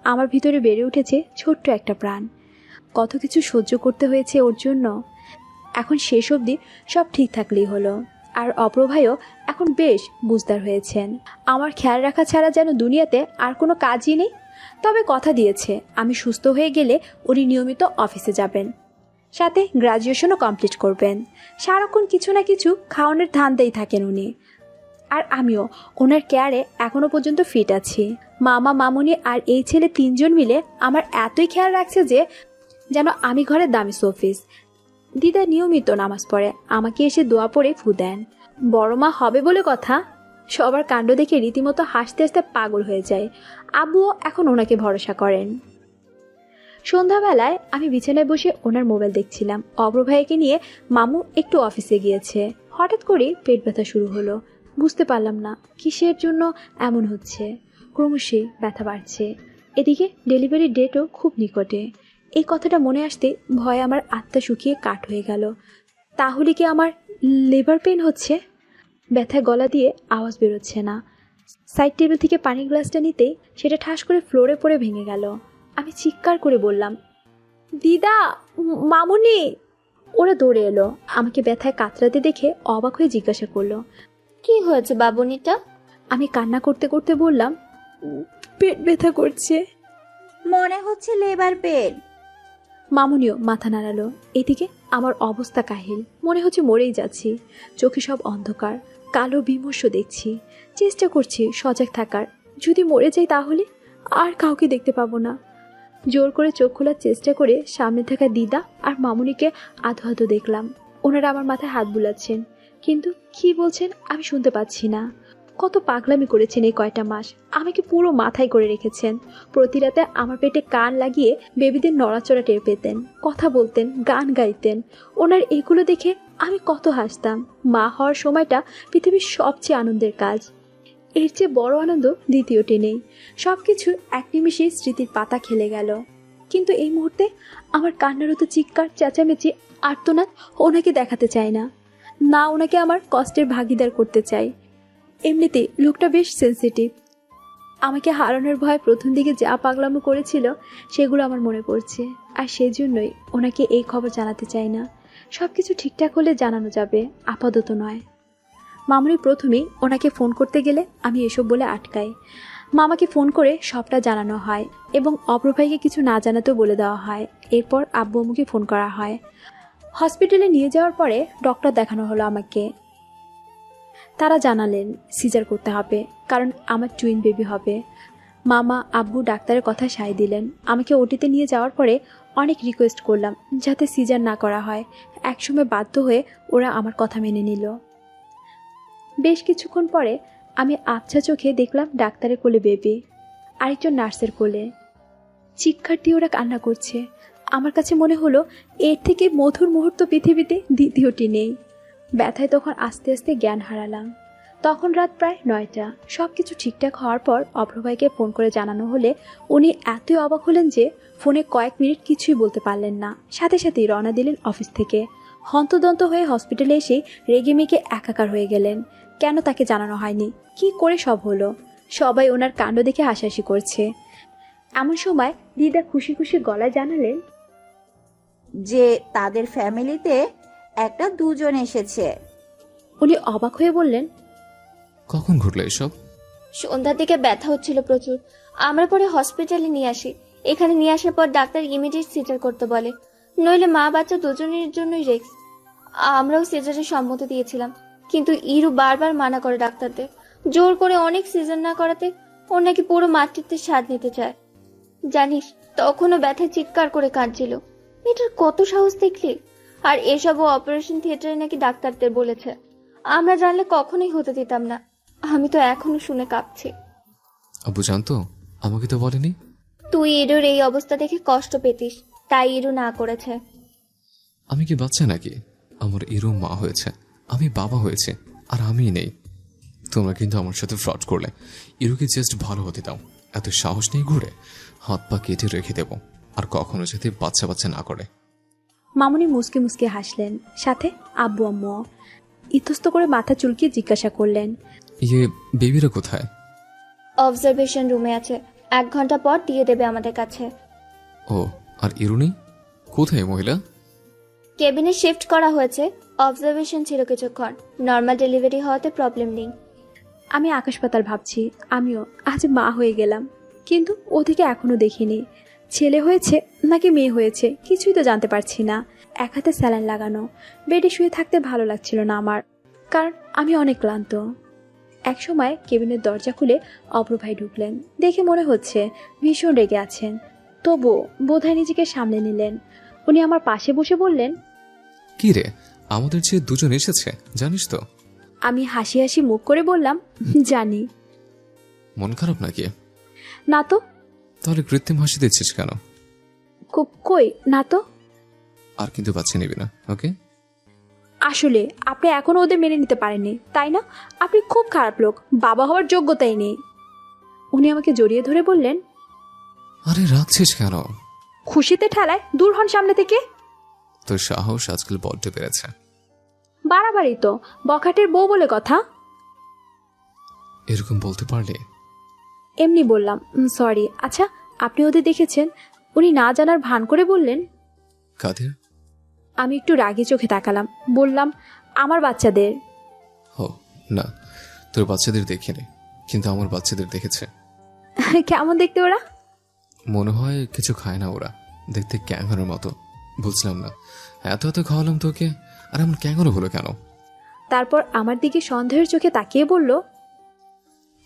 আমার ভিতরে বেড়ে উঠেছে ছোট্ট একটা প্রাণ। কত কিছু সহ্য করতে হয়েছে ওর জন্য। এখন শেষ অবধি সব ঠিক থাকলেই হলো। আর অপ্রভায়ও এখন বেশ বুঝদার হয়েছেন। আমার খেয়াল রাখা ছাড়া যেন দুনিয়াতে আর কোনো কাজই নেই। তবে কথা দিয়েছে আমি সুস্থ হয়ে গেলে উনি নিয়মিত অফিসে যাবেন, সাথে গ্র্যাজুয়েশনও কমপ্লিট করবেন। সারাক্ষণ কিছু না কিছু খাওয়ানোর ধান্দাই থাকেন উনি। আর আমিও ওনার কেয়ারে এখনও পর্যন্ত ফিট আছি। মামা, মামুনি আর এই ছেলে 3 জন মিলে আমার এতই খেয়াল রাখছে যে যেন আমি ঘরের দামি শোপিস। দিদা নিয়মিত নামাজ পড়ে, আমাকে এসে দোয়া পড়ে ফু দেন। বড় মা হবে বলে কথা। সবার কাণ্ড দেখে রীতিমতো হাসতে হাসতে পাগল হয়ে যায়। আব্বুও এখন ওনাকে ভরসা করেন। সন্ধ্যাবেলায় আমি বিছানায় বসে ওনার মোবাইল দেখছিলাম। অপ্রভাইকে নিয়ে মামু একটু অফিসে গিয়েছে। হঠাৎ করে পেট ব্যথা শুরু হলো। বুঝতে পারলাম না কিসের জন্য এমন হচ্ছে। ক্রমশই ব্যথা বাড়ছে। এদিকে ডেলিভারি ডেটও খুব নিকটে। এই কথাটা মনে আসতে ভয়ে আমার আত্মা শুকিয়ে কাঠ হয়ে গেল। তাহলে কি আমার লিভার পেন হচ্ছে? ব্যথায় গলা দিয়ে আওয়াজ বেরোচ্ছে না। সাইড টেবিল থেকে পানির গ্লাসটা নিতেই সেটা ঠাস করে ফ্লোরে পড়ে ভেঙে গেল। আমি চিৎকার করে বললাম, দিদা, মামুনি। ওরা দৌড়ে এলো। আমাকে ব্যথায় কাতরাতে দেখে অবাক হয়ে জিজ্ঞাসা করলো, কি হয়েছে বাবুনিটা? আমি কান্না করতে করতে বললাম, পেট ব্যথা করছে। মনে হচ্ছে লেবার পেন। মামুনিও মাথা নাড়ালো। এদিকে আমার অবস্থা কাহিল, মনে হচ্ছে মরেই যাচ্ছি। চোখে সব অন্ধকার, কালো বিমর্ষ দেখছি। চেষ্টা করছি সজাগ থাকার, যদি মরে যাই তাহলে আর কাউকে দেখতে পাবো না। জোর করে চোখ খোলার চেষ্টা করে সামনে থাকা দিদা আর মামুনিকে আধো আধো দেখলাম। ওনারা আমার মাথায় হাত বুলাচ্ছেন, কিন্তু কি বলছেন আমি শুনতে পাচ্ছি না। কত পাগলামি করেছেন এই কয়টা মাস, আমাকে পুরো মাথায় করে রেখেছেন। প্রতি রাতে আমার পেটে কান লাগিয়ে বেবিদের নড়াচড়া টের পেতেন, কথা বলতেন, গান গাইতেন। ওনার এগুলো দেখে আমি কত হাসতাম। মা হওয়ার সময়টা পৃথিবীর সবচেয়ে আনন্দের কাজ, এর চেয়ে বড় আনন্দ দ্বিতীয়টি নেই। সব কিছু এক নিমিষে স্মৃতির পাতা খেলে গেল। কিন্তু এই মুহূর্তে আমার কান্নারত চিৎকার, চেঁচামেচি, আর্তনাদ ওনাকে দেখাতে চাই না, না ওনাকে আমার কষ্টের ভাগিদার করতে চাই। এমনিতে লোকটা বেশ সেন্সিটিভ। আমাকে হারানোর ভয়ে প্রথম দিকে যা পাগলামো করেছিল সেগুলো আমার মনে পড়ছে, আর সেজন্যই ওনাকে এই খবর জানাতে চাই না। সব কিছু ঠিকঠাক হলে জানানো যাবে, আপাতত নয়। মামুনি প্রথমেই ওনাকে ফোন করতে গেলে আমি এসব বলে আটকাই। মামাকে ফোন করে সবটা জানানো হয় এবং অপর ভাইকে কিছু না জানাতেও বলে দেওয়া হয়। এরপর আব্বু আম্মুকে ফোন করা হয়। হসপিটালে নিয়ে যাওয়ার পরে ডক্টর দেখানো হলো আমাকে। তারা জানালেন সিজার করতে হবে, কারণ আমার টুইন বেবি হবে। মামা আব্বু ডাক্তারের কথা সায় দিলেন। আমাকে ওটিতে নিয়ে যাওয়ার পরে অনেক রিকোয়েস্ট করলাম যাতে সিজার না করা হয়। একসময় বাধ্য হয়ে ওরা আমার কথা মেনে নিল। বেশ কিছুক্ষণ পরে আমি আবছা চোখে দেখলাম ডাক্তারের কোলে বেবি, আরেকজন নার্সের কোলে। চিৎকার দিয়ে ওরা কান্না করছে। আমার কাছে মনে হলো এর থেকে মধুর মুহূর্ত পৃথিবীতে দ্বিতীয়টি নেই। ব্যথায় তখন আস্তে আস্তে জ্ঞান হারালাম। তখন রাত প্রায় 9টা। সব কিছু ঠিকঠাক হওয়ার পর অভ্রভাইকে ফোন করে জানানো হলে উনি এতই অবাক হলেন যে ফোনে কয়েক মিনিট কিছুই বলতে পারলেন না। সাথে সাথেই রওনা দিলেন অফিস থেকে। হন্তদন্ত হয়ে হসপিটালে এসেই রেগেমেগে একাকার হয়ে গেলেন। কেন তাকে জানানো হয়নি, কি করে সব হলো। সবাই ওনার কাণ্ড দেখে হাসাহাসি করছে। এমন সময় দিদা খুশি খুশি গলায় জানালেন যে তাদের ফ্যামিলিতে একটা দুজন এসেছে। উনি অবাক হয়ে বললেন, কখন ঘটলো এসব? সন্ধ্যার দিকে ব্যথা হচ্ছিল প্রচুর। আমরা পরে হসপিটালে নিয়ে আসি। এখানে নিয়ে আসার পর ডাক্তার ইমিডিয়েট সিজার করতে বলে, নইলে মা বাচ্চা দুজনের জন্যই রিস্ক। আমরাও সিজারের সম্মতি দিয়েছিলাম, কিন্তু ইরু বারবার মানা করে ডাক্তারদের। জোর করে অনেক সিজার না করাতে ওর নাকি পুরো মাতৃত্বের স্বাদ নিতে চায়। জানিস, তখনও ব্যথায় চিৎকার করে কাঁদছিল। এটার কত সাহস দেখলি? আর এসবও অপারেশন থিয়েটারে নাকি ডাক্তারদের বলেছে। আমরা জানলে কখনোই হতে দিতাম না। আমি তো এখনো শুনে কাঁপছি। আব্বু জানতো? আমাকে তো বলেনি। তুই ইরুর এই অবস্থা দেখে কষ্ট পেতিস, তাই ইরু না করেছে। আমি কি বাচ্চা নাকি? আমার ইরু মা হয়েছে, আমি বাবা হয়েছে, আর আমি নেই। তোমরা কিন্তু আমার সাথে ফ্রড করলে। ইরুকে জাস্ট ভালো হতে দাও। এত সাহস নেই ঘুরে হাত পা কেটে রেখে দেব, আর কখনো যাতে বাচ্চা বাচ্চা না করে। মামুনি মুসকে মুসকে হাসলেন, সাথে আব্বু আম্মু ইতস্ত করে মাথা চুলকিয়ে জিজ্ঞাসা করলেন, ইয়ে বেবিরা কোথায়? অবজারভেশন রুমে আছে, 1 ঘন্টা পর দিয়ে দেবে আমাদের কাছে। ও, আর ইরু নেই? কোথায় মহিলা? কেবিনে শিফট করা হয়েছে। অবজারভেশন ছিল কিছুক্ষণ। নর্মাল ডেলিভারি হওয়াতে প্রবলেম নেই। আমি আকাশ পাতাল ভাবছি, আমিও আজ মা হয়ে গেলাম, কিন্তু ওদিকে এখনো দেখিনি। ছেলে হয়েছে নাকি মেয়ে হয়েছে কিছুই তো জানতে পারছি না। এক হাতে স্যালাইন লাগানো, বেডে শুয়ে থাকতে ভালো লাগছিল না আমার, কারণ আমি অনেক ক্লান্ত। এক সময় কেবিনের দরজা খুলে অপর ভাই ঢুকলেন। দেখে মনে হচ্ছে ভীষণ রেগে আছেন, তবুও বোধহয় নিজেকে সামলে নিলেন। উনি আমার পাশে বসে বললেন, কি রে, আমাদের যে দুজন এসেছে জানিস তো? আমি হাসি হাসি মুখ করে বললাম, জানি। মন খারাপ নাকি? না তো। তাহলে কৃত্রিম হাসি দিচ্ছিস কেন? কই না তো। আর কিন্তু বাচ্চা নিবি না, ওকে? আসলে আপনি এখনো ওদের মেনে নিতে পারেননি, তাই না? আপনি খুব খারাপ লোক, বাবা হওয়ার যোগ্যতাই নেই। উনি আমাকে জড়িয়ে ধরে বললেন, আরে রাখছিস কেন? খুশিতে ঠেলায় দূর হন সামনে থেকে। তোর সাহস আজকাল বড্ড বেড়েছে। বাড়াবাড়ি তো, বখাটের বউ বলে কথা। এরকম বলতে পারলে? এমনি বললাম, সরি। আচ্ছা, আপনি ওদের দেখেছেন? উনি না জানার ভান করে বললেন। কাদের? আমি একটু রাগী চোখে তাকালাম, বললাম, আমার বাচ্চাদের। ও না, তোর বাচ্চাদের দেখিনি, কিন্তু আমার বাচ্চাদের দেখেছে। কেমন দেখতে ওরা? মনে হয় কিছু খায় না ওরা, দেখতে ক্যাঙ্গারের মতো। বুঝলাম না, এত এত খাওয়ালাম তোকে, আর এমন কেন হলো কেন? তারপর আমার দিকে সন্দেহের চোখে তাকিয়ে বলল,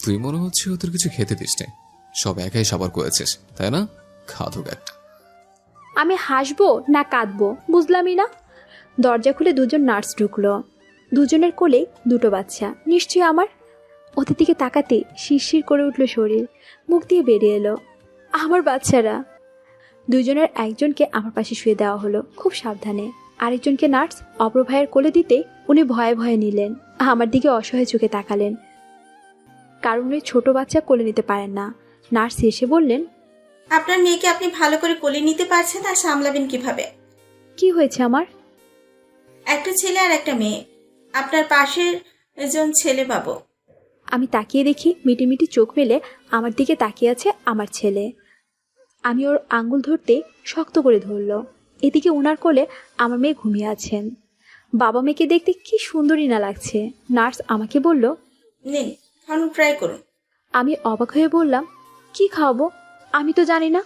তুই মনে হচ্ছে তোর কিছু খেতে দিস নে, সব একাই সাবার করেছিস তাই না? খাদক একটা। আমি হাসবো না কাঁদবো বুঝলামই না। দরজা খুলে দুজন নার্স ঢুকলো। দুজনের কোলে দুটো বাচ্চা, নিশ্চয়ই আমার। ওদের দিকে তাকাতে শিরশির করে উঠল শরীর, মুখ দিয়ে বেরিয়ে এলো আমার বাচ্চারা। দুজনের একজনকে আমার পাশে শুয়ে দেওয়া হলো খুব সাবধানে, আরেকজনকে নার্স অপর ভাইয়ের কোলে দিতে উনি ভয়ে ভয়ে নিলেন। আমার দিকে অসহায় চোখে তাকালেন, কারণ উনি ছোট বাচ্চা কোলে নিতে পারেন না। নার্স এসে বললেন, আপনার মেয়েকে আপনি ভালো করে কোলে নিতে পারছেন আর সামলাবেন কিভাবে? কি হয়েছে আমার? একটা ছেলে আর একটা মেয়ে, আপনার পাশের একজন ছেলে পাবো। আমি তাকিয়ে দেখি মিটিমিটি চোখ মেলে আমার দিকে তাকিয়ে আছে আমার ছেলে। আমি ওর আঙ্গুল ধরতে শক্ত করে ধরল। এদিকে ওনার কোলে আমার মেয়ে ঘুমিয়ে আছেন। বাবা মেয়েকে দেখতে কি সুন্দরী না লাগছে। নার্স আমাকে বলল, নিন খাওয়ানো ট্রাই করুন। আমি অবাক হয়ে বললাম, কি খাওয়াবো? আমি তো জানি না।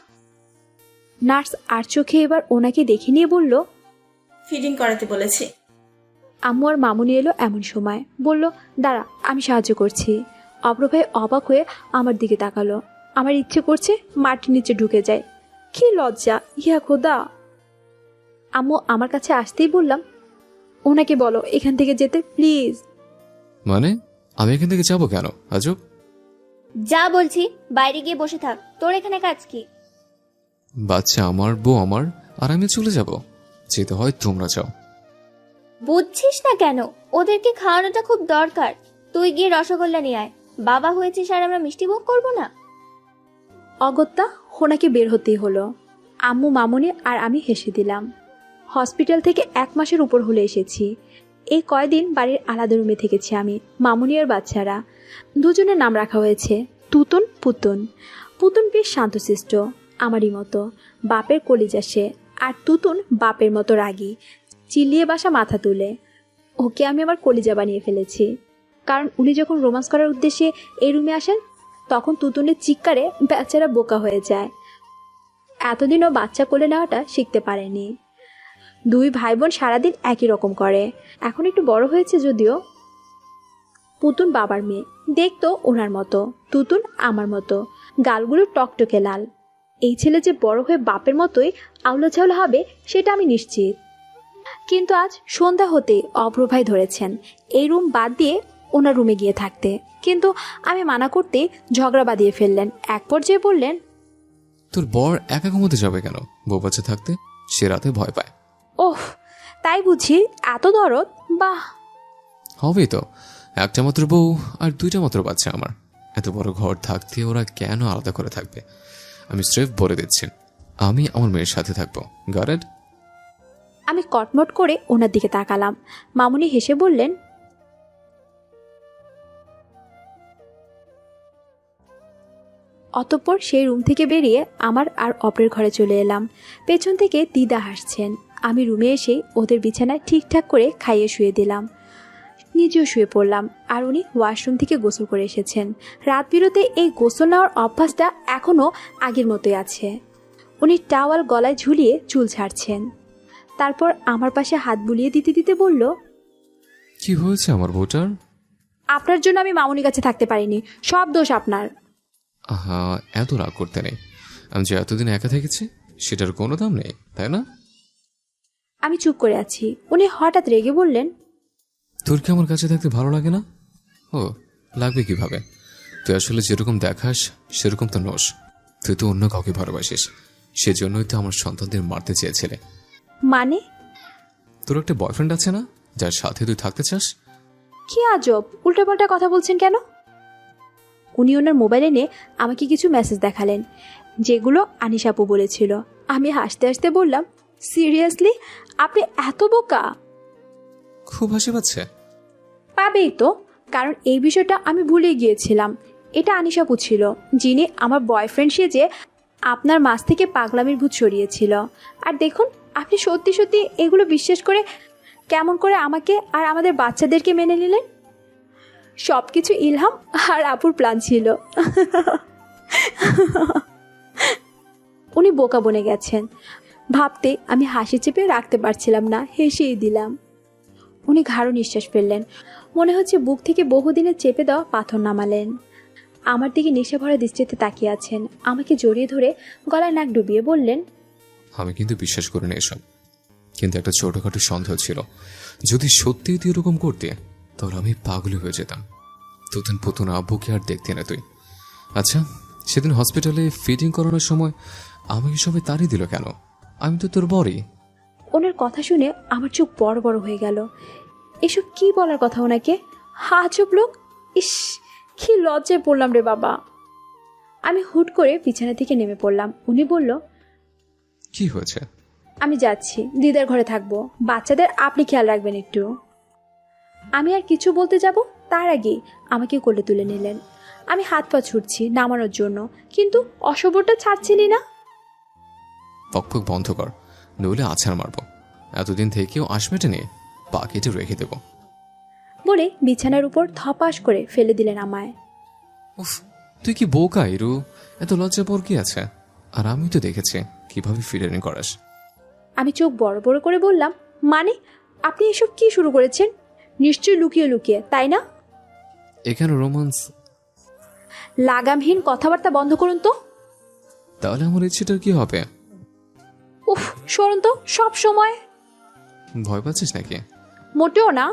নার্স আর চোখে এবার ওনাকে দেখে নিয়ে বলল, ফিডিং করাতে বলেছি। আম্মু আর মামুনি এলো এমন সময়, বলল, দাঁড়া আমি সাহায্য করছি। অব্র ভাই অবাক হয়ে আমার দিকে তাকালো। আমার ইচ্ছে করছে মাটির নিচে ঢুকে যায়। কি লজ্জা, ইয়া খোদা। আম্মু আমার কাছে আসতেই বললাম, ওনাকে বলো এখান থেকে যেতে প্লিজ। মানে আমি এখান থেকে যাবো কেন? আজব। যা বলছি বাইরে গিয়ে বসে থাক, তোর এখানে কাজ কি? বাচ্চা আমার, বউ আমার, আর আমি চলে যাব? যেতে হয় তোমরা যাও। বুঝছিস না কেন? ওদেরকে খাওয়ানোটা খুব দরকার। তুই গিয়ে রসগোল্লা নিয়ে আয়। বাবা হয়েছিস আর আমরা মিষ্টি ভোগ করবো না? অগত্যা ওনাকে বের হতেই হলো। আম্মু মামুনি আর আমি হেসে দিলাম। হসপিটাল থেকে 1 মাসের উপর হলে এসেছি। এই কয়দিন বাড়ির আলাদা রুমে থেকেছি আমি, মামুনি আর বাচ্চারা। দুজনের নাম রাখা হয়েছে তুতুন পুতুন। পুতুন বেশ শান্তশিষ্ট, আমারই মতো। বাপের কলিজা সে। আর তুতুন বাপের মতো রাগী, চিল্লিয়ে বাসা মাথা তুলে। ওকে আমি আবার কলিজা বানিয়ে ফেলেছি, কারণ উনি যখন রোমান্স করার উদ্দেশ্যে এই রুমে আসেন তখন তুতুনের চিৎকারে বাচ্চারা বোকা হয়ে যায়। এতদিনও বাচ্চা কোলে নেওয়াটা শিখতে পারেনি। 2 ভাই বোন সারাদিন একই রকম করে। এখন একটু বড় হয়েছে যদিও। পুতুন বাবার মেয়ে, দেখতো ওনার মতো। তুতুন আমার মতো, গালগুলো টকটকে লাল। এই ছেলে যে বড় হয়ে বাপের মতোই আউলা ঝাউলা হবে সেটা আমি নিশ্চিত। কিন্তু আজ সন্ধ্যা হতেই অভ্র ভাই ধরেছেন এই রুম বাদ দিয়ে ওনার রুমে গিয়ে থাকতে, কিন্তু আমি মানা করতে ঝগড়া বাঁধিয়ে ফেললেন। এক পর্যায়ে বললেন, তোর বর একা ঘুমোতে যাবে কেন? বউ বাচ্চা থাকতে সে রাতে ভয় পায়। ওহ তাই বুঝি, এত দরদ? বাহ। হবেই তো, একটা মাত্র বউ আর 2টা মাত্র বাচ্চা আমার। এত বড় ঘর থাকতে ওরা কেন আলাদা করে থাকবে? আমি স্রেফ বলে দিচ্ছি, আমি আমার মেয়ের সাথে থাকবো। গট? আমি কটমট করে ওনার দিকে তাকালাম। মামুনি হেসে বললেন, অতঃপর সেই রুম থেকে বেরিয়ে আমার আর অপরের ঘরে চলে এলাম। পেছন থেকে দিদা হাসছেন। আমি রুমে এসে ওদের বিছানায় ঠিকঠাক করে খাইয়ে শুয়ে দিলাম, নিজেও শুয়ে পড়লাম। আর উনি ওয়াশরুম থেকে গোসল করে এসেছেন। রাত বিরতে এই গোসল নেওয়ার অভ্যাসটা এখনও আগের মতোই আছে। উনি টাওয়াল গলায় ঝুলিয়ে চুল ছাড়ছেন। তারপর আমার পাশে হাত বুলিয়ে দিতে দিতে বলল, কি হয়েছে আমার বউটার? আপনার জন্য আমি মামুনির কাছে থাকতে পারিনি, সব দোষ আপনার। আহা, এত রাগ করতে নেই। আমি যে এতদিন একা থেকেছি সেটার কোনো দাম নেই, তাই না? আমি চুপ করে আছি। উনি হঠাৎ রেগে বললেন, তোর কি আমার কাছে থাকতে ভালো লাগে না? ও, লাগবে কিভাবে? তুই আসলে যেরকম দেখাস সেরকম তো নোস। তুই তো অন্য কাউকে ভালোবাসিস, সেজন্যই তো আমার সন্তানদের মারতে চেয়েছিলে। মানে? তোর একটা বয়ফ্রেন্ড আছে না, যার সাথে তুই থাকতে চাস? কি আজব উল্টোপাল্টা কথা বলছেন কেন? উনি ওনার মোবাইলে নিয়ে আমাকে কিছু মেসেজ দেখালেন, যেগুলো আনিশাপু বলেছিল। আমি হাসতে হাসতে বললাম, সিরিয়াসলি আপনি এত বোকা? খুব হাসি পাচ্ছে। পাবেই তো, কারণ এই বিষয়টা আমি ভুলে গিয়েছিলাম। এটা আনিশাপু ছিল, যিনি আমার বয়ফ্রেন্ড সেজে আপনার মাছ থেকে পাগলামির ভূত সরিয়েছিল। আর দেখুন আপনি সত্যি সত্যি এগুলো বিশ্বাস করে কেমন করে আমাকে আর আমাদের বাচ্চাদেরকে মেনে নিলেন। সব কিছু ইলহাম আর আপুর প্ল্যান ছিল। উনি বোকা বনে গেছেন। ভাবতে আমি হাসি চেপে রাখতে পারছিলাম না, হেসেই দিলাম। উনি গাঢ় নিঃশ্বাস ফেললেন, মনে হচ্ছে বুক থেকে বহুদিনের চেপে দেওয়া পাথর নামালেন। আমার দিকে নেশা ভরা দৃষ্টিতে তাকিয়ে আছেন, আমাকে জড়িয়ে ধরে গলায় নাক ডুবিয়ে বললেন, আমি কিন্তু বিশ্বাস করি না এসব, কিন্তু একটা ছোটখাটো সন্দেহ ছিল। যদি সত্যি তুই এরকম করতে তাহলে আমি পাগল হয়ে যেতাম। তুতুন পুতুন আব্বুকে আর দেখতে না তুই। আচ্ছা, সেদিন হসপিটালে ফিটিং করানোর সময় আমাকে সবাই তাড়িয়ে দিল কেন? আমি তো তোর বরই। ওনার কথা শুনে আমার চোখ বড় বড় হয়ে গেল। এসব কি বলার কথা ওনাকে? আজব লোক। ইস, কি লজ্জায় পড়লাম রে বাবা। আমি হুট করে বিছানা থেকে নেমে পড়লাম। উনি বলল, কি হয়েছে? আমি যাচ্ছি, দিদার ঘরে থাকবো, বাচ্চাদের আপনি খেয়াল রাখবেন একটু। আমি আর কিছু বলতে যাব তার আগেই আমাকে কোলে তুলে নিলেন। আমি হাত পা ছুটছি নামানোর জন্য, কিন্তু অসবরটা ছাড়ছিলি না। পকপক বন্ধ কর, নইলে আছাড় মারবো। এতদিন থেকেও আশমেটে নিয়ে পা কেটে রেখে দেবো। বলে বিছানার উপর ধপাস করে ফেলে দিলেন আমায়। উফ, তুই কি বোকা ইরু, এত লজ্জা পর কি আছে? আর আমি তো দেখেছি কিভাবে ফিডারিং করাস। আমি চোখ বড় বড় করে বললাম, মানে আপনি এসব কি শুরু করেছেন? নিশ্চয়ই লুকিয়ে লুকিয়ে, তাই না? এখানে রোমান্স? লাগামহীন কথাবার্তা বন্ধ করুন তো। তাহলে আমার ইচ্ছেটার কি হবে? উফ, সরুন তো, সব সময়। ভয় পাচ্ছিস নাকি? মোটেও না।